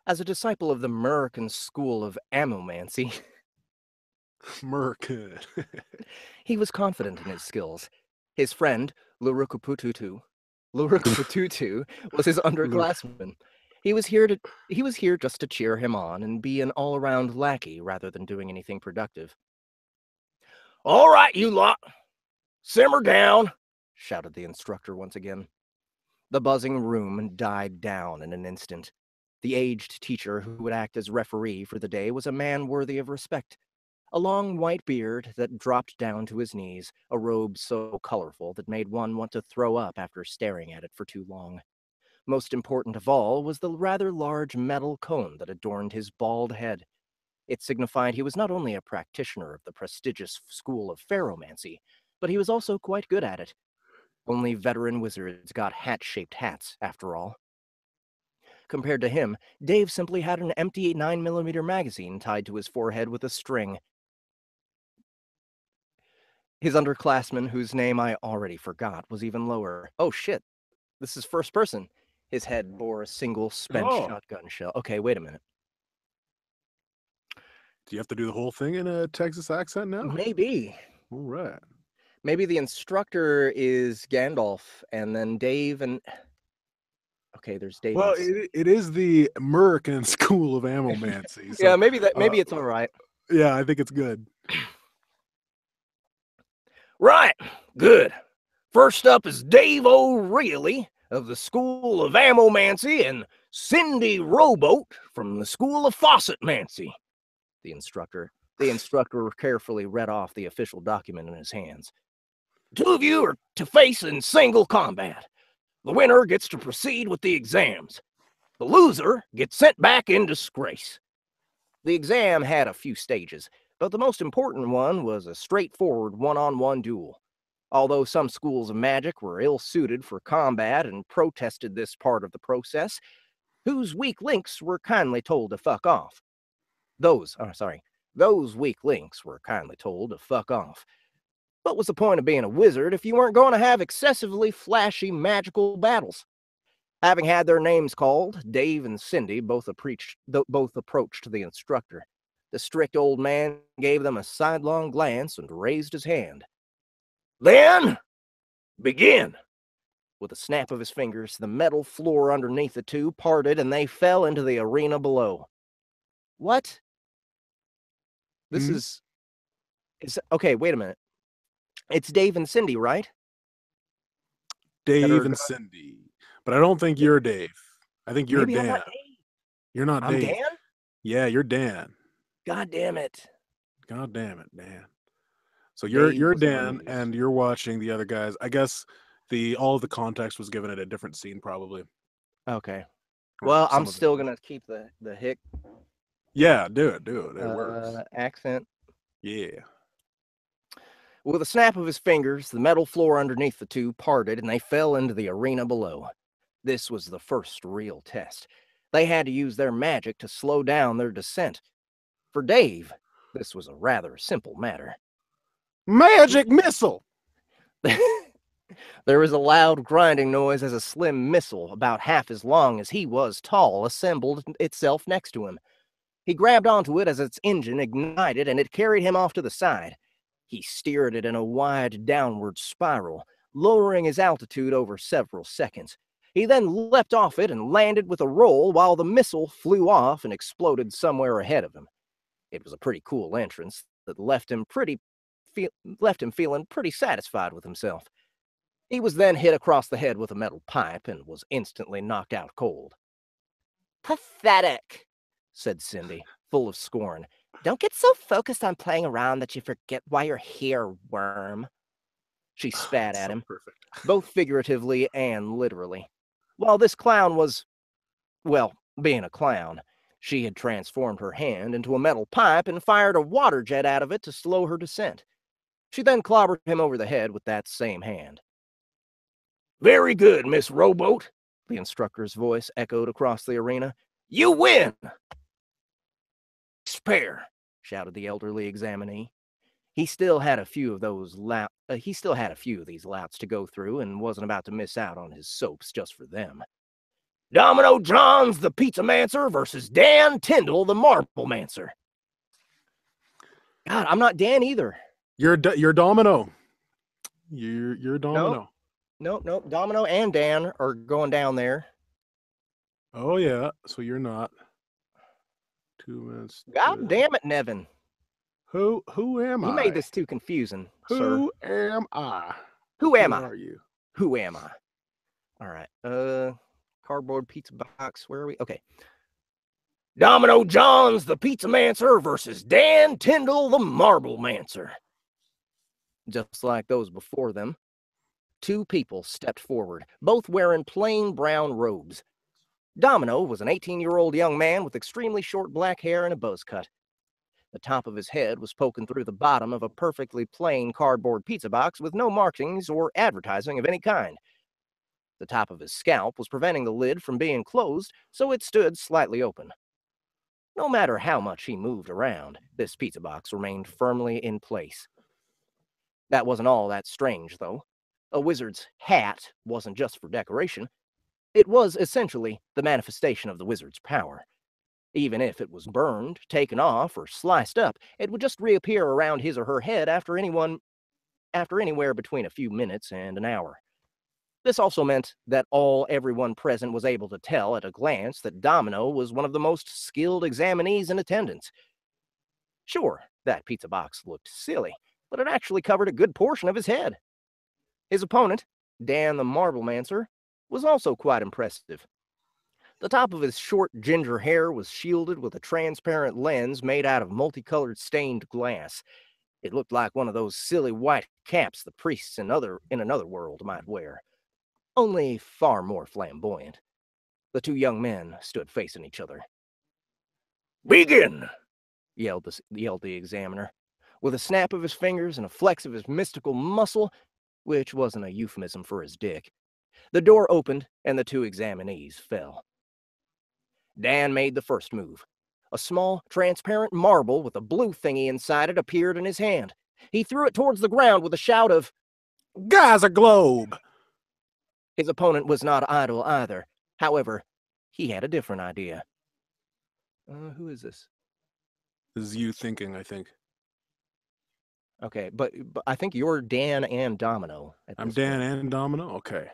As a disciple of the American School of Amomancy, he was confident in his skills. His friend, Lurukupututu, was his underclassman. He was here just to cheer him on and be an all-around lackey rather than doing anything productive. All right, you lot. Simmer down, shouted the instructor once again. The buzzing room died down in an instant. The aged teacher who would act as referee for the day was a man worthy of respect. A long white beard that dropped down to his knees, a robe so colorful that made one want to throw up after staring at it for too long. Most important of all was the rather large metal cone that adorned his bald head. It signified he was not only a practitioner of the prestigious school of Pharomancy, but he was also quite good at it. Only veteran wizards got hat-shaped hats, after all. Compared to him, Dave simply had an empty 9mm magazine tied to his forehead with a string. His underclassman, whose name I already forgot, was even lower. Oh shit, this is first person. His head bore a single spent shotgun shell. Okay, wait a minute. Do you have to do the whole thing in a Texas accent now? Maybe. All right. Maybe the instructor is Gandalf, and then Dave and... Okay, there's Dave. Well, it is the American School of Amomancy. So, yeah, maybe it's all right. Yeah, I think it's good. Right, good. First up is Dave O'Reilly of the School of Amomancy and Cindy Rowboat from the School of Faucetmancy. The instructor carefully read off the official document in his hands. Two of you are to face in single combat. The winner gets to proceed with the exams. The loser gets sent back in disgrace. The exam had a few stages, but the most important one was a straightforward one-on-one duel. Although some schools of magic were ill-suited for combat and protested this part of the process, whose weak links were kindly told to fuck off. Those weak links were kindly told to fuck off. What was the point of being a wizard if you weren't going to have excessively flashy magical battles? Having had their names called, Dave and Cindy both approached the instructor. The strict old man gave them a sidelong glance and raised his hand. Then, begin. With a snap of his fingers, the metal floor underneath the two parted and they fell into the arena below. What? This is okay, wait a minute. It's Dave and Cindy, right? Dave and Cindy. But I don't think you're Dave. I think you're Dan. I'm not Dave. You're not I'm Dave. Dan? Yeah, you're Dan. God damn it. God damn it, Dan. So you're Dan and you're watching the other guys. I guess all of the context was given at a different scene probably. Okay. Well, I'm still gonna keep the hick. Yeah, do it. It works. Accent. Yeah. With a snap of his fingers, the metal floor underneath the two parted and they fell into the arena below. This was the first real test. They had to use their magic to slow down their descent. For Dave, this was a rather simple matter. Magic missile! There was a loud grinding noise as a slim missile, about half as long as he was tall, assembled itself next to him. He grabbed onto it as its engine ignited and it carried him off to the side. He steered it in a wide downward spiral, lowering his altitude over several seconds. He then leapt off it and landed with a roll while the missile flew off and exploded somewhere ahead of him. It was a pretty cool entrance that left him feeling pretty satisfied with himself. He was then hit across the head with a metal pipe and was instantly knocked out cold. Pathetic, said Cindy, full of scorn. Don't get so focused on playing around that you forget why you're here, worm. She spat at So him, perfect. both figuratively and literally. While this clown was, well, being a clown, she had transformed her hand into a metal pipe and fired a water jet out of it to slow her descent. She then clobbered him over the head with that same hand. Very good, Miss Rowboat, The instructor's voice echoed across the arena. you win! Spare, Shouted the elderly examinee. He still had a few of these louts to go through and wasn't about to miss out on his soaps just for them. Domino John's the Pizza Mancer versus Dan Tyndall the Marble Mancer. God, I'm not Dan either. You're Domino. You're Domino. Nope. Domino and Dan are going down there. Oh yeah, so you're not. 2 minutes. God damn it, Nevin. Who am I? You made this too confusing, sir. Who am I? Who am Who I? are you? Who am I? All right. Cardboard pizza box. Where are we? Okay. Domino John's the Pizza Mancer versus Dan Tyndall the Marble Mancer. Just like those before them, two people stepped forward, both wearing plain brown robes. Domino was an 18-year-old young man with extremely short black hair and a buzz cut. The top of his head was poking through the bottom of a perfectly plain cardboard pizza box with no markings or advertising of any kind. The top of his scalp was preventing the lid from being closed, so it stood slightly open. No matter how much he moved around, this pizza box remained firmly in place. That wasn't all that strange, though. A wizard's hat wasn't just for decoration. It was essentially the manifestation of the wizard's power. Even if it was burned, taken off, or sliced up, it would just reappear around his or her head after anywhere between a few minutes and an hour. This also meant that everyone present was able to tell at a glance that Domino was one of the most skilled examinees in attendance. Sure, that pizza box looked silly, but it actually covered a good portion of his head. His opponent, Dan the Marble Mancer, was also quite impressive. The top of his short ginger hair was shielded with a transparent lens made out of multicolored stained glass. It looked like one of those silly white caps the priests in another world might wear, only far more flamboyant. The two young men stood facing each other. Begin, yelled the examiner, with a snap of his fingers and a flex of his mystical muscle, which wasn't a euphemism for his dick. The door opened, and the two examinees fell. Dan made the first move. A small, transparent marble with a blue thingy inside it appeared in his hand. He threw it towards the ground with a shout of, Guy's a globe! His opponent was not idle either. However, he had a different idea. Who is this? This is you thinking, I think. Okay, but I think you're Dan and Domino. I'm Dan and Domino? Okay.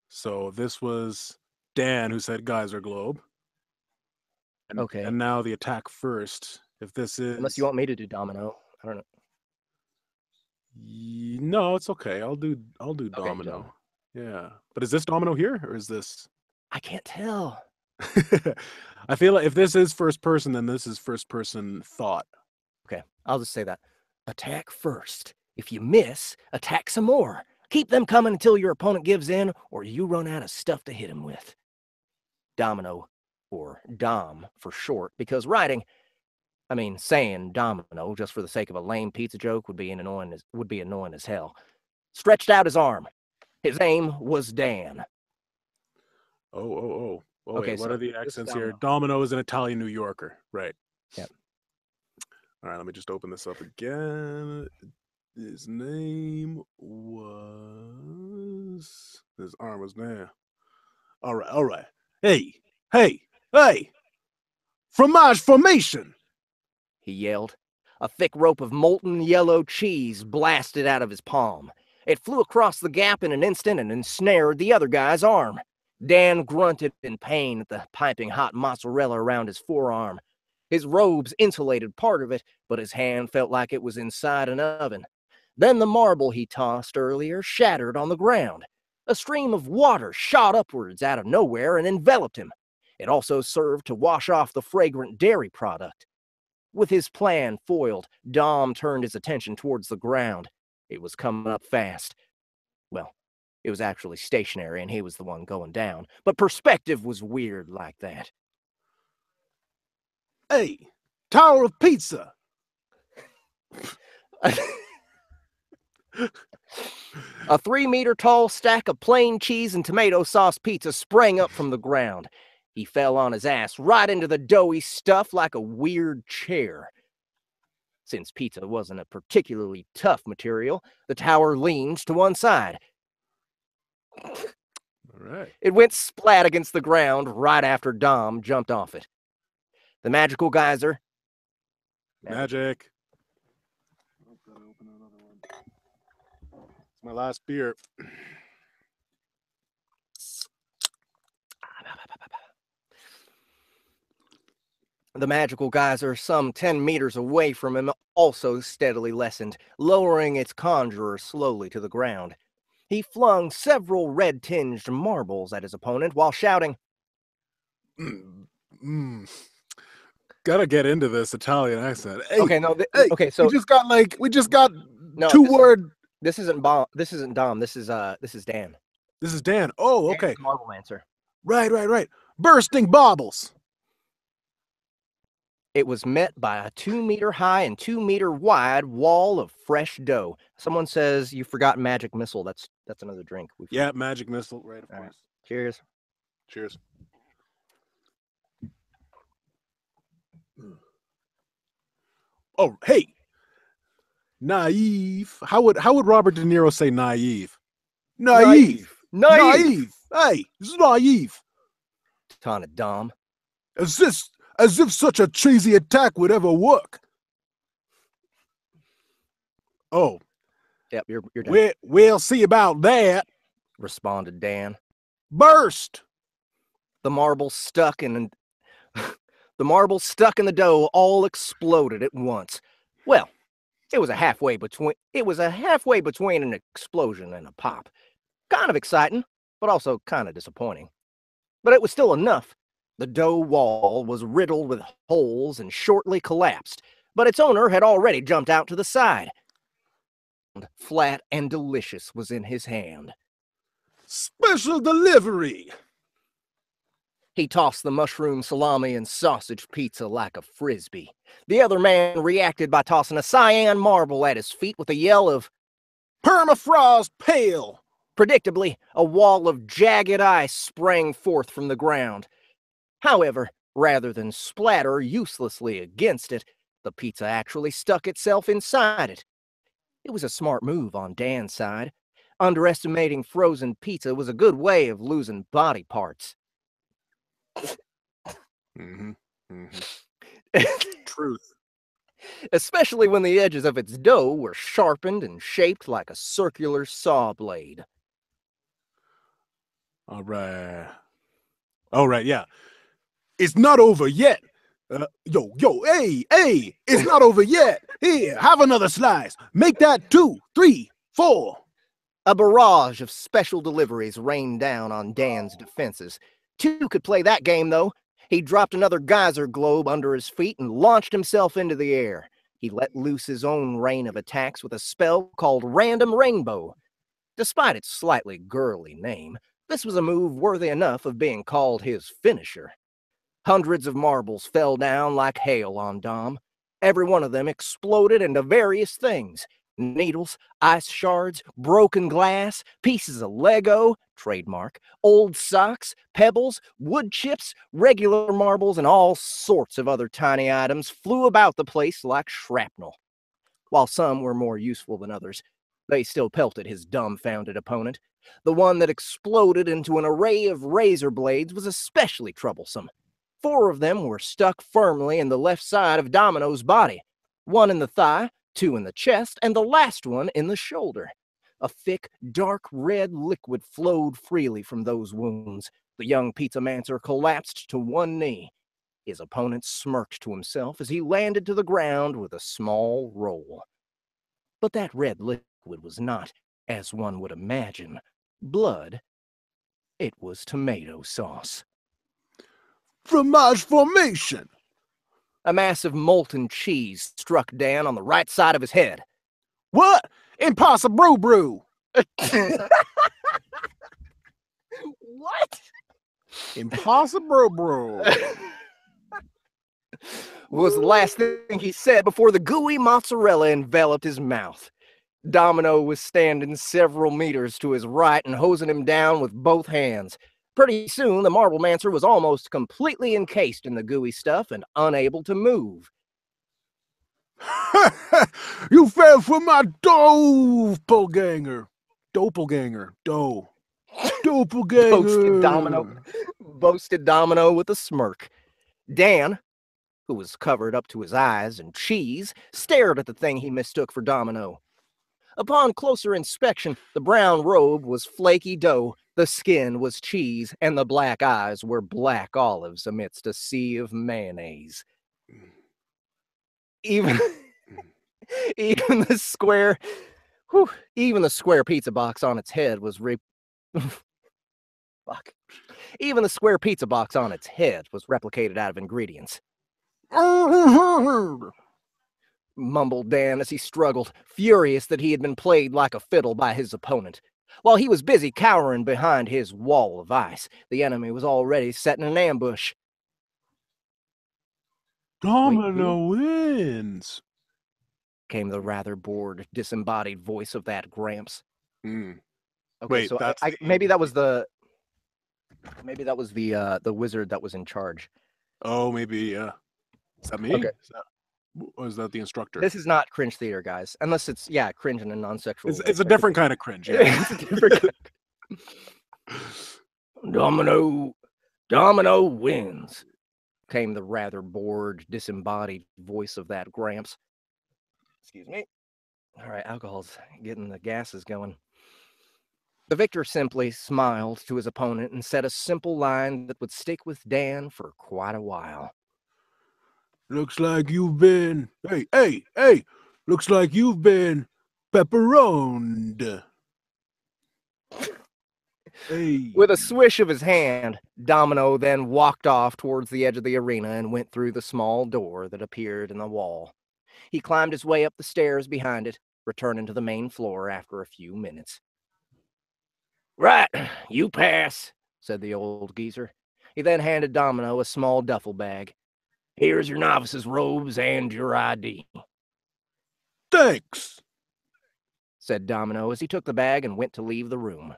So this was Dan who said guys are globe. And, Okay. And now the attack first. If this is... Unless you want me to do Domino. I don't know. No, it's okay. I'll do Okay, Domino. Yeah. But is this Domino here or is this... I can't tell. I feel like if this is first person, then this is first person thought. Okay, I'll just say that. Attack first. If you miss, attack some more. Keep them coming until your opponent gives in or you run out of stuff to hit him with. Domino, or Dom for short, because saying Domino just for the sake of a lame pizza joke would be annoying as hell. Stretched out his arm. His aim was Dan. Oh, Okay, wait, what so are the this is accents here? Domino. Domino is an Italian New Yorker. Right. Yep. All right, let me just open this up again. His name was... His arm was there. All right. Hey! Fromage formation! He yelled. A thick rope of molten yellow cheese blasted out of his palm. It flew across the gap in an instant and ensnared the other guy's arm. Dan grunted in pain at the piping hot mozzarella around his forearm. His robes insulated part of it, but his hand felt like it was inside an oven. Then the marble he tossed earlier shattered on the ground. A stream of water shot upwards out of nowhere and enveloped him. It also served to wash off the fragrant dairy product. With his plan foiled, Dom turned his attention towards the ground. It was coming up fast. Well, it was actually stationary and he was the one going down, but perspective was weird like that. Hey, Tower of Pizza. A 3-meter-tall stack of plain cheese and tomato sauce pizza sprang up from the ground. He fell on his ass right into the doughy stuff like a weird chair. Since pizza wasn't a particularly tough material, the tower leaned to one side. All right. It went splat against the ground right after Dom jumped off it. The magical geyser. Magic. It's my last beer. The magical geyser, some 10 meters away from him, also steadily lessened, lowering its conjurer slowly to the ground. He flung several red-tinged marbles at his opponent while shouting, Gotta get into this Italian accent. Hey, "Okay, no, hey, okay, so we just got no, two-word. This isn't Dom. This is Dan. This is Dan. Oh, okay. Dan's Marble Mancer. Right. Bursting baubles. It was met by a 2-meter-high and 2-meter-wide wall of fresh dough. Someone says you forgot magic missile. That's another drink. Yeah, magic missile. Right, of All right. course. Cheers. Cheers. Oh, hey, naive. How would Robert De Niro say naive? Naive. Hey, this is naive. Taunted Dom. As if such a cheesy attack would ever work. Oh, Yep, you're done. we'll see about that. Responded Dan. Burst. The marble stuck in the dough all exploded at once. Well, it was a halfway between an explosion and a pop. Kind of exciting, but also kind of disappointing. But it was still enough. The dough wall was riddled with holes and shortly collapsed, but its owner had already jumped out to the side. Flat and delicious was in his hand. Special delivery. He tossed the mushroom salami and sausage pizza like a frisbee. The other man reacted by tossing a cyan marble at his feet with a yell of Permafrost pale. Predictably, a wall of jagged ice sprang forth from the ground. However, rather than splatter uselessly against it, the pizza actually stuck itself inside it. It was a smart move on Dan's side. Underestimating frozen pizza was a good way of losing body parts. Truth. Especially when the edges of its dough were sharpened and shaped like a circular saw blade. All right, yeah. It's not over yet. Hey, it's not over yet. Here, have another slice. Make that 2, 3, 4. A barrage of special deliveries rained down on Dan's defenses. 2 could play that game, though. He dropped another geyser globe under his feet and launched himself into the air. He let loose his own rain of attacks with a spell called Random Rainbow. Despite its slightly girly name, this was a move worthy enough of being called his finisher. Hundreds of marbles fell down like hail on Dom. Every one of them exploded into various things. Needles, ice shards, broken glass, pieces of Lego, trademark, old socks, pebbles, wood chips, regular marbles, and all sorts of other tiny items flew about the place like shrapnel. While some were more useful than others, they still pelted his dumbfounded opponent. The one that exploded into an array of razor blades was especially troublesome. 4 of them were stuck firmly in the left side of Domino's body, 1 in the thigh, 2 in the chest, and the last one in the shoulder. A thick, dark red liquid flowed freely from those wounds. The young pizzamancer collapsed to one knee. His opponent smirked to himself as he landed to the ground with a small roll. But that red liquid was not, as one would imagine, blood. It was tomato sauce. Fromage formation. A massive molten cheese struck Dan on the right side of his head. What? Impossible brew. What? Impossible brew. Was the last thing he said before the gooey mozzarella enveloped his mouth. Domino was standing several meters to his right and hosing him down with both hands. Pretty soon, the Marble Mancer was almost completely encased in the gooey stuff and unable to move. You fell for my doppelganger. Doppelganger. Doppelganger. Boasted Domino with a smirk. Dan, who was covered up to his eyes in cheese, stared at the thing he mistook for Domino. Upon closer inspection, the brown robe was flaky dough, the skin was cheese, and the black eyes were black olives amidst a sea of mayonnaise. Even the square pizza box on its head was Even the square pizza box on its head was replicated out of ingredients. Mumbled Dan as he struggled, furious that he had been played like a fiddle by his opponent. While he was busy cowering behind his wall of ice, the enemy was already setting an ambush. Domino wins, came the rather bored, disembodied voice of that Gramps. Hmm. Okay, Wait, so that's maybe that was the wizard that was in charge. Oh, maybe, yeah. Is that me? Okay. Is that the instructor? This is not cringe theater, guys. Unless it's, cringe in a non-sexual way. It's a different kind of cringe, yeah. It's a different Domino wins. came the rather bored, disembodied voice of that Gramps. Excuse me. All right, alcohol's getting the gases going. The victor simply smiled to his opponent and said a simple line that would stick with Dan for quite a while. Looks like you've been... Hey! Looks like you've been pepperoned. Hey. With a swish of his hand, Domino then walked off towards the edge of the arena and went through the small door that appeared in the wall. He climbed his way up the stairs behind it, returning to the main floor after a few minutes. Right, you pass, said the old geezer. He then handed Domino a small duffel bag. Here's your novice's robes and your ID. Thanks, said Domino as he took the bag and went to leave the room.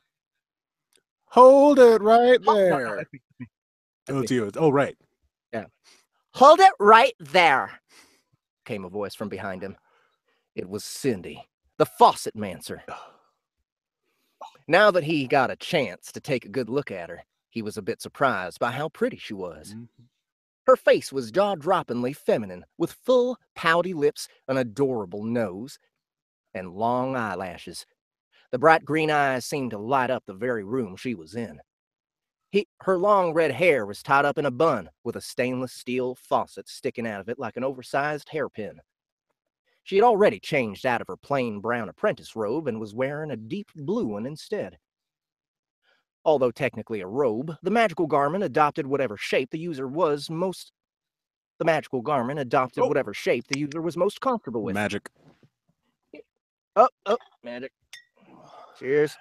Hold it right there. Oh, it's you. Oh, right. Yeah. Hold it right there, came a voice from behind him. It was Cindy, the faucet mancer. Now that he got a chance to take a good look at her, he was a bit surprised by how pretty she was. Mm-hmm. Her face was jaw-droppingly feminine, with full, pouty lips, an adorable nose, and long eyelashes. The bright green eyes seemed to light up the very room she was in. Her long red hair was tied up in a bun, with a stainless steel faucet sticking out of it like an oversized hairpin. She had already changed out of her plain brown apprentice robe and was wearing a deep blue one instead. Although technically a robe, the magical garment adopted whatever shape the user was most comfortable with. Magic. Oh, magic. Cheers.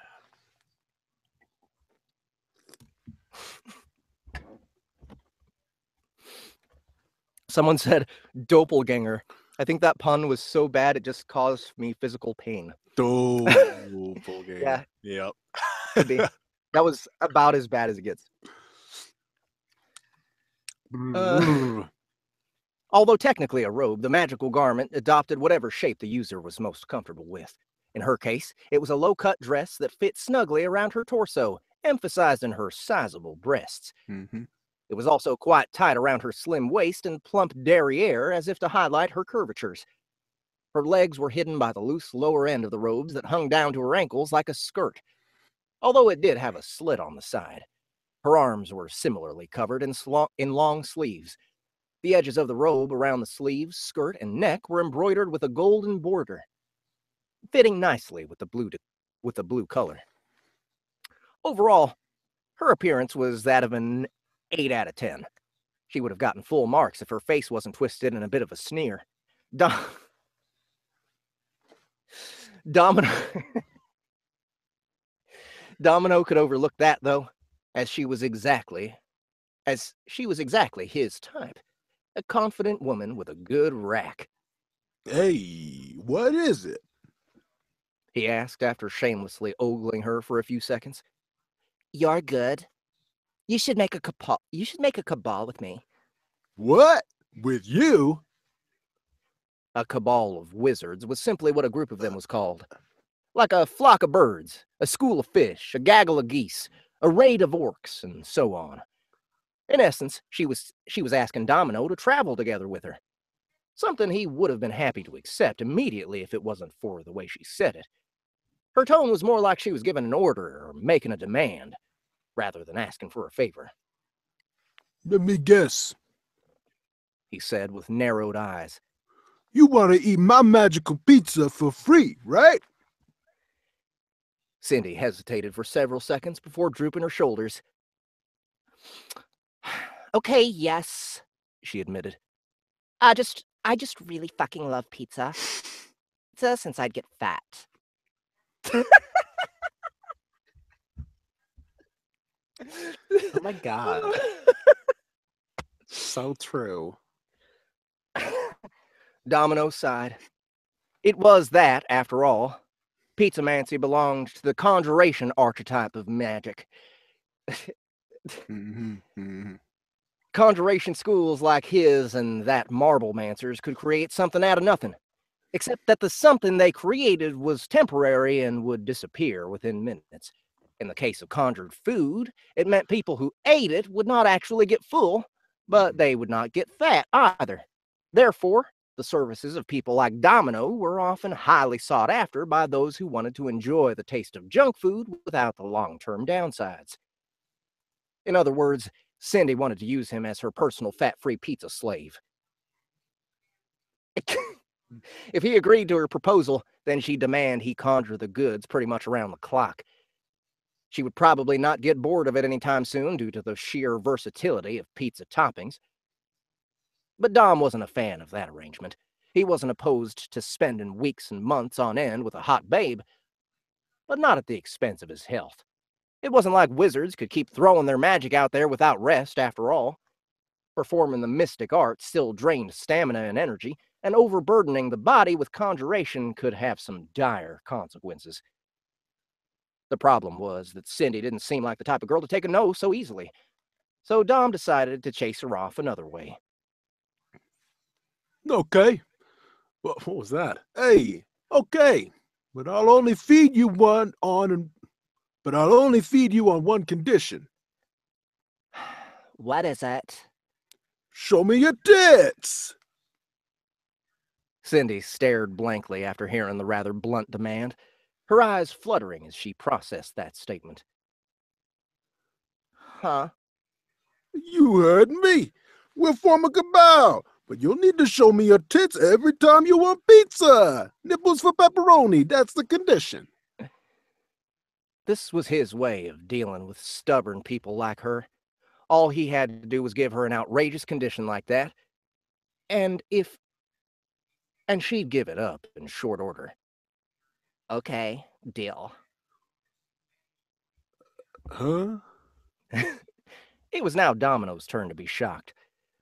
Someone said doppelganger. I think that pun was so bad it just caused me physical pain. Doppelganger. Yeah. Yep. That was about as bad as it gets. Although technically a robe, the magical garment adopted whatever shape the user was most comfortable with. In her case, it was a low-cut dress that fit snugly around her torso, emphasizing her sizable breasts. Mm-hmm. It was also quite tight around her slim waist and plump derriere as if to highlight her curvatures. Her legs were hidden by the loose lower end of the robes that hung down to her ankles like a skirt, although it did have a slit on the side. Her arms were similarly covered in long sleeves. The edges of the robe around the sleeves, skirt, and neck were embroidered with a golden border, fitting nicely with the blue color. Overall, her appearance was that of an 8 out of 10. She would have gotten full marks if her face wasn't twisted in a bit of a sneer. Domino could overlook that, though, as she was exactly his type. A confident woman with a good rack. Hey, what is it? He asked after shamelessly ogling her for a few seconds. You're good. You should make a cabal with me. What? With you? A cabal of wizards was simply what a group of them was called. Like a flock of birds, a school of fish, a gaggle of geese, a raid of orcs, and so on. In essence, she was asking Domino to travel together with her. Something he would have been happy to accept immediately if it wasn't for the way she said it. Her tone was more like she was giving an order or making a demand, rather than asking for a favor. Let me guess. He said with narrowed eyes. You want to eat my magical pizza for free, right? Cindy hesitated for several seconds before drooping her shoulders. Okay, yes, she admitted. I just really fucking love pizza. Pizza since I'd get fat. Oh my god. So true. Domino sighed. It was that, after all. Pizzamancy belonged to the conjuration archetype of magic. Conjuration schools like his and that Marblemancers could create something out of nothing, except that the something they created was temporary and would disappear within minutes. In the case of conjured food, it meant people who ate it would not actually get full, but they would not get fat either. Therefore, the services of people like Domino were often highly sought after by those who wanted to enjoy the taste of junk food without the long-term downsides. In other words, Cindy wanted to use him as her personal fat-free pizza slave. If he agreed to her proposal, then she'd demand he conjure the goods pretty much around the clock. She would probably not get bored of it anytime soon due to the sheer versatility of pizza toppings. But Dom wasn't a fan of that arrangement. He wasn't opposed to spending weeks and months on end with a hot babe, but not at the expense of his health. It wasn't like wizards could keep throwing their magic out there without rest, after all. Performing the mystic art still drained stamina and energy, and overburdening the body with conjuration could have some dire consequences. The problem was that Cindy didn't seem like the type of girl to take a no so easily, so Dom decided to chase her off another way. Okay. What was that? Hey, okay. But I'll only feed you on one condition. What is it? Show me your tits. Cindy stared blankly after hearing the rather blunt demand, her eyes fluttering as she processed that statement. Huh? You heard me. We'll form a cabal, but you'll need to show me your tits every time you want pizza. Nipples for pepperoni, that's the condition. This was his way of dealing with stubborn people like her. All he had to do was give her an outrageous condition like that, and she'd give it up in short order. Okay, deal. Huh? It was now Domino's turn to be shocked.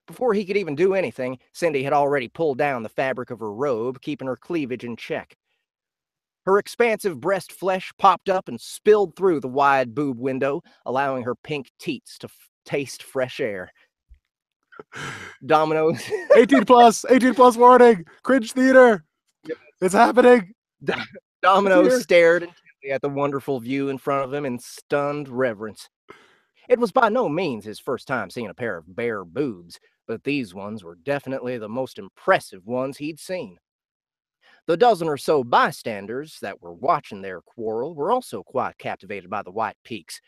Before he could even do anything, Cindy had already pulled down the fabric of her robe, keeping her cleavage in check. Her expansive breast flesh popped up and spilled through the wide boob window, allowing her pink teats to taste fresh air. Domino's 18 plus warning, cringe theater. It's happening. Domino Here. stared intently at the wonderful view in front of him in stunned reverence. It was by no means his first time seeing a pair of bare boobs, but these ones were definitely the most impressive ones he'd seen. The dozen or so bystanders that were watching their quarrel were also quite captivated by the white peaks,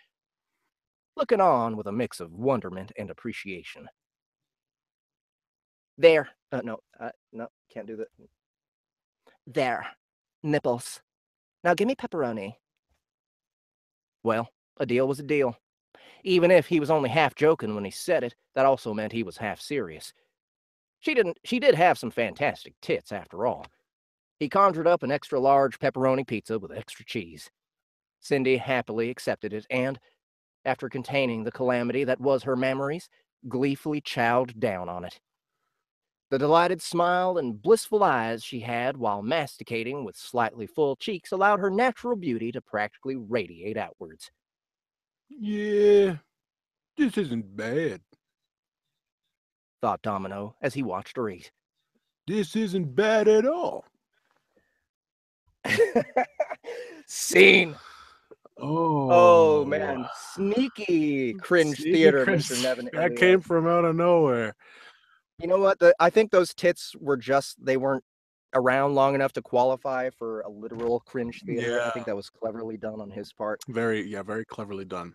looking on with a mix of wonderment and appreciation. There, no, can't do that. There, nipples. Now give me pepperoni. Well, a deal was a deal. Even if he was only half joking when he said it, that also meant he was half serious. She did have some fantastic tits after all. He conjured up an extra large pepperoni pizza with extra cheese. Cindy happily accepted it and, after containing the calamity that was her memories, gleefully chowed down on it. The delighted smile and blissful eyes she had while masticating with slightly full cheeks allowed her natural beauty to practically radiate outwards. Yeah, this isn't bad. Thought Domino as he watched her eat. This isn't bad at all. Scene. Oh, Man, sneaky cringe Sneaky theater, cringe. Mr. Nevin. That came from out of nowhere. You know what? I think those tits were they weren't around long enough to qualify for a literal cringe theater. I think that was cleverly done on his part. Very cleverly done.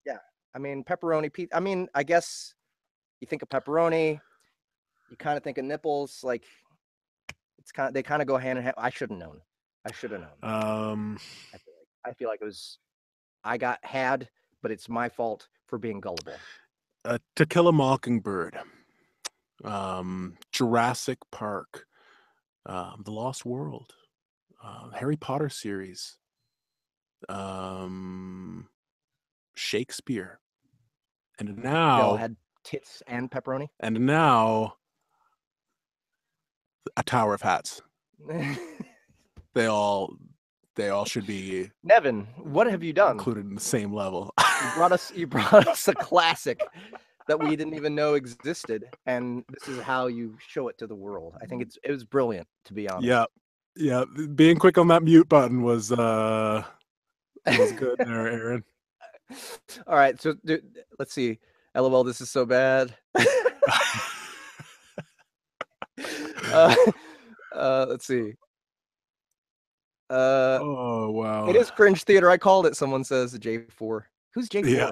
Yeah, I mean, pepperoni pizza. I mean, I guess you think of pepperoni, you kind of think of nipples. Like, they kind of go hand in hand. I should have known. I feel like it was. I got had, but it's my fault for being gullible. To Kill a Mockingbird, Jurassic Park, The Lost World, Harry Potter series, Shakespeare, and now they all had tits and pepperoni. And now, A Tower of Hats. They all should be. Nevin, what have you done? Included in the same level. You brought us a classic that we didn't even know existed, and this is how you show it to the world. I think it was brilliant, to be honest. Yeah. Being quick on that mute button was good there, Aaron. All right, so let's see. LOL, this is so bad. Let's see. Oh wow! It is cringe theater. I called it. Someone says J4. Who's J4? Yeah.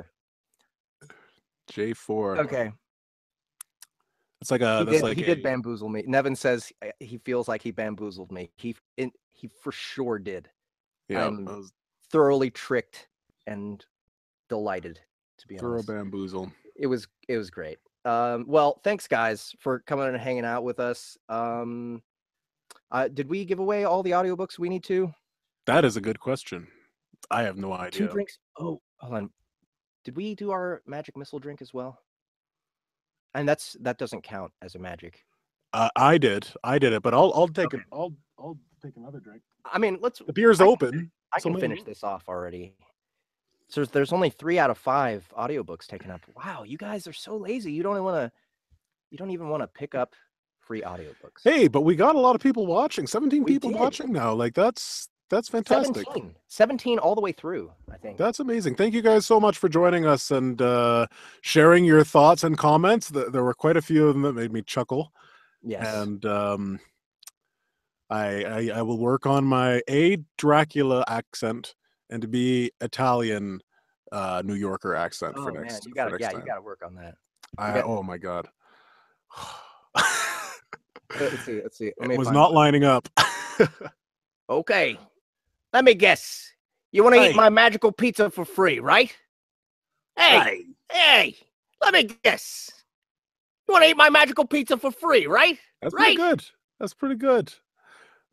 J4. Okay. It's like a. He did bamboozle me. Nevin says he feels like he bamboozled me. He for sure did. Yeah. I'm thoroughly tricked and delighted, to be honest. Thorough bamboozle. It was great. Well, thanks guys for coming and hanging out with us. Did we give away all the audiobooks we need to? That is a good question. I have no idea. 2 drinks. Oh, hold on. Did we do our magic missile drink as well? And that doesn't count as a magic. I did it, but I'll take it. I'll take another drink. I mean, the beer's open. I can finish this off already. So there's only 3 out of 5 audiobooks taken up. Wow, you guys are so lazy. You don't even want to pick up free audiobooks. Hey, but we got a lot of people watching. 17 people watching now. Like that's fantastic. 17 all the way through, I think. That's amazing. Thank you guys so much for joining us and sharing your thoughts and comments. There were quite a few of them that made me chuckle. Yes. And I will work on my Dracula accent and to be Italian New Yorker accent for next. You gotta work on that. Oh my god. Let's see. It was not lining up. Okay. Let me guess. You want to eat my magical pizza for free, right? Hey, let me guess. You want to eat my magical pizza for free, right? That's pretty good. That's pretty good.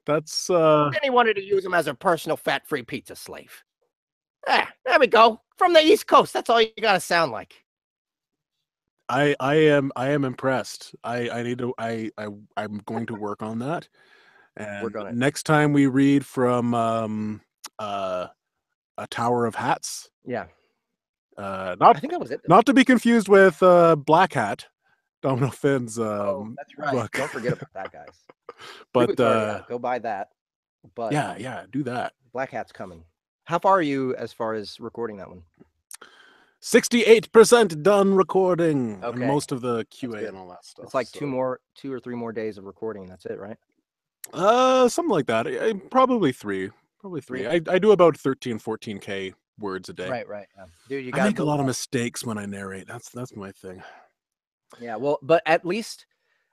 That's Then he wanted to use him as a personal fat-free pizza slave. There we go. From the East Coast. That's all you gotta sound like. I am impressed. I'm going to work on that. And work on it. Next time we read from A Tower of Hats. Yeah. I think that was it. Not to be confused with Black Hat, Domino Finn's that's right. book. Don't forget about that, guys. But go buy that. But yeah, do that. Black Hat's coming. How far are you as far as recording that one? 68% done recording. Okay. And most of the QA and all that stuff. It's like 2 or 3 more days of recording. And that's it, right? Something like that. Probably three. Probably three. I do about 13, 14K words a day. Right. Yeah. Dude, you I got to make a build lot of up. mistakes when I narrate. That's my thing. Yeah. Well, but at least,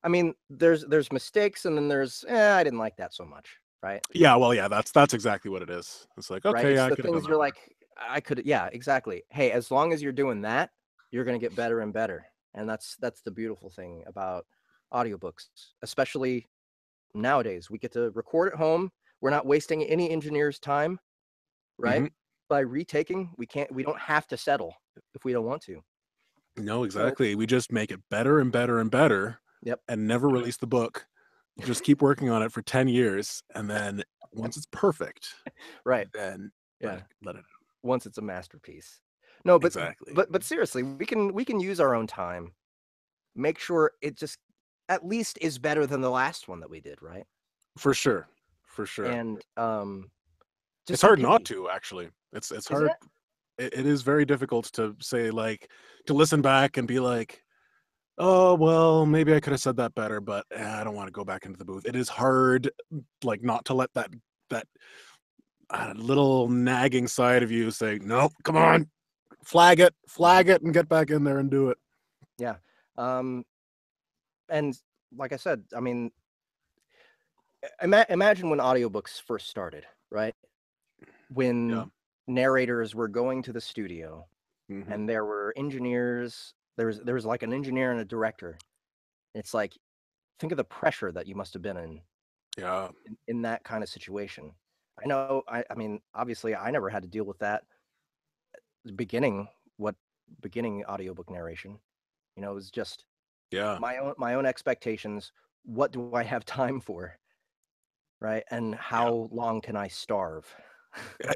I mean, there's mistakes, and then there's, I didn't like that so much. Right. Yeah, well, yeah, that's exactly what it is. It's like, Right. okay, It's yeah, I the could have done things that you're better. like, I could, yeah, exactly. Hey, as long as you're doing that, you're going to get better and better. And that's the beautiful thing about audiobooks, especially nowadays. We get to record at home. We're not wasting any engineer's time, right? Mhm. By retaking, we don't have to settle if we don't want to. No, So, exactly. We just make it better and better and better, yep. and never release the book. Just keep working on it for 10 years, and then once it's perfect, Right. then Yeah. let it. Once it's a masterpiece. No, but Exactly. but seriously, we can use our own time. Make sure it just at least is better than the last one that we did, right? For sure. For sure. And It's just be hard not picky, to, actually. It's isn't hard. it? It is very difficult to say, like, to listen back and be like, oh, well, maybe I could have said that better, but I don't want to go back into the booth. It is hard, like, not to let that little nagging side of you say, no, come on, flag it, and get back in there and do it. Yeah. And like I said, I mean, imagine when audiobooks first started, right? When Yeah. narrators were going to the studio Mhm. and there were engineers, there was like an engineer and a director. It's like, think of the pressure that you must have been Yeah. in that kind of situation. I know, I mean, obviously I never had to deal with that beginning, what beginning audiobook narration. You know, it was just Yeah. my own expectations. What do I have time for? Right? And how long can I starve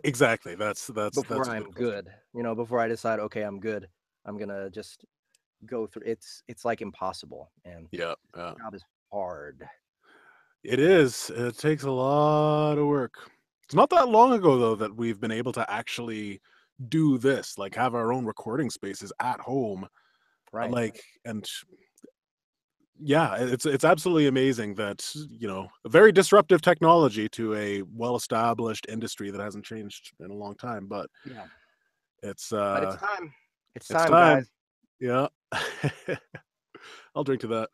Exactly. That's before a good I'm question. good? You know, before I decide, okay, I'm good. I'm gonna just go through. It's like impossible, and Yeah. Yeah. job is hard. It is. It takes a lot of work. It's not that long ago though that we've been able to actually do this, like have our own recording spaces at home, Right. like, and yeah, it's absolutely amazing that, a very disruptive technology to a well-established industry that hasn't changed in a long time, but Yeah. it's But it's time. It's it's time, time. guys. Yeah. I'll drink to that.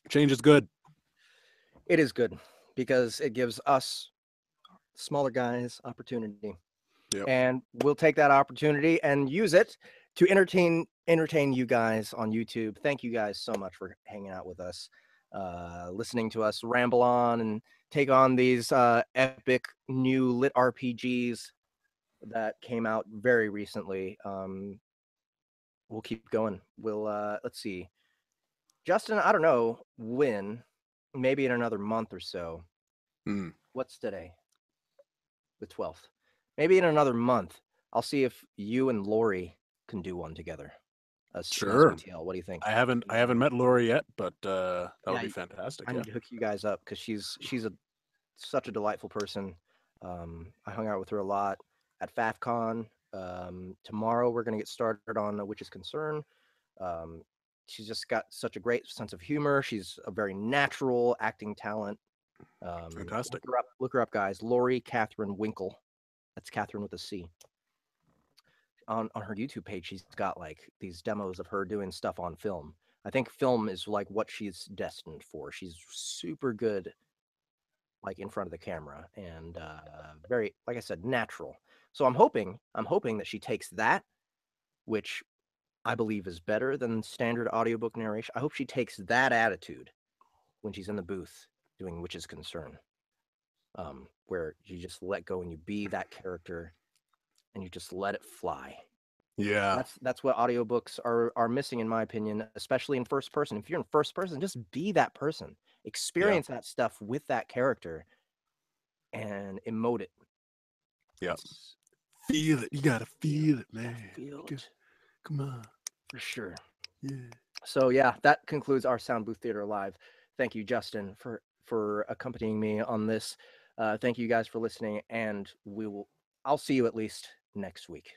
Change is good. It is good because it gives us smaller guys opportunity. Yep. And we'll take that opportunity and use it to entertain you guys on YouTube. Thank you guys so much for hanging out with us, listening to us ramble on and take on these epic new lit RPGs that came out very recently. We'll keep going. We'll let's see, Justin. I don't know when, maybe in another month or so. Mm, What's today? The 12th. Maybe in another month, I'll see if you and Lori can do one together. As sure. we tell. What do you think? I haven't met Lori yet, but that would Yeah, be fantastic. I Yeah. need to hook you guys up because she's such a delightful person. I hung out with her a lot at FAFCon. Tomorrow we're gonna get started on A Witch's Concern. Um, she's just got such a great sense of humor. She's a very natural acting talent. Fantastic. Look her up, guys. Lori Catherine Winkle. That's Catherine with a C. On her YouTube page, she's got like these demos of her doing stuff on film. I think film is like what she's destined for. She's super good, like in front of the camera, and very, like I said, natural. So I'm hoping that she takes that, which I believe is better than standard audiobook narration. I hope she takes that attitude when she's in the booth doing Witch's Concern, where you just let go and you be that character and you just let it fly. Yeah. That's what audiobooks are missing, in my opinion, especially in first person. If you're in first person, just be that person. Yeah. Experience that stuff with that character and emote it. Yeah. It's- Feel it. You gotta feel it, man. Feel You it Come on. for sure. Yeah. So yeah, that concludes our Sound Booth Theater Live. Thank you, Justin, for accompanying me on this. Thank you guys for listening, and I'll see you at least next week.